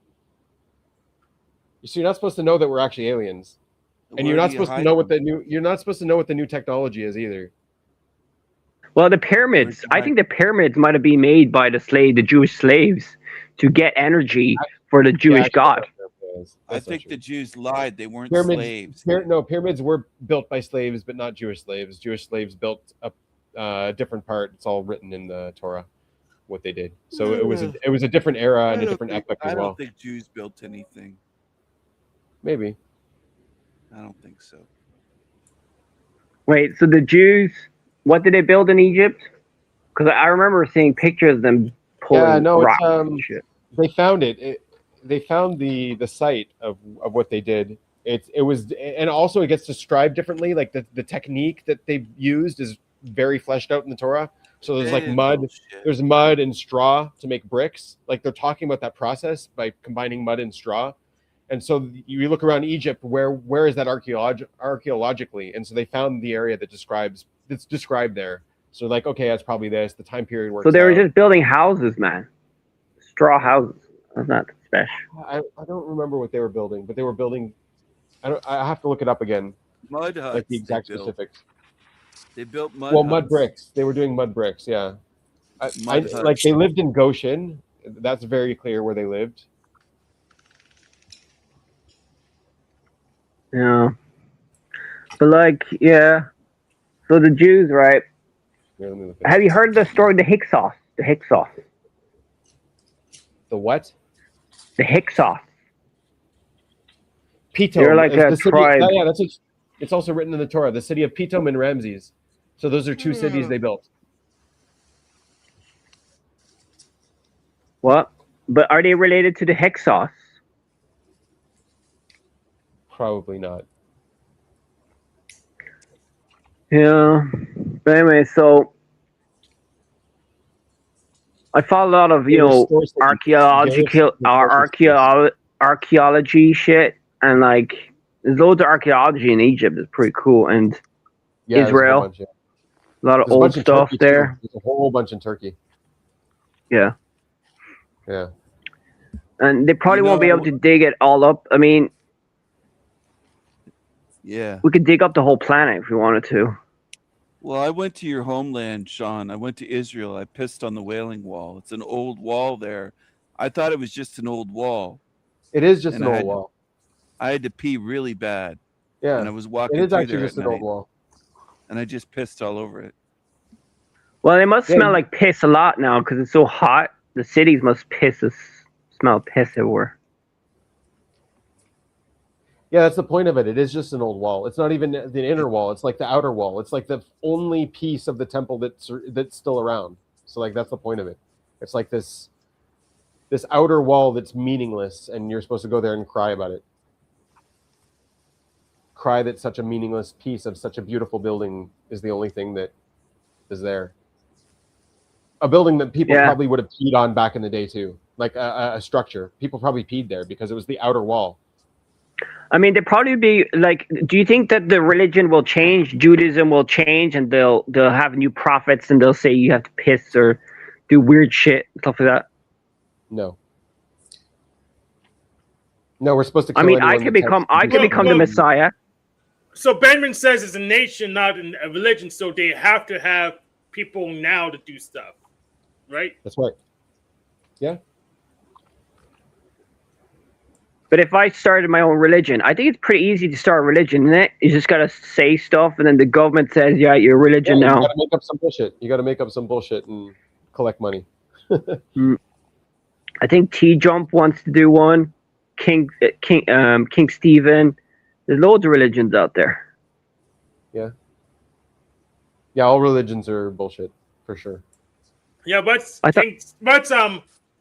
So you're not supposed to know that we're actually aliens, and you're not supposed to know what the new technology is either. Well, the pyramids. I think the pyramids might have been made by the Jewish slaves to get energy for the Jewish God. I think the Jews lied. They weren't slaves. Pyramids were built by slaves, but not Jewish slaves. Jewish slaves built a different part. It's all written in the Torah, what they did. So it was a different era and a different epoch as well. I don't think Jews built anything. Maybe. I don't think so. Wait, so the Jews, what did they build in Egypt? Because I remember seeing pictures of them pulling rocks and shit. They found it. They found the site of what they did. It was, and also it gets described differently. Like the technique that they used is very fleshed out in the Torah. So there's like mud. There's mud and straw to make bricks. Like they're talking about that process by combining mud and straw. And so you look around Egypt, where is that archaeologically? And so they found the area that's described there. So like, okay, that's probably this. The time period works. So they were just building houses, man. Straw houses. That's not special. I don't remember what they were building, but they were building. I have to look it up again. Mud huts. Like the exact specifics. They built mud. Well, mud bricks. They were doing mud bricks. Yeah. Like they lived in Goshen. That's very clear where they lived. Yeah. But like, yeah. So the Jews, right? Yeah, have you heard the story of the Hyksos? The Hyksos. The what? The Hyksos. Pitom. They're like a tribe. Yeah, it's also written in the Torah. The city of Pitom and Ramses. So those are two cities they built. What? But are they related to the Hyksos? Probably not. Yeah. But anyway, so I follow a lot of archaeology shit, and like there's loads of archaeology in Egypt. It's pretty cool, and Israel, a lot of old stuff there. There's a whole bunch in Turkey. Yeah. Yeah. And they probably won't be able to dig it all up. I mean, yeah, we could dig up the whole planet if we wanted to. Well, I went to your homeland, Sean. I went to Israel. I pissed on the Wailing Wall. It's an old wall there. I thought it was just an old wall. It is just an old wall. I had to pee really bad. Yeah. And I was walking through there. It is actually just an old wall. And I just pissed all over it. Well, it must smell like piss a lot now because it's so hot. The cities must smell piss everywhere. Yeah, that's the point of it. It is just an old wall. It's not even the inner wall. It's like the outer wall. It's like the only piece of the temple that's still around. So like that's the point of it. It's like this outer wall that's meaningless, and you're supposed to go there and cry about it. Cry that such a meaningless piece of such a beautiful building is the only thing that is there. A building that people probably would have peed on back in the day too, like a structure. People probably peed there because it was the outer wall. I mean, they probably be like. Do you think that the religion will change? Judaism will change, and they'll have new prophets, and they'll say you have to piss, or do weird shit, stuff like that? No. No, we're supposed to. I Kill mean, I anyone could that become, touches I could become the Messiah. So Benjamin says it's a nation, not a religion. So they have to have people now to do stuff, right? That's right. Yeah. But if I started my own religion, I think it's pretty easy to start a religion, isn't it? You just gotta say stuff, and then the government says, "Yeah, you're a religion Yeah, now." you gotta make up some bullshit. You gotta make up some bullshit and collect money. I think T Jump wants to do one. King Stephen. There's loads of religions out there. Yeah, all religions are bullshit for sure. Yeah, what's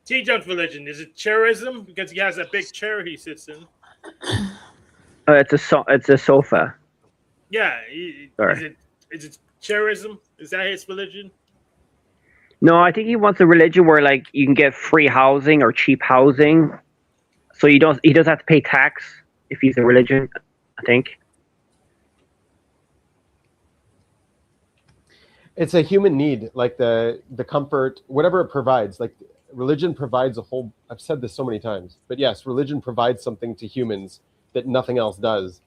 T Jump's religion? Is it chairism? Because he has that big chair he sits in. It's a sofa. Yeah, Sorry. is it chairism? Is that his religion? No, I think he wants a religion where like you can get free housing or cheap housing, so he doesn't have to pay tax if he's a religion. I think. It's a human need, like the comfort, whatever it provides. Like religion provides a whole. I've said this so many times, but yes, religion provides something to humans that nothing else does,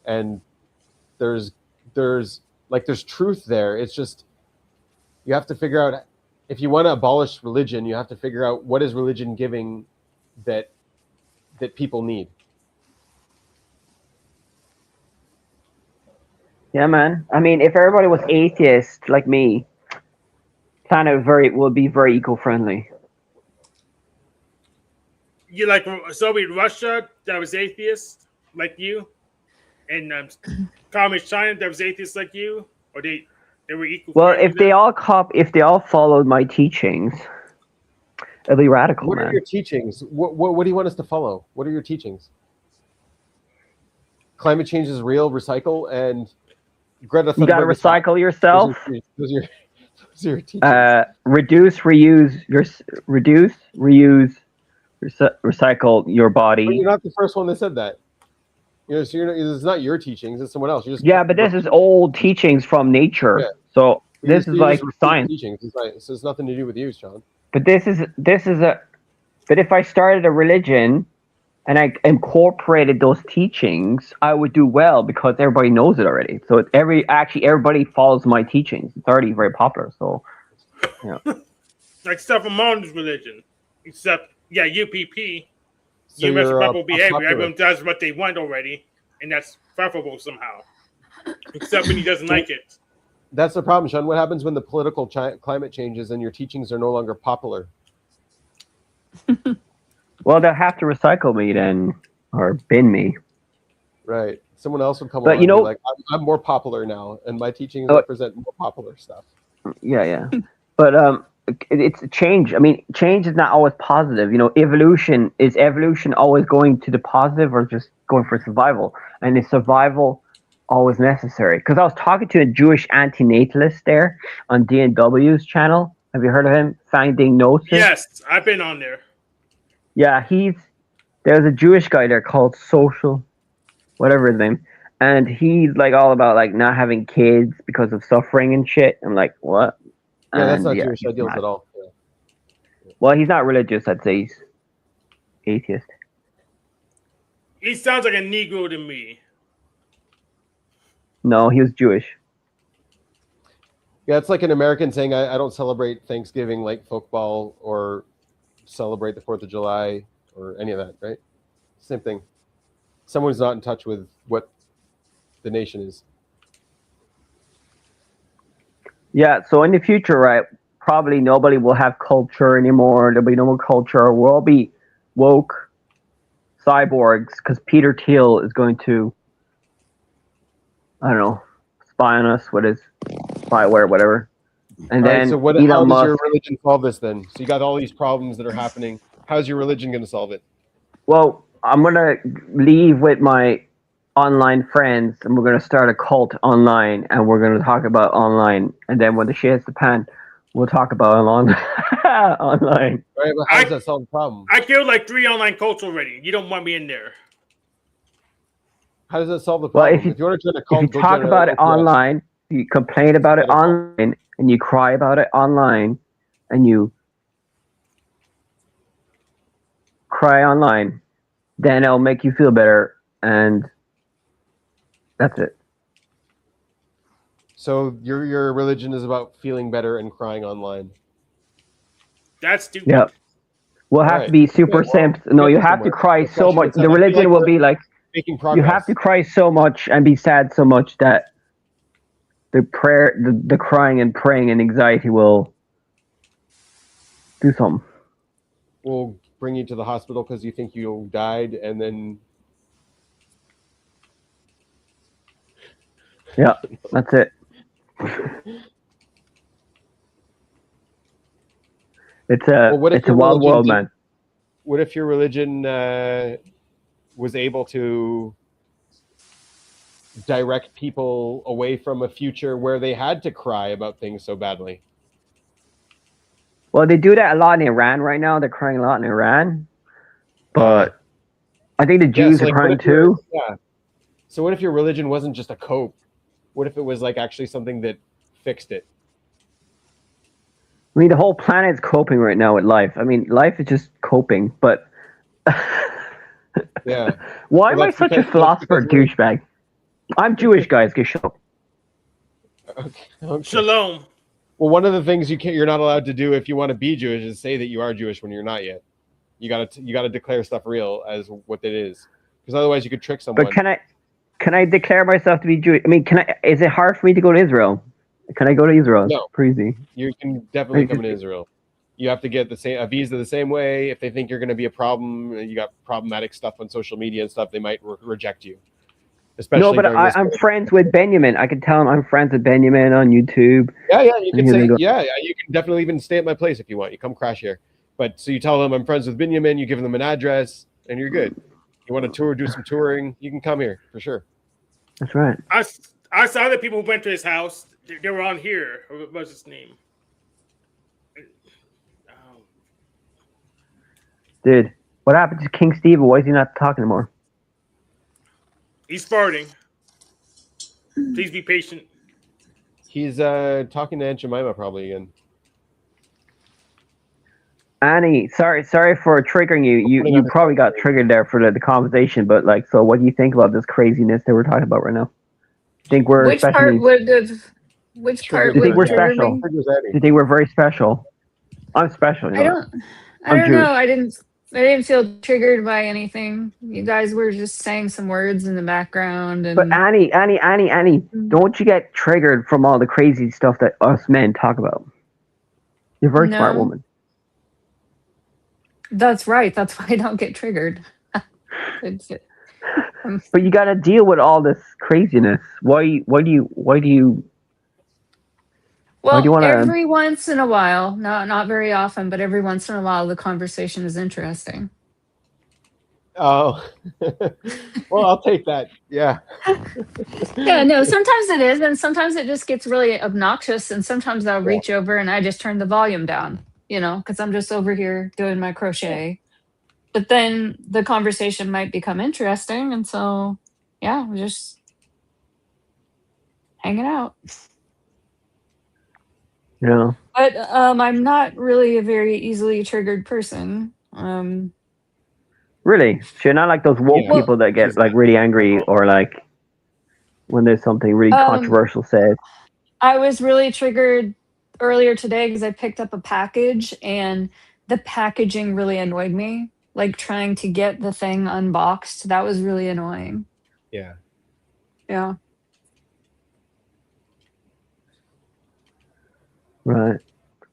and there's truth there. It's just you have to figure out if you want to abolish religion, you have to figure out what is religion giving that people need. Yeah, man. I mean, if everybody was atheist like me, planet would be very eco-friendly. You like Soviet Russia that was atheist like you, and communist China that was atheist like you, or they were equal. Well, if they all followed my teachings, it'd be radical. What man. are your teachings? What do you want us to follow? What are your teachings? Climate change is real. Recycle and Greta. You got to recycle yourself. Those are your teachings. Reduce, reuse, recycle your body. But you're not the first one that said that. So it's not your teachings; it's someone else. But this is old teachings from nature. Yeah. So this is like science. Teachings. So it's nothing to do with you, Sean. But but if I started a religion and I incorporated those teachings, I would do well because everybody knows it already. So everybody follows my teachings. It's already very popular. So, yeah. Like stuff from Martin's religion, except UPP. So Universal People Behavior. Everyone does what they want already, and that's preferable somehow. Except when he doesn't like it. That's the problem, Sean. What happens when the political climate changes and your teachings are no longer popular? Well, they'll have to recycle me then, or bin me. Right. Someone else would come along and be like, I'm more popular now, and my teachings represent more popular stuff. Yeah. But it's a change. I mean, change is not always positive. Evolution always going to the positive or just going for survival? And is survival always necessary? Because I was talking to a Jewish antinatalist there on DNW's channel. Have you heard of him? Finding Gnosis? Yes, I've been on there. Yeah, there's a Jewish guy there called Social, whatever his name, and he's like all about like not having kids because of suffering and shit. I'm like, what? Yeah, that's not Jewish ideals at all. Yeah. Well, he's not religious. I'd say he's atheist. He sounds like a Negro to me. No, he was Jewish. Yeah, it's like an American saying, I don't celebrate Thanksgiving like football or celebrate the 4th of July or any of that, right? Same thing. Someone's not in touch with what the nation is. Yeah, so in the future, right, probably nobody will have culture anymore. There'll be no more culture. We'll all be woke cyborgs because Peter Thiel is going to, I don't know, spy on us with his spyware, whatever. And all then right, so how does your religion solve this then? So you got all these problems that are happening. How's your religion going to solve it? Well, I'm going to leave with my online friends and we're going to start a cult online and we're going to talk about online. And then when the shit hits the pan, we'll talk about online. Right, but how does that solve the problem? I killed like 3 online cults already. You don't want me in there. How does that solve the problem? Well, if you talk about it online, you complain about it online, and you cry about it online, and you cry online, then it'll make you feel better, and that's it. So your religion is about feeling better and crying online. That's stupid. Yeah. We'll have to be super simps. No, you have to cry so much. The religion will be like, making you have to cry so much and be sad so much that the prayer, the crying and praying and anxiety will do something. We'll bring you to the hospital because you think you died, and then yeah, that's it. It's a wild world, man. What if your religion was able to direct people away from a future where they had to cry about things so badly? Well, they do that a lot in Iran right now. They're crying a lot in Iran, but I think the Jews are crying too. Yeah. So what if your religion wasn't just a cope? What if it was like actually something that fixed it? I mean, the whole planet's coping right now with life. I mean, life is just coping, but yeah. Why am I such a philosopher douchebag? I'm Jewish, guys. Get shut up. Okay. Shalom. Well, one of the things you're not allowed to do if you want to be Jewish is say that you are Jewish when you're not yet. You gotta declare stuff real as what it is, because otherwise you could trick someone. But can I declare myself to be Jewish? I mean, is it hard for me to go to Israel? Can I go to Israel? No. It's crazy. You can definitely come to Israel. You have to get a visa the same way. If they think you're going to be a problem, you got problematic stuff on social media and stuff, they might reject you. Especially no, but I'm friends with Binyamin. I can tell him I'm friends with Binyamin on YouTube. Yeah, you can say, you can definitely even stay at my place if you want. You come crash here. But so you tell them I'm friends with Binyamin, you give them an address, and you're good. You want to tour, do some touring, you can come here for sure. That's right. I saw the people who went to his house. They were on here. What was his name? Dude, what happened to King Steve? Why is he not talking anymore? He's farting. Please be patient. He's talking to Aunt Jemima probably again. Annie, sorry for triggering you. You probably got triggered there for the conversation, but like, so what do you think about this craziness that we're talking about right now? Think we're which part would have? Which part do you think would we're special? me? Do you think we're very special? I'm special. I don't know. I didn't feel triggered by anything. You guys were just saying some words in the background. And... But Annie, don't you get triggered from all the crazy stuff that us men talk about? You're a very smart woman. That's right. That's why I don't get triggered. But you got to deal with all this craziness. Why do you? Well, every once in a while, not very often, but every once in a while, the conversation is interesting. Oh, well, I'll take that. Yeah. Yeah, no, sometimes it is, and sometimes it just gets really obnoxious, and sometimes I'll reach over and I just turn the volume down, because I'm just over here doing my crochet. But then the conversation might become interesting, and so, yeah, we're just hanging out. Yeah. But I'm not really a very easily triggered person. Really? So you're not like those woke people that get like really angry or like when there's something really controversial said. I was really triggered earlier today because I picked up a package and the packaging really annoyed me. Like trying to get the thing unboxed. That was really annoying. Yeah. Yeah. Right.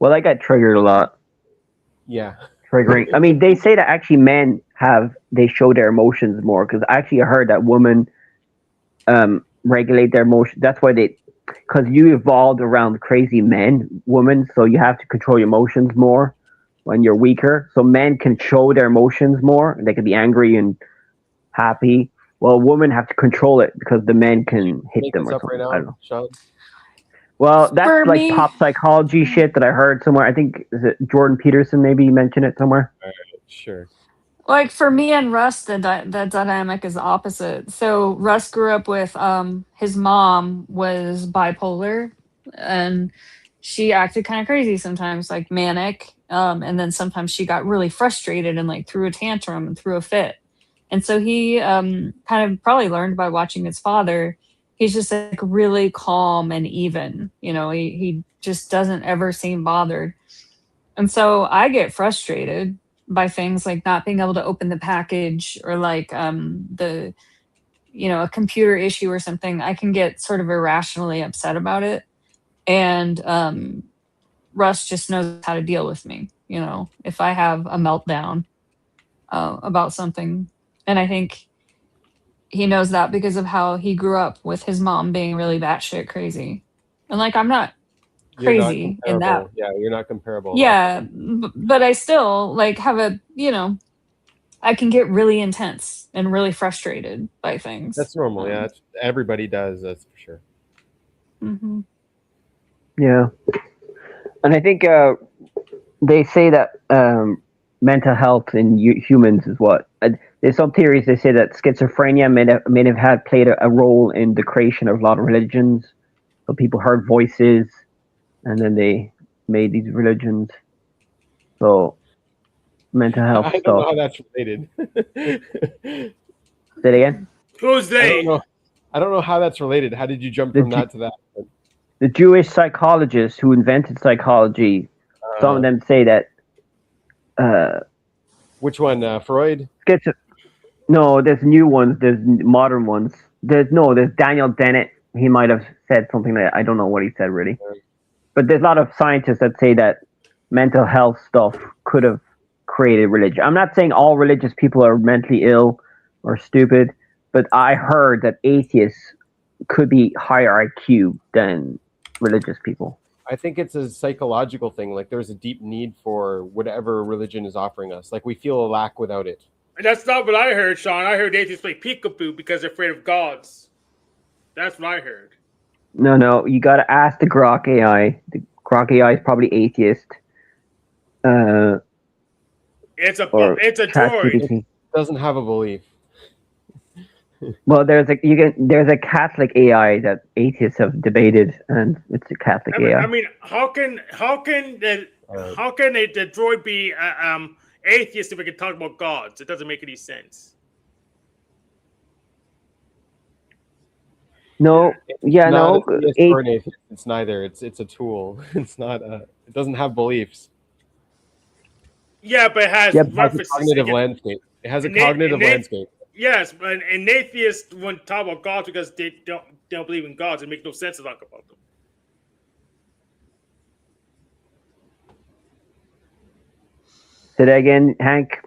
Well, I got triggered a lot. Yeah. Triggering. I mean, they say that actually men they show their emotions more because I actually heard that women regulate their emotions. That's why because you evolved around crazy women, so you have to control your emotions more when you're weaker. So men can show their emotions more. They can be angry and happy. Well, women have to control it because the men can hit them or something. Right now, I don't know. Sean? Well, that's like pop psychology shit that I heard somewhere. I think, is it Jordan Peterson maybe mentioned it somewhere? Sure. Like for me and Russ, the dynamic is opposite. So Russ grew up with his mom was bipolar, and she acted kind of crazy sometimes, like manic. And then sometimes she got really frustrated and like threw a tantrum and threw a fit. And so he kind of probably learned by watching his father. He's just like really calm and even. He just doesn't ever seem bothered. And so I get frustrated by things like not being able to open the package or like a computer issue or something. I can get sort of irrationally upset about it. And Russ just knows how to deal with me, if I have a meltdown about something. And I think he knows that because of how he grew up with his mom being really batshit crazy. And like, I'm not crazy in that. Yeah, you're not comparable. Yeah, but I still like have I can get really intense and really frustrated by things. That's normal. Yeah, everybody does. That's for sure. Mm-hmm. Yeah. And I think they say that mental health in humans is what? There's some theories they say that schizophrenia may have played a role in the creation of a lot of religions. So people heard voices, and then they made these religions. So mental health I stuff. don't know how that's related. Say it again. Who's they? I don't know how that's related. How did you jump from that to that? The Jewish psychologists who invented psychology, some of them say that. Which one? Freud? No, there's new ones. There's modern ones. There's Daniel Dennett. He might have said something that I don't know what he said really. But there's a lot of scientists that say that mental health stuff could have created religion. I'm not saying all religious people are mentally ill or stupid, but I heard that atheists could be higher IQ than religious people. I think it's a psychological thing. Like there's a deep need for whatever religion is offering us. Like we feel a lack without it. That's not what I heard, Sean. I heard atheists play peekaboo because they're afraid of gods. That's what I heard. No, you got to ask the Grok AI. The Grok AI is probably atheist. It's a droid. It doesn't have a belief. Well, there's a Catholic AI that atheists have debated, and it's a Catholic AI. I mean, how can the droid be atheist if we can talk about gods? It doesn't make any sense. No, It's neither. It's a tool. It's not. It doesn't have beliefs. Yeah, but it has references. Cognitive landscape. It has a cognitive landscape. Yes, but an atheist wouldn't talk about gods because they don't believe in gods. It makes no sense to talk about them. Say that again, Hank.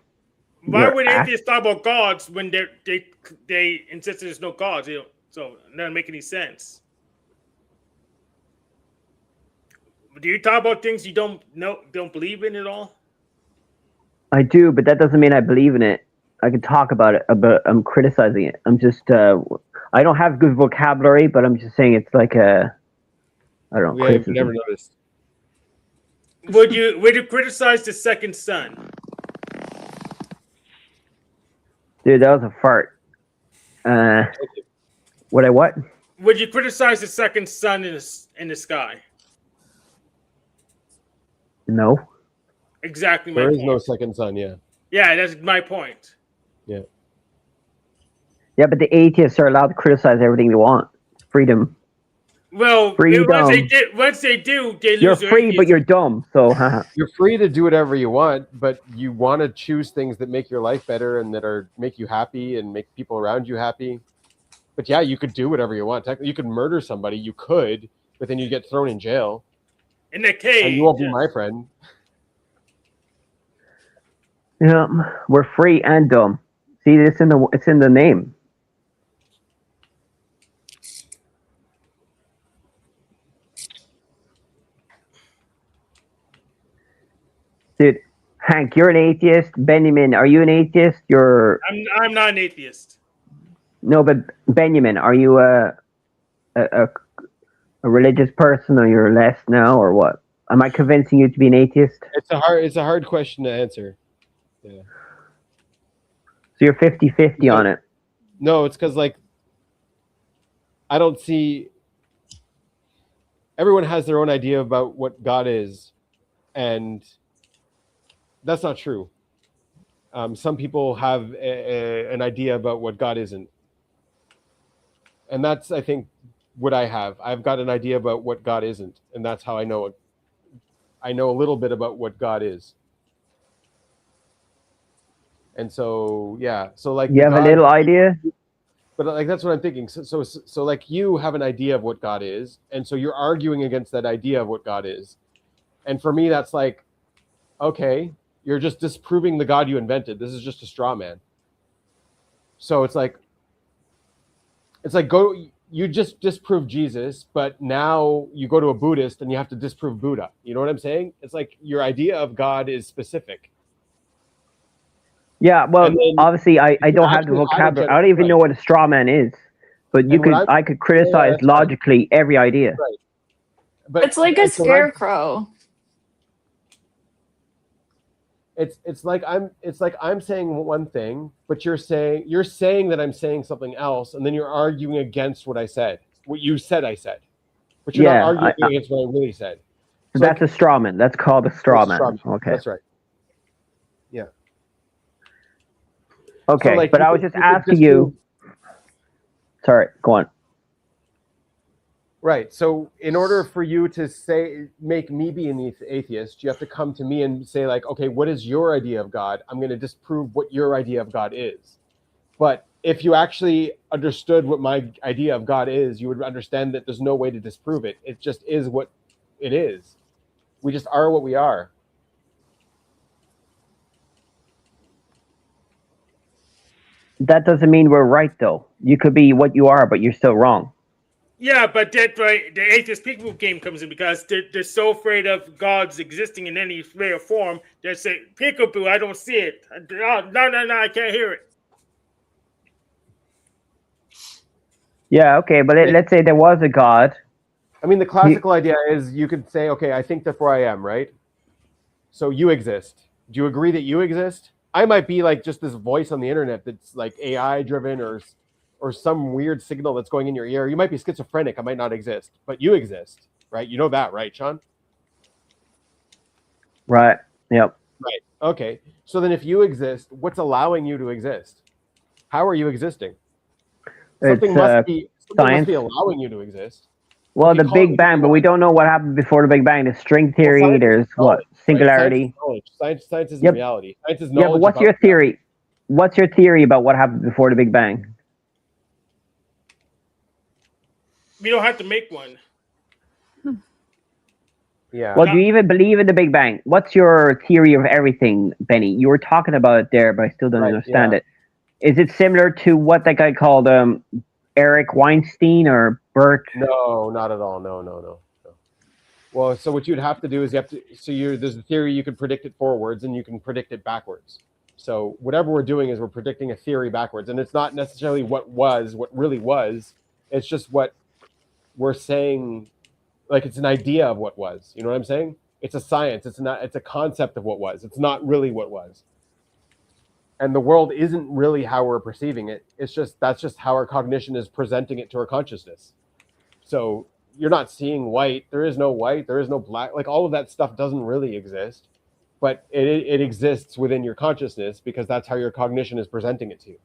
Why would atheists talk about gods when they insist there's no gods? So it doesn't make any sense. Do you talk about things you don't believe in at all? I do, but that doesn't mean I believe in it. I can talk about it, but I'm criticizing it. I'm just, I don't have good vocabulary, but I'm just saying it's like I don't know. I've never noticed. Would you criticize the second son? Dude, that was a fart. What? Would you criticize the second sun in the sky? No. Exactly my point. There is point. no second sun, yeah. Yeah, that's my point. Yeah. Yeah, but the atheists are allowed to criticize everything they want. Freedom. Well, once they do, they lose. You're free, but you're dumb. So you're free to do whatever you want, but you want to choose things that make your life better and that make you happy and make people around you happy. But yeah, you could do whatever you want. Technically, you could murder somebody. You could, but then you get thrown in jail. In the cage. And you won't be my friend. Yeah, we're free and dumb. See, it's in the name. Dude, Hank, you're an atheist. Benjamin, are you an atheist? I'm not an atheist. No, but Benjamin, are you a religious person, or you're less now, or what? Am I convincing you to be an atheist? It's a hard question to answer. Yeah. So you're 50-50 on it. No, it's because I don't see. everyone has their own idea about what God is, and that's not true. Some people have an idea about what God isn't, and that's, I think, what I have. I've got an idea about what God isn't, and that's how I know it. I know a little bit about what God is. And so, yeah. So like You have a little idea? But like that's what I'm thinking. So like you have an idea of what God is, and so you're arguing against that idea of what God is. And for me, that's like, okay, you're just disproving the God you invented. This is just a straw man. So it's like you just disprove Jesus, but now you go to a Buddhist and you have to disprove Buddha. You know what I'm saying? It's like your idea of God is specific. Yeah, well, obviously, I don't have the vocabulary. I don't even know what a straw man is, but I could criticize logically every idea. Right. But it's like a scarecrow. It's like I'm saying one thing, but you're saying that I'm saying something else, and then you're arguing against what I said. What you said I said. But you're not arguing against what I really said. So that's a straw man. That's called a straw man. Okay. That's right. Yeah. Okay, so but I was just asking you. Sorry, go on. Right. So in order for you to make me be an atheist, you have to come to me and say like, okay, what is your idea of God? I'm going to disprove what your idea of God is. But if you actually understood what my idea of God is, you would understand that there's no way to disprove it. It just is what it is. We just are what we are. That doesn't mean we're right, though. You could be what you are, but you're still wrong. Yeah, but that's right. The atheist peekaboo game comes in because they're so afraid of God's existing in any way or form. They say, peekaboo, I don't see it. No, I can't hear it. Yeah, okay, but let's say there was a God. I mean, the classical idea is you could say, okay, I think therefore I am, right? So you exist. Do you agree that you exist? I might be like just this voice on the internet that's like AI driven or some weird signal that's going in your ear. You might be schizophrenic. I might not exist, but you exist, right? You know that, right, Sean? Right. Yep. Right. Okay. So then if you exist, what's allowing you to exist? How are you existing? Something must be allowing you to exist. Well, the Big Bang, but we don't know what happened before the Big Bang. There's string theory, there's what? Singularity. Right? Science is reality. Science is knowledge. Yeah, but what's your theory? What's your theory about what happened before the Big Bang? We don't have to make one. Yeah. Well, do you even believe in the Big Bang? What's your theory of everything, Benny? You were talking about it there, but I still don't understand it. Is it similar to what that guy called Eric Weinstein or Bert? No, not at all. No. Well, so what you'd have to do is there's a theory you can predict it forwards and you can predict it backwards. So whatever we're doing is we're predicting a theory backwards, and it's not necessarily what really was. It's just what we're saying, like it's an idea of what was. You know what I'm saying? It's a science. It's a concept of what was. It's not really what was. And the world isn't really how we're perceiving it. That's just how our cognition is presenting it to our consciousness. So you're not seeing white. There is no white. There is no black. Like all of that stuff doesn't really exist, but it exists within your consciousness because that's how your cognition is presenting it to you.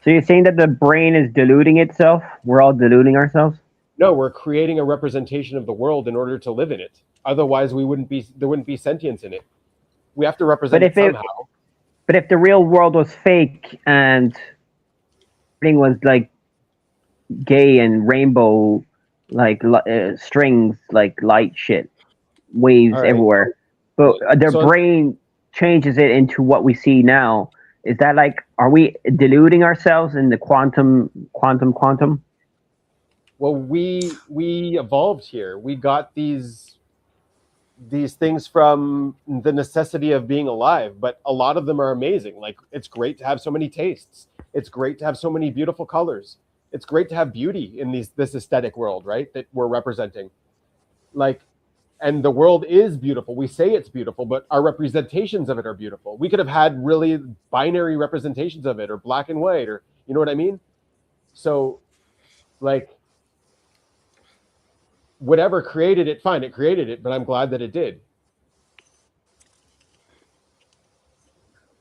So you're saying that the brain is deluding itself? We're all deluding ourselves? No, we're creating a representation of the world in order to live in it. Otherwise, there wouldn't be sentience in it. We have to represent it somehow. But if the real world was fake and everything was like gay and rainbow, like strings, like light shit, waves everywhere, but their brain changes it into what we see now. Is that like, are we deluding ourselves in the quantum? Well, we evolved here. We got these things from the necessity of being alive, but a lot of them are amazing. Like, it's great to have so many tastes. It's great to have so many beautiful colors. It's great to have beauty in this aesthetic world, right? That we're representing. Like, and the world is beautiful. We say it's beautiful, but our representations of it are beautiful. We could have had really binary representations of it, or black and white, or you know what I mean? So, like, whatever created it, fine, it created it, but I'm glad that it did.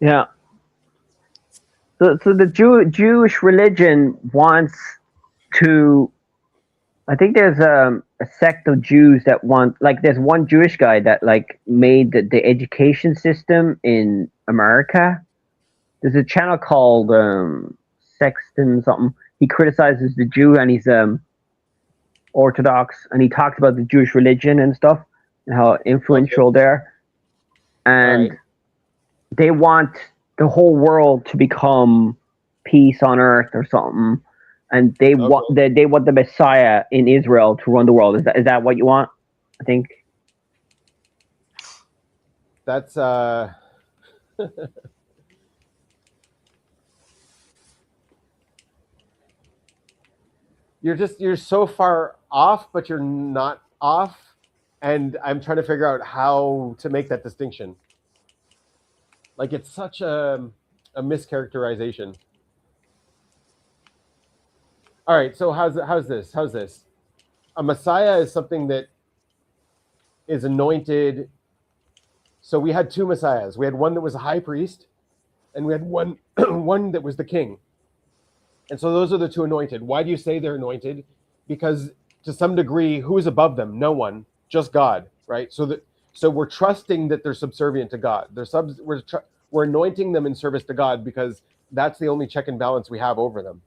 Yeah. So the Jewish religion wants to. I think there's a sect of Jews that want, like, there's one Jewish guy that like made the education system in America. There's a channel called Sexton something. He criticizes the Jew, and he's Orthodox, and he talks about the Jewish religion and stuff and how influential they're. And they want the whole world to become peace on earth or something, and they want the Messiah in Israel to run the world. Is that what you want? I think that's you're so far off, but you're not off, and I'm trying to figure out how to make that distinction. Like, it's such a mischaracterization. All right, so how's this? A Messiah is something that is anointed. So we had two Messiahs. We had one that was a high priest, and we had one that was the king. And so those are the two anointed. Why do you say they're anointed? Because to some degree, who is above them? No one, just God, right? So we're trusting that they're subservient to God. We're anointing them in service to God because that's the only check and balance we have over them.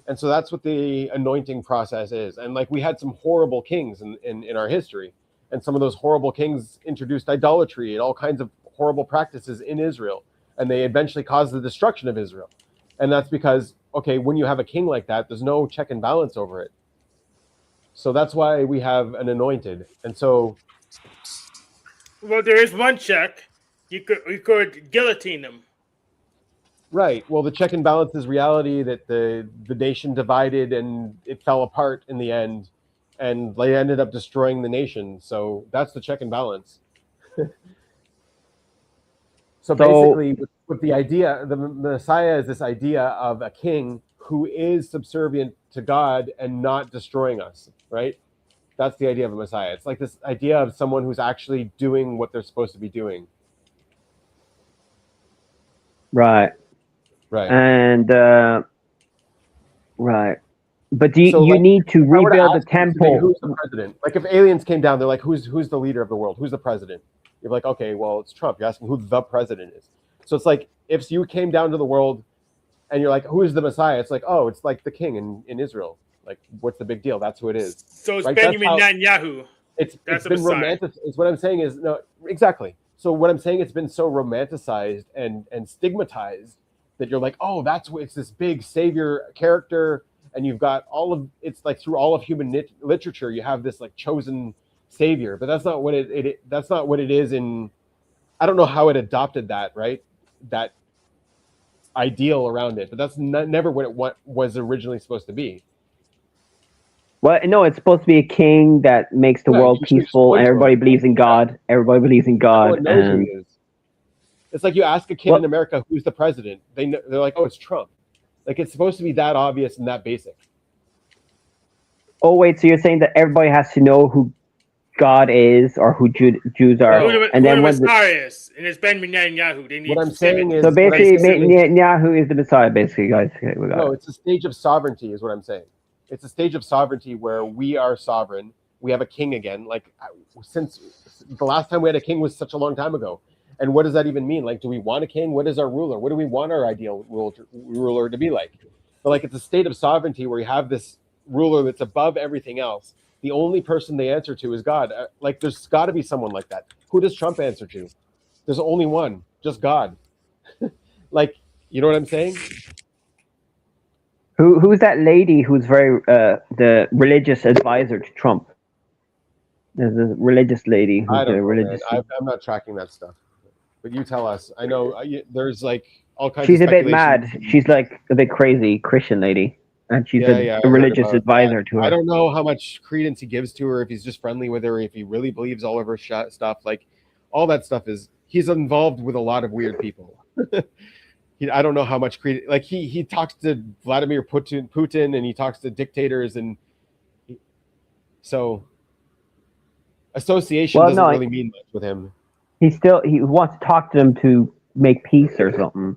And so that's what the anointing process is. And like, we had some horrible kings in our history. And some of those horrible kings introduced idolatry and all kinds of horrible practices in Israel. And they eventually caused the destruction of Israel. And that's because, okay, when you have a king like that, there's no check and balance over it. So that's why we have an anointed. And so, well, there is one check. You could guillotine them. Right. Well, the check and balance is reality that the nation divided and it fell apart in the end, and they ended up destroying the nation. So that's the check and balance. So basically, with the idea, the Messiah is this idea of a king who is subservient to God and not destroying us, right? That's the idea of a Messiah. It's like this idea of someone who's actually doing what they're supposed to be doing. Right. And right. But do you need to rebuild the temple? Who's the president? Like, if aliens came down, they're like, who's the leader of the world? Who's the president? You're like, okay, well, it's Trump. You're asking who the president is. So it's like, if you came down to the world and you're like, who is the Messiah? It's like, oh, it's like the king in Israel. Like, what's the big deal? That's who it is. So it's Binyamin Netanyahu. It's been romanticized. What I'm saying is, no, exactly. So what I'm saying, it's been so romanticized and stigmatized that you're like, oh, it's this big savior character. And you've got it's like through all of human literature, you have this like chosen savior, but that's not what that's not what it is I don't know how it adopted that, right? That ideal around it, but that's never what it was originally supposed to be. Well, no, it's supposed to be a king that makes the world peaceful, and everybody believes in God. Everybody believes in God. And it's like, you ask a kid in America who's the president, they're like, oh, it's Trump. Like, it's supposed to be that obvious and that basic. Oh, wait, so you're saying that everybody has to know who God is or who Jews are? And then when the Messiah is, and it's Binyamin Netanyahu. They need what I'm saying is, so basically, Netanyahu is the Messiah, basically, guys. Okay, no, it's a stage of sovereignty, is what I'm saying. It's a stage of sovereignty where we are sovereign. We have a king again. Like, since the last time we had a king was such a long time ago. And what does that even mean? Like, do we want a king? What is our ruler? What do we want our ideal ruler to be like? But like, it's a state of sovereignty where you have this ruler that's above everything else. The only person they answer to is God. Like, there's got to be someone like that. Who does Trump answer to? There's only one, just God. Like, you know what I'm saying? Who's that lady who's very the religious advisor to Trump? There's a religious lady who's I'm not tracking that stuff. But you tell us. I know there's like all kinds. She's a bit mad. She's like a bit crazy Christian lady, and she's a religious advisor to her. I don't know how much credence he gives to her, if he's just friendly with her, if he really believes all of her stuff. Like, all that stuff he's involved with a lot of weird people. I don't know how much credence. Like, he talks to Vladimir Putin, and he talks to dictators, and so Association Well, doesn't no, really mean much with him. he wants to talk to them to make peace or something.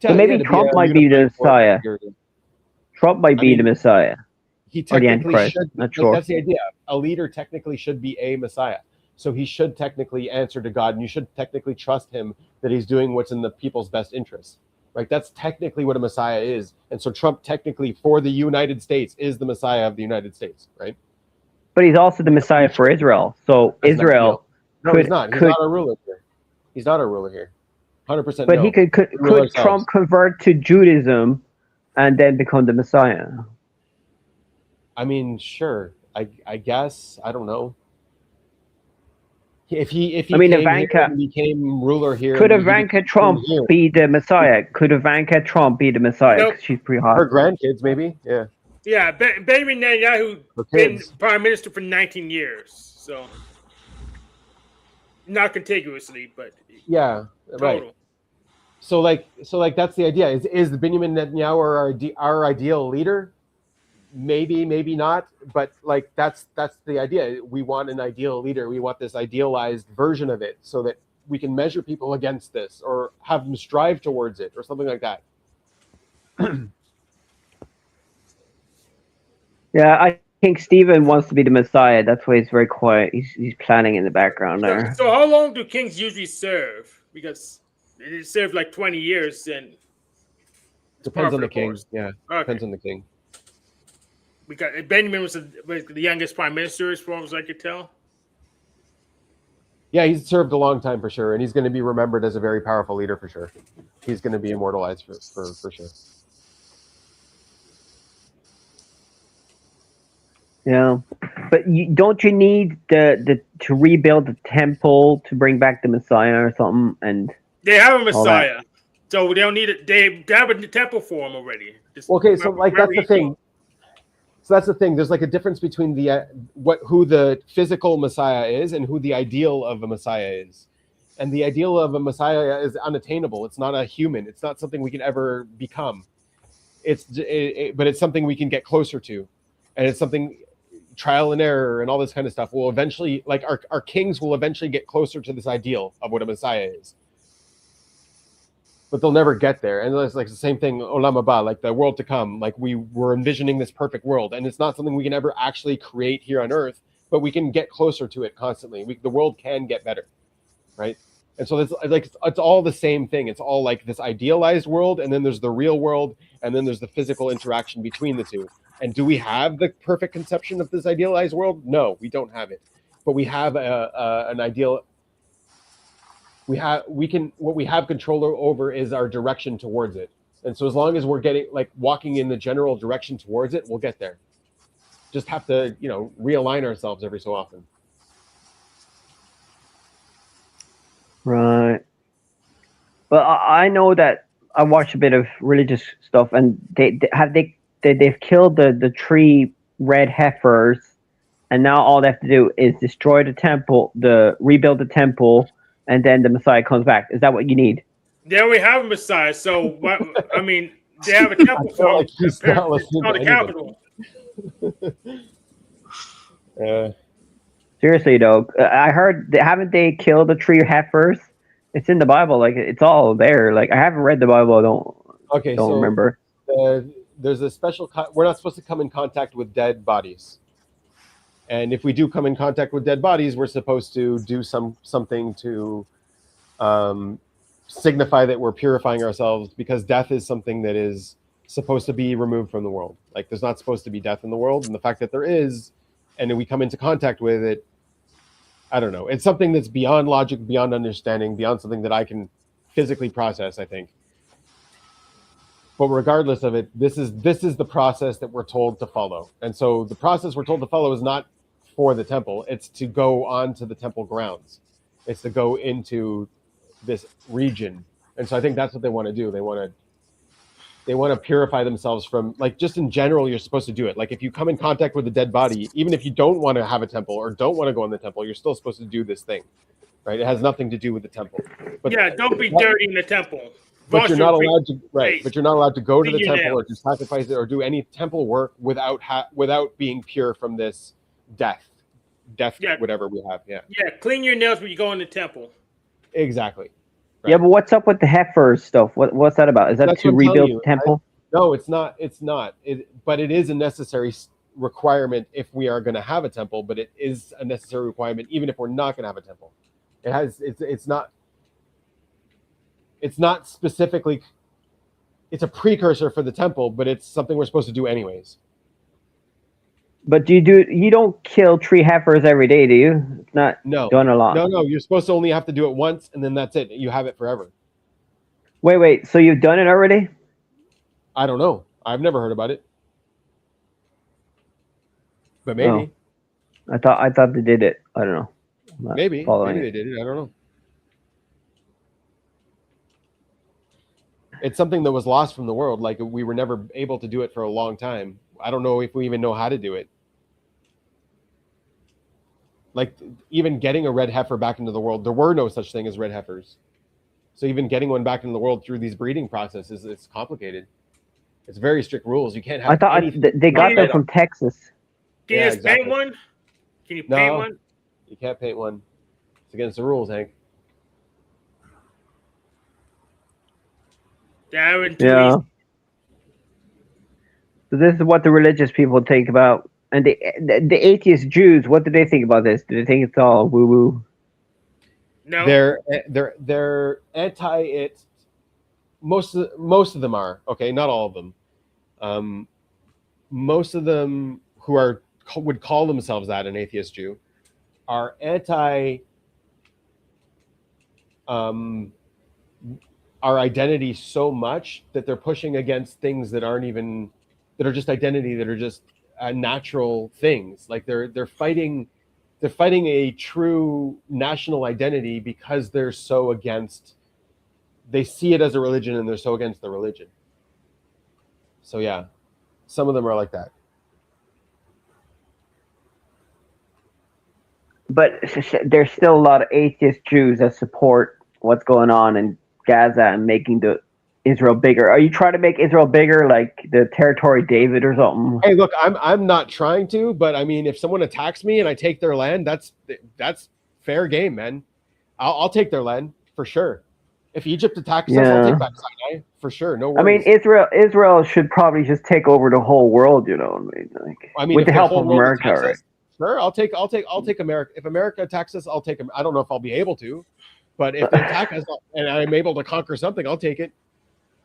So Yeah, maybe to Trump a might be the unifying force of Messiah. security. Trump might I be the mean, Messiah he or the technically Antichrist. should. Not Like, sure. that's the idea. A leader technically should be a Messiah. So he should technically answer to God, and you should technically trust him that he's doing what's in the people's best interest. Right? That's technically what a Messiah is. And so Trump technically for the United States is the Messiah of the United States, right? But he's also the Messiah for Israel. So That's not Israel ideal. No, could he's not. He's could not a ruler here. He's not a ruler here. 100% but no. he could We rule ourselves. Trump convert to Judaism and then become the Messiah? I mean, sure. I guess. I don't know. If he I mean, came Ivanka- here and became ruler here, Could and he Ivanka became Trump here, be the Messiah? Could Ivanka Trump be the Messiah? Nope. 'Cause she's pretty hot. her grandkids maybe, yeah. Yeah, Benjamin Netanyahu Her been kids. prime minister for 19 years, so not contiguously, but Yeah, right. total. So like that's the idea. Is Binyamin Netanyahu our ideal leader? Maybe, maybe not. But like that's the idea. We want an ideal leader. We want this idealized version of it, so that we can measure people against this, or have them strive towards it, or something like that. Yeah, I think Stephen wants to be the Messiah. That's why he's very quiet. He's planning in the background there. So how long do kings usually serve? Because they serve like 20 years, and Depends on the Powerful king. course. Yeah, okay. depends on the king. Because Benjamin was the youngest prime minister, as far as I could tell. Yeah, he's served a long time for sure, and he's going to be remembered as a very powerful leader for sure. He's going to be immortalized for sure. Yeah, but don't you need the to rebuild the temple to bring back the Messiah or something? And They have a all Messiah, so they don't need it. They have a temple for him already. Just Okay, so like that's wherever the he thing. goes. So that's the thing. There's like a difference between the who the physical Messiah is and who the ideal of a Messiah is. And the ideal of a Messiah is unattainable. It's not a human. It's not something we can ever become. But it's something we can get closer to, and it's something trial and error and all this kind of stuff will eventually, like our kings will eventually get closer to this ideal of what a Messiah is. But they'll never get there. And it's like the same thing, Olam Haba, like the world to come. Like we were envisioning this perfect world, and it's not something we can ever actually create here on Earth, but we can get closer to it constantly. The world can get better, right? And so it's all the same thing. It's all like this idealized world, and then there's the real world, and then there's the physical interaction between the two. And do we have the perfect conception of this idealized world? No, we don't have it. But we have an ideal. What we have control over is our direction towards it. And so as long as we're walking in the general direction towards it, we'll get there. Just have to, realign ourselves every so often. right. Well, I know that I watch a bit of religious stuff, and they've killed the 3 red heifers, and now all they have to do is destroy the temple, rebuild the temple, and then the Messiah comes back. Is that what you need? There we have a Messiah. So what? I mean, they have a temple for him. Like he's not listening It's to the capital. Seriously though, I heard haven't they killed the 3 heifers? It's in the Bible. Like it's all there. Like I haven't read the Bible. I don't remember. There's a special. We're not supposed to come in contact with dead bodies. And if we do come in contact with dead bodies, we're supposed to do something to signify that we're purifying ourselves, because death is something that is supposed to be removed from the world. Like there's not supposed to be death in the world, and the fact that there is, and then we come into contact with it, I don't know. It's something that's beyond logic, beyond understanding, beyond something that I can physically process, I think. But regardless of it, this is the process that we're told to follow. And so the process we're told to follow is not for the temple. It's to go onto the temple grounds. It's to go into this region. And so I think that's what they want to do. They want to purify themselves from, like, just in general, you're supposed to do it. Like if you come in contact with a dead body, even if you don't want to have a temple or don't want to go in the temple, you're still supposed to do this thing, right? It has nothing to do with the temple. But Yeah, don't be dirty in the temple. But you're not allowed to, right? face. But you're not allowed to go to the Clean your temple or nails. to sacrifice it or do any temple work without being pure from this death. death, Yeah. whatever we have. Yeah, Yeah, clean your nails when you go in the temple. exactly. Right. Yeah, but what's up with the heifer stuff? What's that about? Is that That's to what I'm telling rebuild you. the temple? No, it's not. It's not. But it is a necessary requirement if we are going to have a temple. But it is a necessary requirement even if we're not going to have a temple. It has. It's not. It's not specifically. It's a precursor for the temple, but it's something we're supposed to do anyways. But you don't kill 3 heifers every day, do you? It's not done a lot. No. You're supposed to only have to do it once, and then that's it. You have it forever. Wait. So you've done it already? I don't know. I've never heard about it, but maybe. Oh. I thought they did it. I don't know. Maybe they did it. I don't know. It's something that was lost from the world. Like we were never able to do it for a long time. I don't know if we even know how to do it. Like even getting a red heifer back into the world, there were no such thing as red heifers. So even getting one back into the world through these breeding processes, it's complicated. It's very strict rules. You can't have. I thought they got them from Texas. Can you just paint one? Can you paint one? You can't paint one. It's against the rules, Hank. Yeah. So this is what the religious people think about, and the atheist Jews. What do they think about this? Do they think it's all woo woo? No. They're anti it. Most of them are, okay, not all of them. Most of them who would call themselves that, an atheist Jew, are anti our identity so much that they're pushing against things that are just identity, that are just natural things. Like they're fighting a true national identity because they're so against. They see it as a religion and they're so against the religion. So yeah, some of them are like that. But there's still a lot of atheist Jews that support what's going on in Gaza and making the Israel bigger. Are you trying to make Israel bigger, like the territory David or something? Hey, look, I'm not trying to, but I mean, if someone attacks me and I take their land, that's fair game, man. I'll take their land for sure. If Egypt attacks us, I'll take back Sinai for sure. No worries. I mean, Israel should probably just take over the whole world, you know. I mean with the help of America, right? Sure, I'll take America. If America attacks us, I'll take them. I don't know if I'll be able to, but if they attack us and I'm able to conquer something, I'll take it.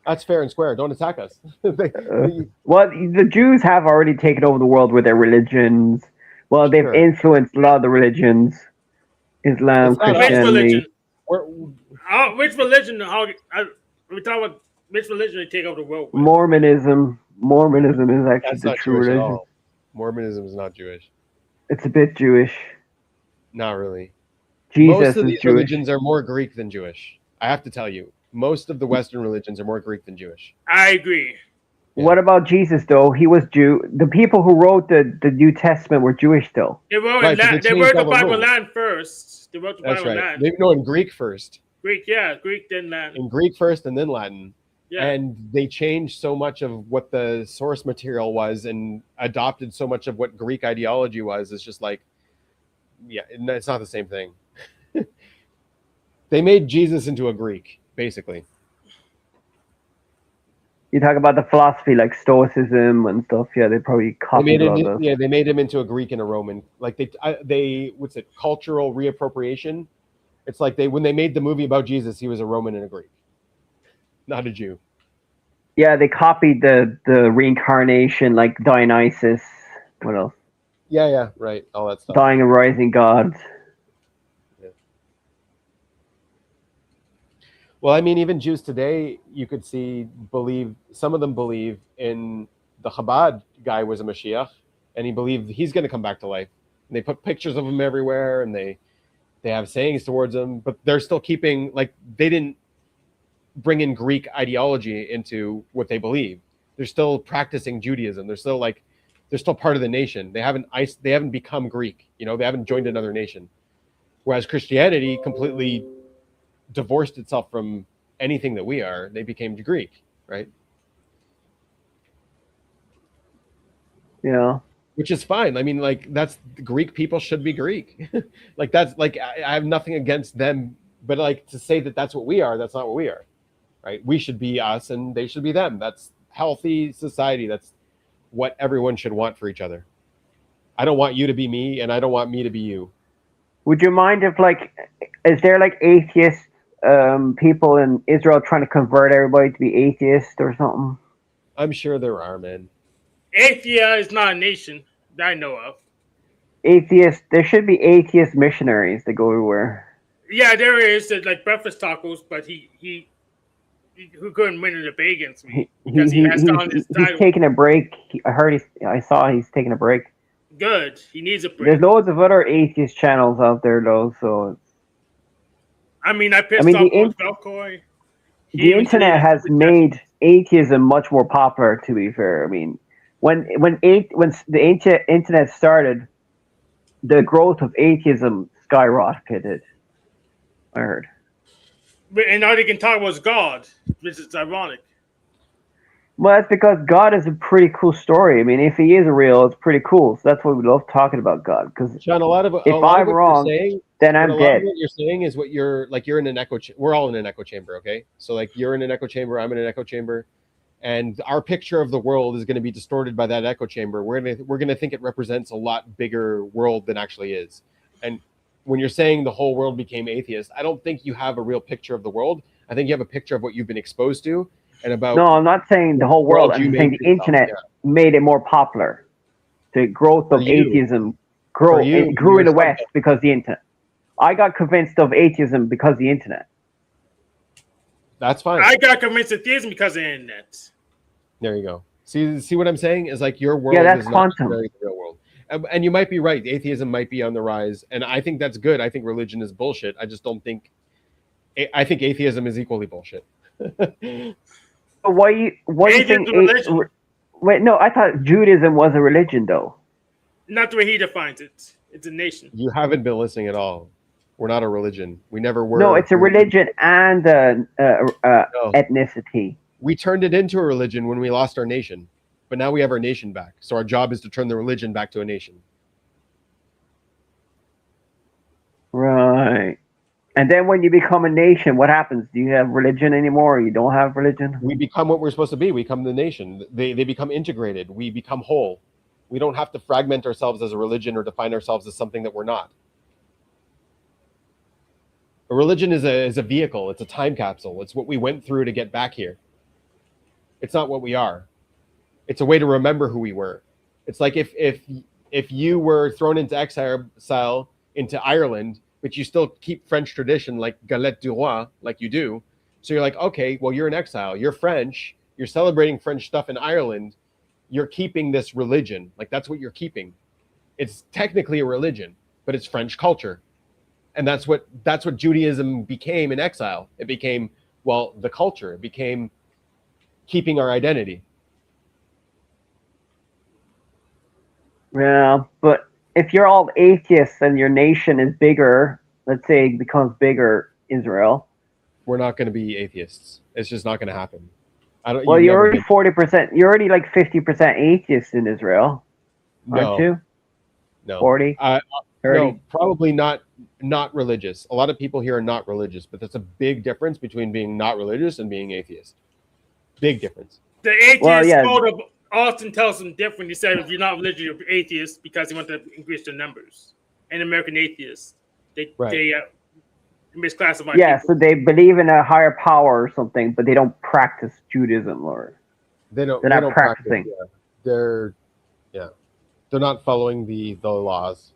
That's fair and square. Don't attack us. Well, the Jews have already taken over the world with their religions. Well, they've influenced a lot of the religions: Islam, Christianity. Which religion? We talk about which religion they take over the world with? Mormonism. Mormonism is actually the true religion. Mormonism is not Jewish. It's a bit Jewish. Not really. Jesus most of these Jewish. Religions are more Greek than Jewish. I have to tell you, most of the Western religions are more Greek than Jewish. I agree. Yeah. What about Jesus, though? He was Jew. The people who wrote the New Testament were Jewish still. They wrote the Bible Latin first. They wrote the Bible Latin. No, in Greek first. Greek, Greek then Latin. In Greek first and then Latin. Yeah. And they changed so much of what the source material was and adopted so much of what Greek ideology was. It's just like, yeah, it's not the same thing. They made Jesus into a Greek, basically. You talk about the philosophy like Stoicism and stuff. Yeah, they probably copied a lot of those. Yeah, they made him into a Greek and a Roman. Like they what's it? Cultural reappropriation. It's like when they made the movie about Jesus, he was a Roman and a Greek, not a Jew. Yeah, they copied the reincarnation, like Dionysus. What else? Yeah, right. All that stuff. Dying and rising gods. Well, I mean, even Jews today, you could some of them believe in the Chabad guy was a Mashiach, and he believed he's going to come back to life. And they put pictures of him everywhere, and they have sayings towards him, but they're still keeping, like, they didn't bring in Greek ideology into what they believe. They're still practicing Judaism. They're still part of the nation. They haven't become Greek. You know, they haven't joined another nation. Whereas Christianity completely divorced itself from anything that we are. They became Greek, right? Yeah. which is fine. I mean, like that's Greek people should be Greek. Like that's like I have nothing against them, but like to say that that's what we are, that's not what we are, right? We should be us and they should be them. That's healthy society. That's what everyone should want for each other. I don't want you to be me, and I don't want me to be you. Would you mind if, like, is there like atheist people in Israel trying to convert everybody to be atheist or something? I'm sure there are, man. Athea is not a nation that I know of. Atheist. There should be atheist missionaries that go everywhere. Yeah, there is like breakfast tacos, but he couldn't win a debate against me because he has found his title. He's taking a break. I saw he's taking a break. Good. He needs a break. There's loads of other atheist channels out there, though. So, I pissed off with Velcoy. The internet has made atheism much more popular. To be fair, I mean, when the internet started, the growth of atheism skyrocketed. I heard. And all they can talk about is God, which is ironic. Well, that's because God is a pretty cool story. I mean, if he is real, it's pretty cool. So that's why we love talking about God. Because John, if I'm wrong, then I'm dead. What you're saying is what you're in an echo. We're all in an echo chamber, okay? So like you're in an echo chamber, I'm in an echo chamber, and our picture of the world is going to be distorted by that echo chamber. We're gonna think it represents a lot bigger world than actually is. And when you're saying the whole world became atheist, I don't think you have a real picture of the world. I think you have a picture of what you've been exposed to. And about no, I'm not saying the whole world. I'm saying the internet made it more popular. The growth of atheism grew in the West because of the internet. I got convinced of atheism because of the internet. That's fine. I got convinced of theism because of the internet. There you go. See what I'm saying? Is like your world that's is not quantum. the real world. And you might be right. Atheism might be on the rise. And I think that's good. I think religion is bullshit. I just don't think... I think atheism is equally bullshit. Why do you think? Wait, no, I thought Judaism was a religion, though. Not the way he defines it. It's a nation. You haven't been listening at all. We're not a religion. We never were. No, it's a religion and ethnicity. We turned it into a religion when we lost our nation, but now we have our nation back. So our job is to turn the religion back to a nation. Right. And then when you become a nation, what happens? Do you have religion anymore, or you don't have religion? We become what we're supposed to be. We become the nation. They become integrated. We become whole. We don't have to fragment ourselves as a religion or define ourselves as something that we're not. A religion is a vehicle. It's a time capsule. It's what we went through to get back here. It's not what we are. It's a way to remember who we were. It's like if you were thrown into exile into Ireland, but you still keep French tradition like galette du roi, like you do. So you're like, okay, well, you're in exile. You're French. You're celebrating French stuff in Ireland. You're keeping this religion. Like, that's what you're keeping. It's technically a religion, but it's French culture. And that's what Judaism became in exile. It became, well, the culture. It became keeping our identity. Yeah, but if you're all atheists and your nation is bigger, let's say it becomes bigger, Israel. We're not going to be atheists. It's just not going to happen. Well, you're already 40%. You're already like 50% atheist in Israel, aren't you? No. 40? 30? No, probably not religious. A lot of people here are not religious, but that's a big difference between being not religious and being atheist. Big difference. The atheist often tells them different. He said, if you're not religious, you're atheist because they want to increase their numbers. And American atheists, they misclassify. Yeah, people. so they believe in a higher power or something, but they don't practice Judaism, or they're not practicing. They're not following the laws.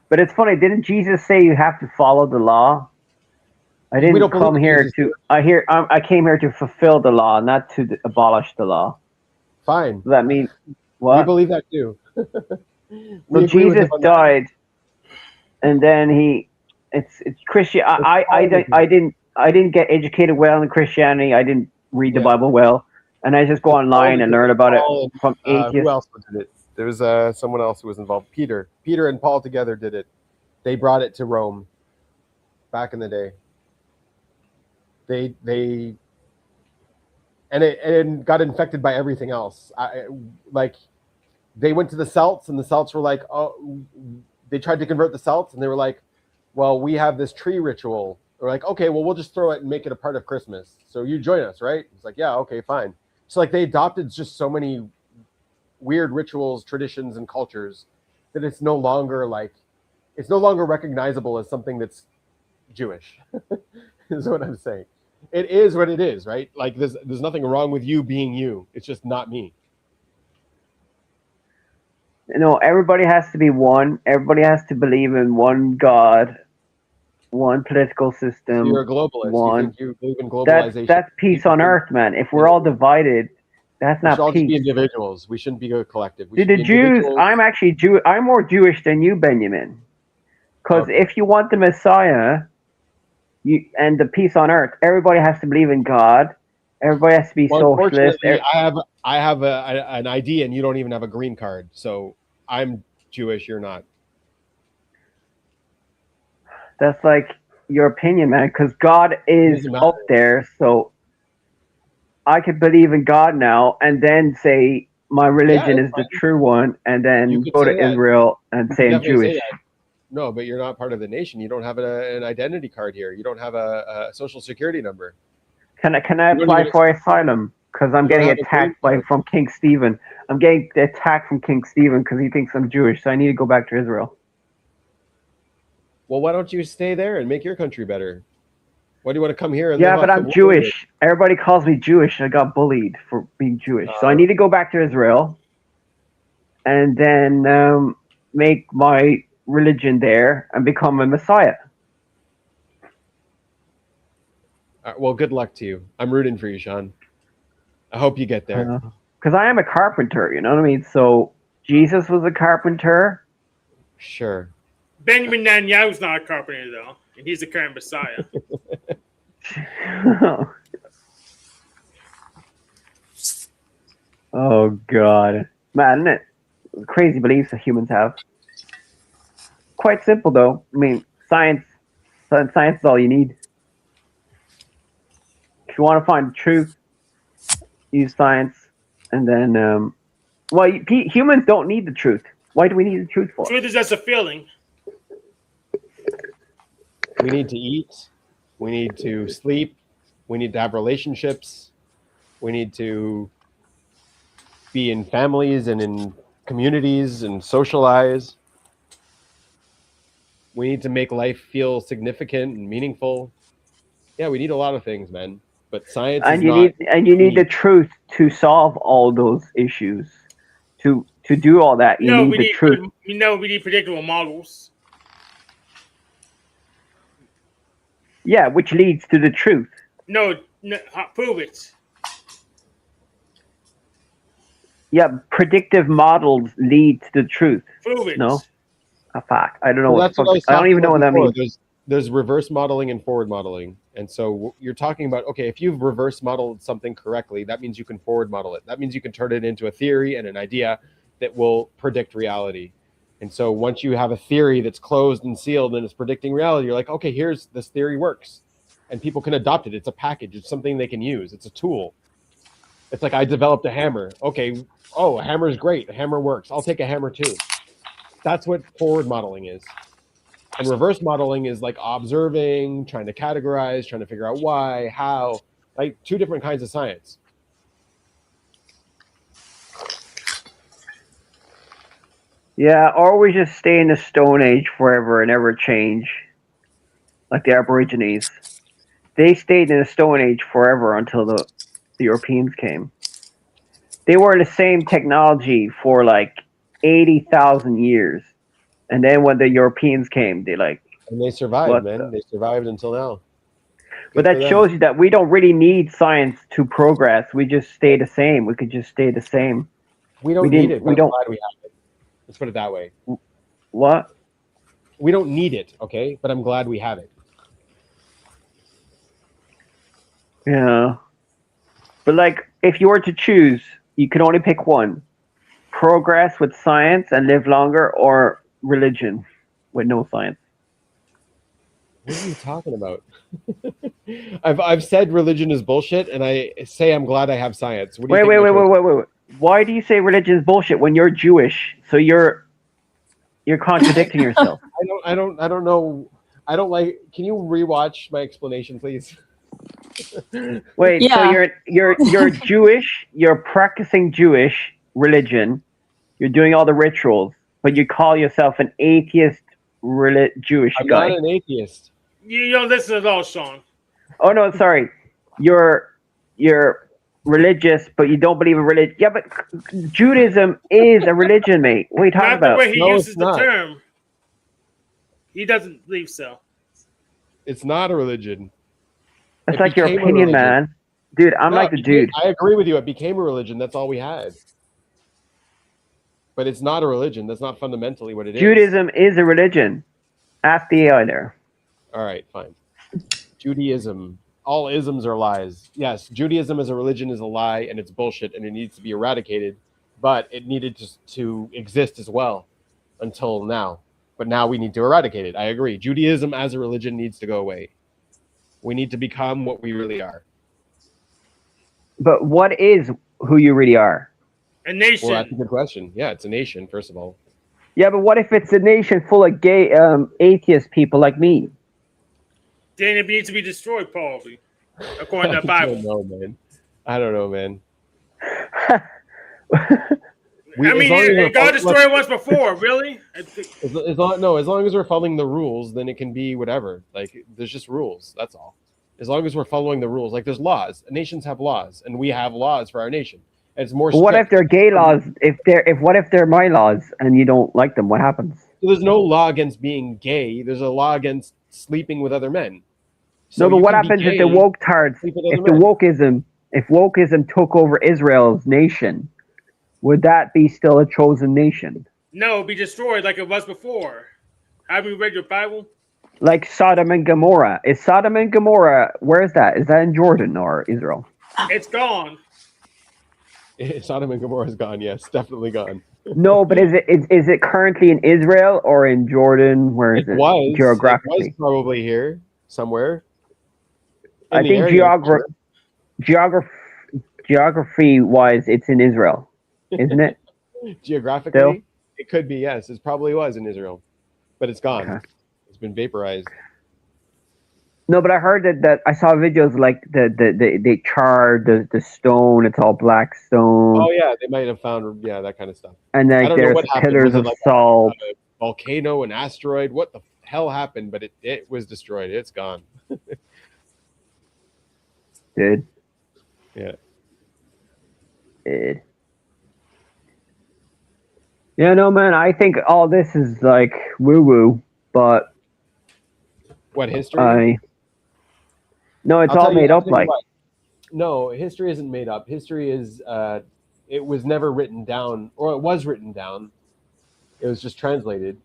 But it's funny. Didn't Jesus say you have to follow the law? I didn't come here to. I came here to fulfill the law, not to abolish the law. Fine. Does that mean what? We believe that too. So Jesus died, and then it's Christian. I didn't get educated well in Christianity. I didn't read the Bible well, and I just go online and learn about it from atheists. Who else did it? There was someone else who was involved. Peter and Paul together did it. They brought it to Rome back in the day. They and it got infected by everything else. Like they went to the Celts, and the Celts were like, oh, they tried to convert the Celts, and they were like, well, we have this tree ritual. They're like, okay, well, we'll just throw it and make it a part of Christmas. So you join us, right? It's like, yeah, okay, fine. So like they adopted just so many weird rituals, traditions, and cultures that it's no longer recognizable as something that's Jewish. Is what I'm saying. It is what it is, right? Like there's nothing wrong with you being you. It's just not me. Everybody has to be one. Everybody has to believe in one God, one political system. So you're a globalist. One. You think you believe in globalization. That's peace on earth, man. If we're all divided, that's not we should all peace. just be individuals. We shouldn't be a collective. The Jews, I'm actually Jew. I'm more Jewish than you, Binyamin. Because if you want the Messiah, and the peace on earth, everybody has to believe in God. Everybody has to be socialist. I have an ID, and you don't even have a green card. So I'm Jewish. You're not. That's like your opinion, man. Because God is up there, so I could believe in God now, and then say my religion is the true one, and then go to Israel and say I'm Jewish. No, but you're not part of the nation. You don't have an identity card here. You don't have a social security number. Can I apply for asylum? Because I'm getting attacked from King Stephen. I'm getting attacked from King Stephen because he thinks I'm Jewish. So I need to go back to Israel. Well, why don't you stay there and make your country better? Why do you want to come here? And but I'm Jewish. Everybody calls me Jewish. I got bullied for being Jewish. So I need to go back to Israel and then make my religion there and become a Messiah. Well, good luck to you. I'm rooting for you, Sean. I hope you get there. Because I am a carpenter, you know what I mean? So Jesus was a carpenter. Sure. Benjamin Netanyahu's not a carpenter, though. And he's the current Messiah. Oh, God. Man, isn't it? Crazy beliefs that humans have. Quite simple, though. I mean, science is all you need. If you want to find the truth, use science. And then, humans don't need the truth. Why do we need the truth for? Truth is just a feeling. We need to eat. We need to sleep. We need to have relationships. We need to be in families and in communities and socialize. We need to make life feel significant and meaningful. Yeah, we need a lot of things, man. But science you need the truth to solve all those issues. To do all that, you need the truth. We need predictable models. Yeah, which leads to the truth. No, prove it. Yeah, predictive models lead to the truth. Prove it. No? A fact. I don't know I don't even know what that means. There's reverse modeling and forward modeling. And so you're talking about, okay, if you've reverse modeled something correctly, that means you can forward model it. That means you can turn it into a theory and an idea that will predict reality. And so once you have a theory that's closed and sealed and it's predicting reality, you're like, okay, here's this theory works. And people can adopt it. It's a package. It's something they can use. It's a tool. It's like I developed a hammer. Okay, a hammer is great. A hammer works. I'll take a hammer too. That's what forward modeling is. And reverse modeling is like observing, trying to categorize, trying to figure out why, how, like two different kinds of science. Yeah, or we just stay in the Stone Age forever and never change. Like the Aborigines. They stayed in the Stone Age forever until the Europeans came. They were the same technology for like 80,000 years. And then when the Europeans came, and they survived, man. They survived until now. But that shows you that we don't really need science to progress. We just stay the same. We could just stay the same. We don't need it. I'm glad we have it. Let's put it that way. What? We don't need it, okay? But I'm glad we have it. Yeah. But like, if you were to choose, you could only pick one. Progress with science and live longer, or religion with no science. What are you talking about? I've said religion is bullshit, and I say I'm glad I have science. What do you Wait, think wait, my wait, choice- wait, wait, wait. Why do you say religion is bullshit when you're Jewish? So you're contradicting yourself. I don't know. I don't like. Can you rewatch my explanation, please? Wait, so Yeah. you're Jewish, you're practicing Jewish religion, you're doing all the rituals, but you call yourself an atheist Jewish I'm guy. not an atheist. You don't listen at all, Sean. Oh no, sorry. You're religious, but you don't believe in religion. Yeah, but Judaism is a religion, mate. What are you talking Not the about? way he No, uses it's the not. term. He doesn't believe so. It's not a religion. That's It like your became a opinion, religion. man. Dude, I'm No, like the it became- dude. I agree with you. It became a religion. That's all we had. But it's not a religion. That's not fundamentally what it is. Judaism is a religion. Ask the AI there. All right, fine. Judaism. All isms are lies. Yes, Judaism as a religion is a lie, and it's bullshit, and it needs to be eradicated. But it needed to exist as well until now. But now we need to eradicate it. I agree. Judaism as a religion needs to go away. We need to become what we really are. But what is who you really are? A nation. Well, that's a good question. Yeah, it's a nation, first of all. Yeah, but what if it's a nation full of gay atheist people like me? then it needs to be destroyed, probably, according to the I Bible. don't know, man. I don't know, man. I mean, as long as we're God fol- destroyed it once before, really? I think- as long as we're following the rules, then it can be whatever. Like, there's just rules. That's all. As long as we're following the rules, like there's laws. Nations have laws, and we have laws for our nation. And it's more. But what if strict. they're gay laws? What if they're my laws and you don't like them? What happens? So there's no law against being gay. There's a law against sleeping with other men. So No, but you what can be happens if gay, the woke tards, sleep with if other the men. if wokeism took over Israel's nation, would that be still a chosen nation? No, be destroyed like it was before. Have you read your Bible? Like Sodom and Gomorrah. Is Sodom and Gomorrah, where is that? Is that in Jordan or Israel? It's gone. Sodom and Gomorrah is gone. Yes, definitely gone. No, but is it currently in Israel or in Jordan? Where is it? It was Geographically. probably here somewhere. I think geography wise, it's in Israel, isn't it? Geographically, Still? it could be. Yes, it probably was in Israel, but it's gone. Okay. It's been vaporized. No, but I heard that I saw videos like they charred the stone. It's all black stone, Oh yeah, they might have found that kind of stuff. and I like don't know there's what happened. pillars Was it of like salt. a volcano, an asteroid? What the hell happened? But it was destroyed. It's gone. Dude. Yeah. Dude. Yeah, no, man. I think all this is like woo woo, but What history? no, it's I'll all tell you- made I'll up. tell you Like, what. No, history isn't made up. History is it was never written down, or it was written down. It was just translated.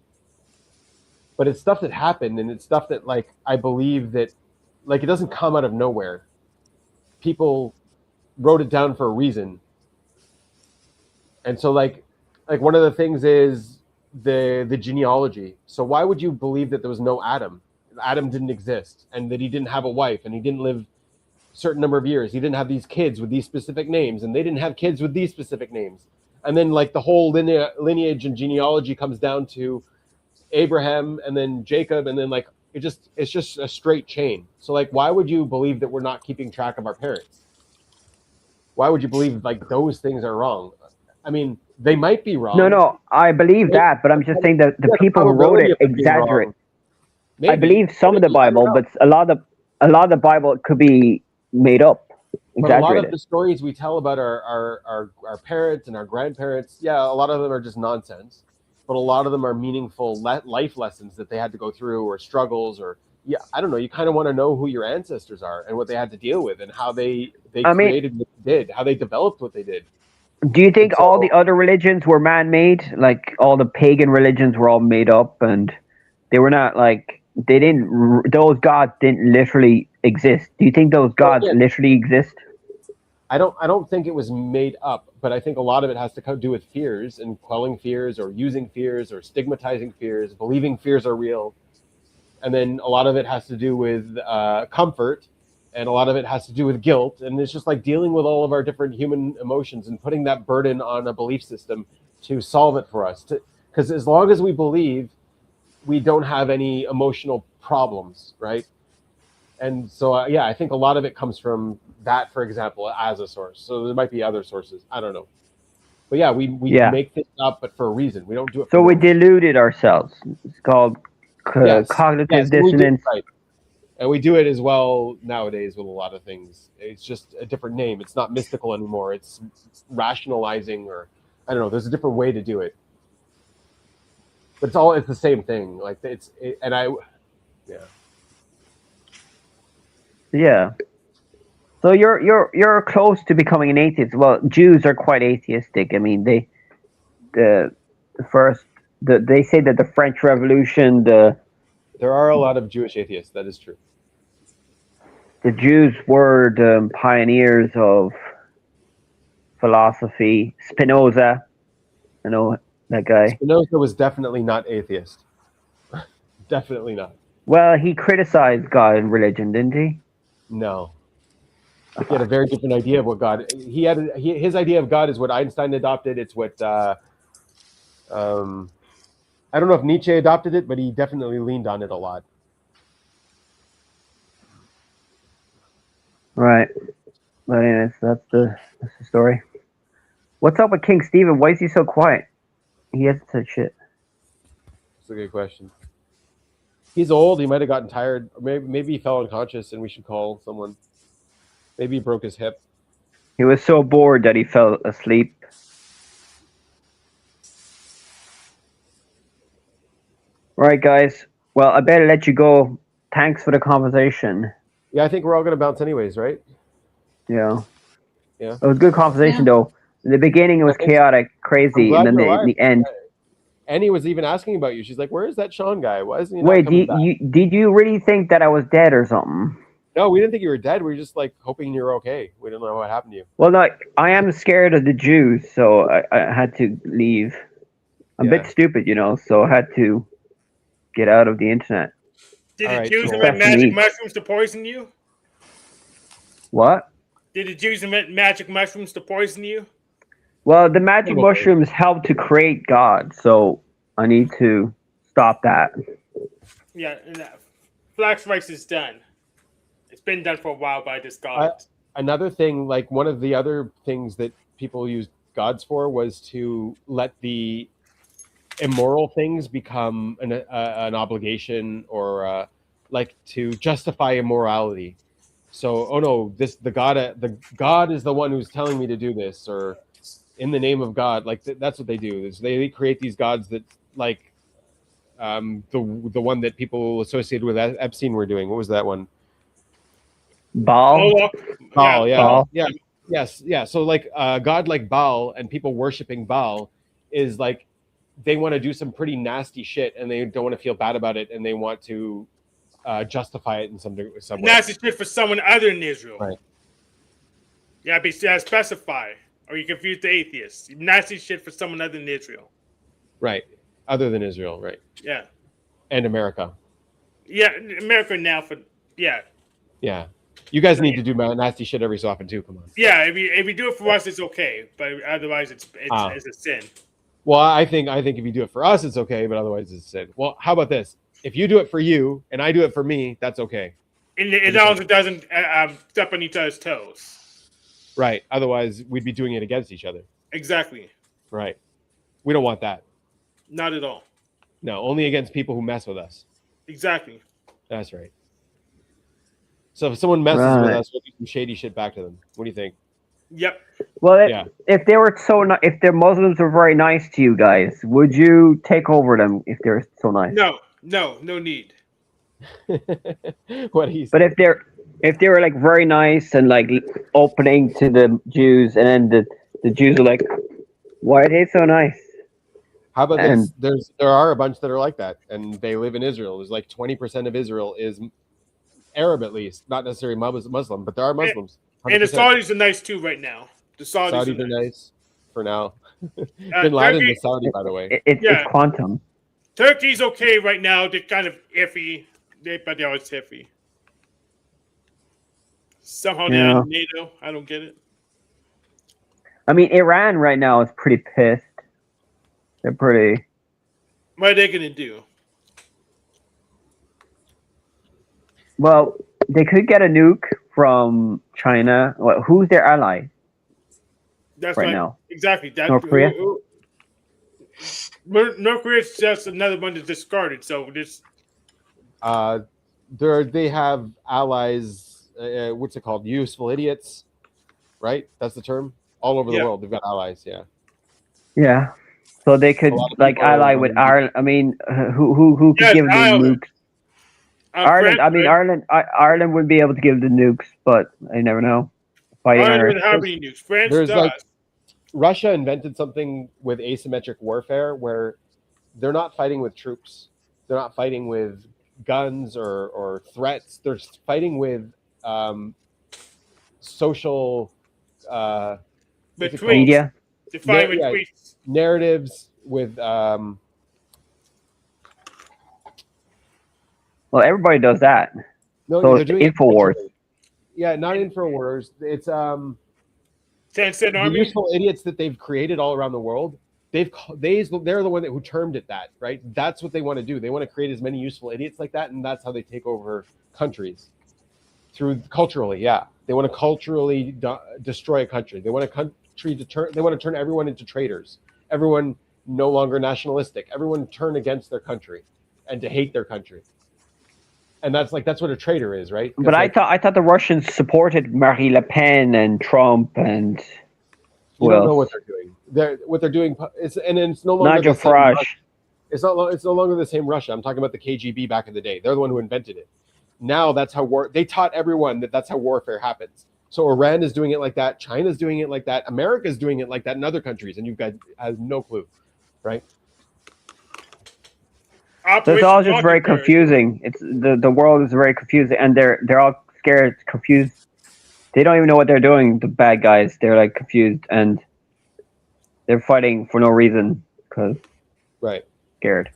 But it's stuff that happened, and it's stuff that, like, I believe that, like, it doesn't come out of nowhere. People wrote it down for a reason. And so, like one of the things is the genealogy. So why would you believe that there was no Adam? Adam didn't exist, and that he didn't have a wife, and he didn't live a certain number of years. He didn't have these kids with these specific names, and they didn't have kids with these specific names. And then, like, the whole lineage and genealogy comes down to Abraham, and then Jacob, and then, like, it's just a straight chain. So, like, why would you believe that we're not keeping track of our parents? Why would you believe, like, those things are wrong? I mean, they might be wrong. no, I believe that, but I'm just saying that the Yeah, people who wrote probability it of being exaggerate. wrong. I believe some of the Maybe, I don't Bible, know. but a lot of the Bible could be made up, But a lot of exaggerated. the stories we tell about our parents and our grandparents, yeah, a lot of them are just nonsense. But a lot of them are meaningful life lessons that they had to go through, or struggles, or I don't know. You kind of want to know who your ancestors are and what they had to deal with, and how they created what they did, how they developed what they did. Do you think So- all the other religions were man-made? Like all the pagan religions were all made up, and they were not like those gods didn't literally exist. Do you think those gods yeah. literally exist? I don't think it was made up, but I think a lot of it has to do with fears and quelling fears, or using fears, or stigmatizing fears, believing fears are real. And then a lot of it has to do with comfort and a lot of it has to do with guilt, and it's just like dealing with all of our different human emotions and putting that burden on a belief system to solve it for us. Because as long as we believe, we don't have any emotional problems, right? And so, I think a lot of it comes from that, for example, as a source. So there might be other sources. I don't know. But yeah, we make things up, but for a reason. We don't do it. So we deluded ourselves. It's called cognitive dissonance. Right. And we do it as well nowadays with a lot of things. It's just a different name. It's not mystical anymore. It's rationalizing, or I don't know. There's a different way to do it. But it's the same thing. Like Yeah. So you're close to becoming an atheist. Well, Jews are quite atheistic. I mean, they say that the French Revolution, there are a lot of Jewish atheists. That is true. The Jews were the pioneers of philosophy. Spinoza, I know that guy. Spinoza was definitely not atheist. Definitely not. Well, he criticized God and religion, didn't he? No. He had a very different idea of what God. His idea of God is what Einstein adopted. It's what I don't know if Nietzsche adopted it, but he definitely leaned on it a lot. Right. But anyways, that's the story. What's up with King Stephen? Why is he so quiet? He hasn't said shit. That's a good question. He's old. He might have gotten tired. Or maybe he fell unconscious, and we should call someone. Maybe he broke his hip. He was so bored that he fell asleep. All right, guys. Well, I better let you go. Thanks for the conversation. Yeah, I think we're all going to bounce anyways, right? Yeah. Yeah. It was a good conversation, though. In the beginning, it was chaotic, crazy, and then the end. Annie was even asking about you. She's like, "Where is that Sean guy? Why isn't he?" Wait, did you really think that I was dead or something? No, we didn't think you were dead. We were just like hoping you were okay. We didn't know what happened to you. Well, no, I am scared of the Jews, so I had to leave. I'm a bit stupid, so I had to get out of the internet. Did the Jews invent magic mushrooms to poison you? What? Did the Jews invent magic mushrooms to poison you? Well, the magic mushrooms help to create God, so I need to stop that. Yeah, flax rice is done. It's been done for a while by this god. Another thing, like one of the other things that people used gods for was to let the immoral things become an obligation, or like to justify immorality. So, oh no, the God is the one who's telling me to do this, or in the name of God. Like that's what they do. Is they create these gods that like the one that people associated with Epstein were doing. What was that one? Baal. Baal, yeah. Baal. Yeah. Yes, yeah. So like God like Baal and people worshiping Baal is like they want to do some pretty nasty shit and they don't want to feel bad about it and they want to justify it in some way. Nasty shit for someone other than Israel. Right. Yeah, specify. Or you confuse the atheists. Nasty shit for someone other than Israel. Right. Other than Israel, right. Yeah. And America. Yeah, America now yeah. Yeah. You guys need to do nasty shit every so often too. Come on. Yeah, if you do it for us, it's okay, but otherwise, it's a sin. Well, I think if you do it for us, it's okay, but otherwise, it's a sin. Well, how about this? If you do it for you and I do it for me, that's okay. And it also doesn't step on each other's toes. Right. Otherwise, we'd be doing it against each other. Exactly. Right. We don't want that. Not at all. No, only against people who mess with us. Exactly. That's right. So if someone messes with us, we'll do some shady shit back to them. What do you think? Yep. Well, if they were if their Muslims were very nice to you guys, would you take over them if they're so nice? No need. What he said. But if they were like very nice and like opening to the Jews, and then the Jews are like, "Why are they so nice?" How about this? There are a bunch that are like that, and they live in Israel. There's like 20% of Israel is Arab, at least, not necessarily Muslim, but there are Muslims. 100%. And the Saudis are nice too right now. The Saudis are nice for now. Bin Laden was Saudi, by the way. It's quantum. Turkey's okay right now. They're kind of iffy, but they're always iffy. Somehow Yeah. they're in NATO. I don't get it. I mean, Iran right now is pretty pissed. They're pretty. What are they gonna do? Well, they could get a nuke from China. Well, who's their ally That's right like now? exactly that. North Korea? North Korea's just another one that's discarded. So this They have allies. What's it called? Useful idiots, right? That's the term. All over the Yeah. world, they've got allies. Yeah. Yeah. So they could A lot of like people are ally with going- Ireland. I mean, who could Yes, give them Ireland. nukes? Ireland. France, I mean, right? Ireland would be able to give the nukes, but I never know. Fighting Ireland Irish. doesn't have any nukes. France There's does. like Russia invented something with asymmetric warfare where they're not fighting with troops. They're not fighting with guns or threats. They're fighting with social But what's it tweets. called? Media. Define with Yeah. tweets. narratives with Well, everybody does that. no, So they're doing it InfoWars. culturally. Yeah, not InfoWars. It's Tencent the Army. useful idiots that they've created all around the world. They're the one who termed it that, right? That's what they want to do. They want to create as many useful idiots like that, and that's how they take over countries through culturally. Yeah, they want to culturally destroy a country. They want a country to turn. They want to turn everyone into traitors. Everyone no longer nationalistic. Everyone turn against their country and to hate their country. And that's what a traitor is, right? But I thought the Russians supported Marie Le Pen and Trump and you don't know what they're doing. What they're doing is, and it's no longer Nigel the same Farage. Russia. It's no longer the same Russia. I'm talking about the KGB back in the day. They're the one who invented it. Now that's how they taught everyone that's how warfare happens. So Iran is doing it like that. China's doing it like that. America's doing it like that in other countries, and you guys have no clue, right? So it's all just Operation very Mockingbird. confusing. It's the world is very confusing, and they're all scared, confused. They don't even know what they're doing. The bad guys, they're like confused, and they're fighting for no reason because Right. scared.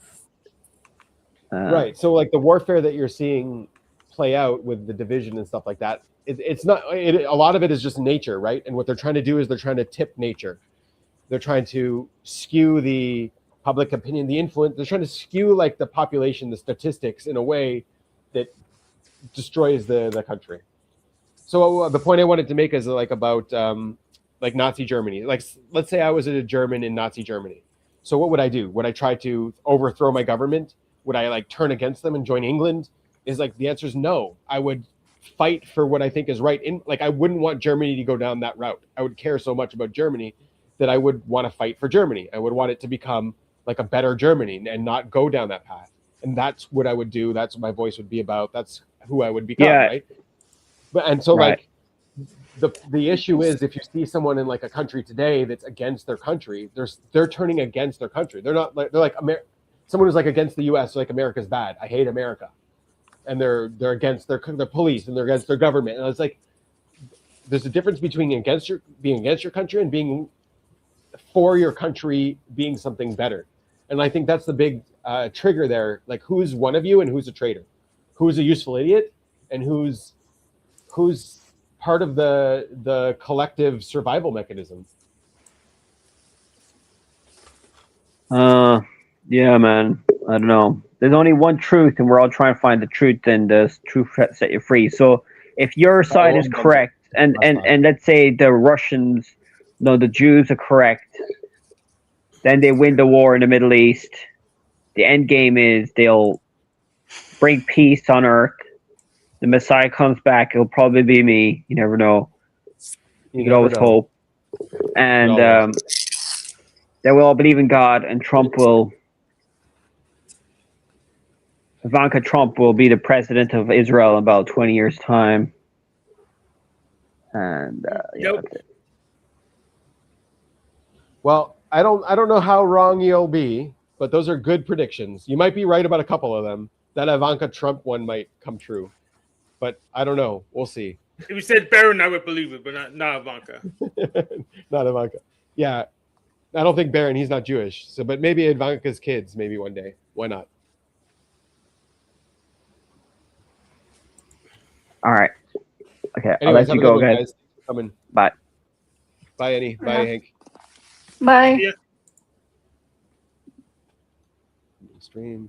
Right. So like the warfare that you're seeing play out with the division and stuff like that, it's not. A lot of it is just nature, right? And what they're trying to do is they're trying to tip nature. They're trying to skew the public opinion, the influence. They're trying to skew like the population, the statistics in a way that destroys the country. So the point I wanted to make is like about like Nazi Germany. Like let's say I was a German in Nazi Germany. So what would I do? Would I try to overthrow my government? Would I like turn against them and join England? Is like the answer is no. I would fight for what I think is right. Like I wouldn't want Germany to go down that route. I would care so much about Germany that I would want to fight for Germany. I would want it to become like a better Germany and not go down that path. And that's what I would do. That's what my voice would be about. That's who I would become, right? But and so Right. like the issue is if you see someone in like a country today that's against their country, they're turning against their country. They're not like someone who's like against the US, so like America's bad. I hate America. And they're against their police and they're against their government. And it's like there's a difference between being against your country and being for your country being something better. And I think that's the big trigger there. Like who's one of you and who's a traitor? Who's a useful idiot and who's part of the collective survival mechanism? Yeah, man. I don't know. There's only one truth, and we're all trying to find the truth, and the truth set you free. So if your side is correct, and let's say the Russians, no, the Jews are correct, then they win the war in the Middle East. The end game is they'll bring peace on Earth. The Messiah comes back. It'll probably be me. You never know. You can always hope. And then we'll all believe in God, and Ivanka Trump will be the president of Israel in about 20 years' time. And Yep. that's it. Well, I don't know how wrong you'll be, but those are good predictions. You might be right about a couple of them. That Ivanka Trump one might come true. But I don't know. We'll see. If you said Barron, I would believe it, but not Ivanka. Not Ivanka. Yeah. I don't think Barron, he's not Jewish. So but maybe Ivanka's kids, maybe one day. Why not? All right. Okay, I'll Anyways, let you have a go, good one, guys. guys. Thanks for coming. Bye. Bye, Annie. Bye, Yeah. Hank. Bye. Yeah. Stream.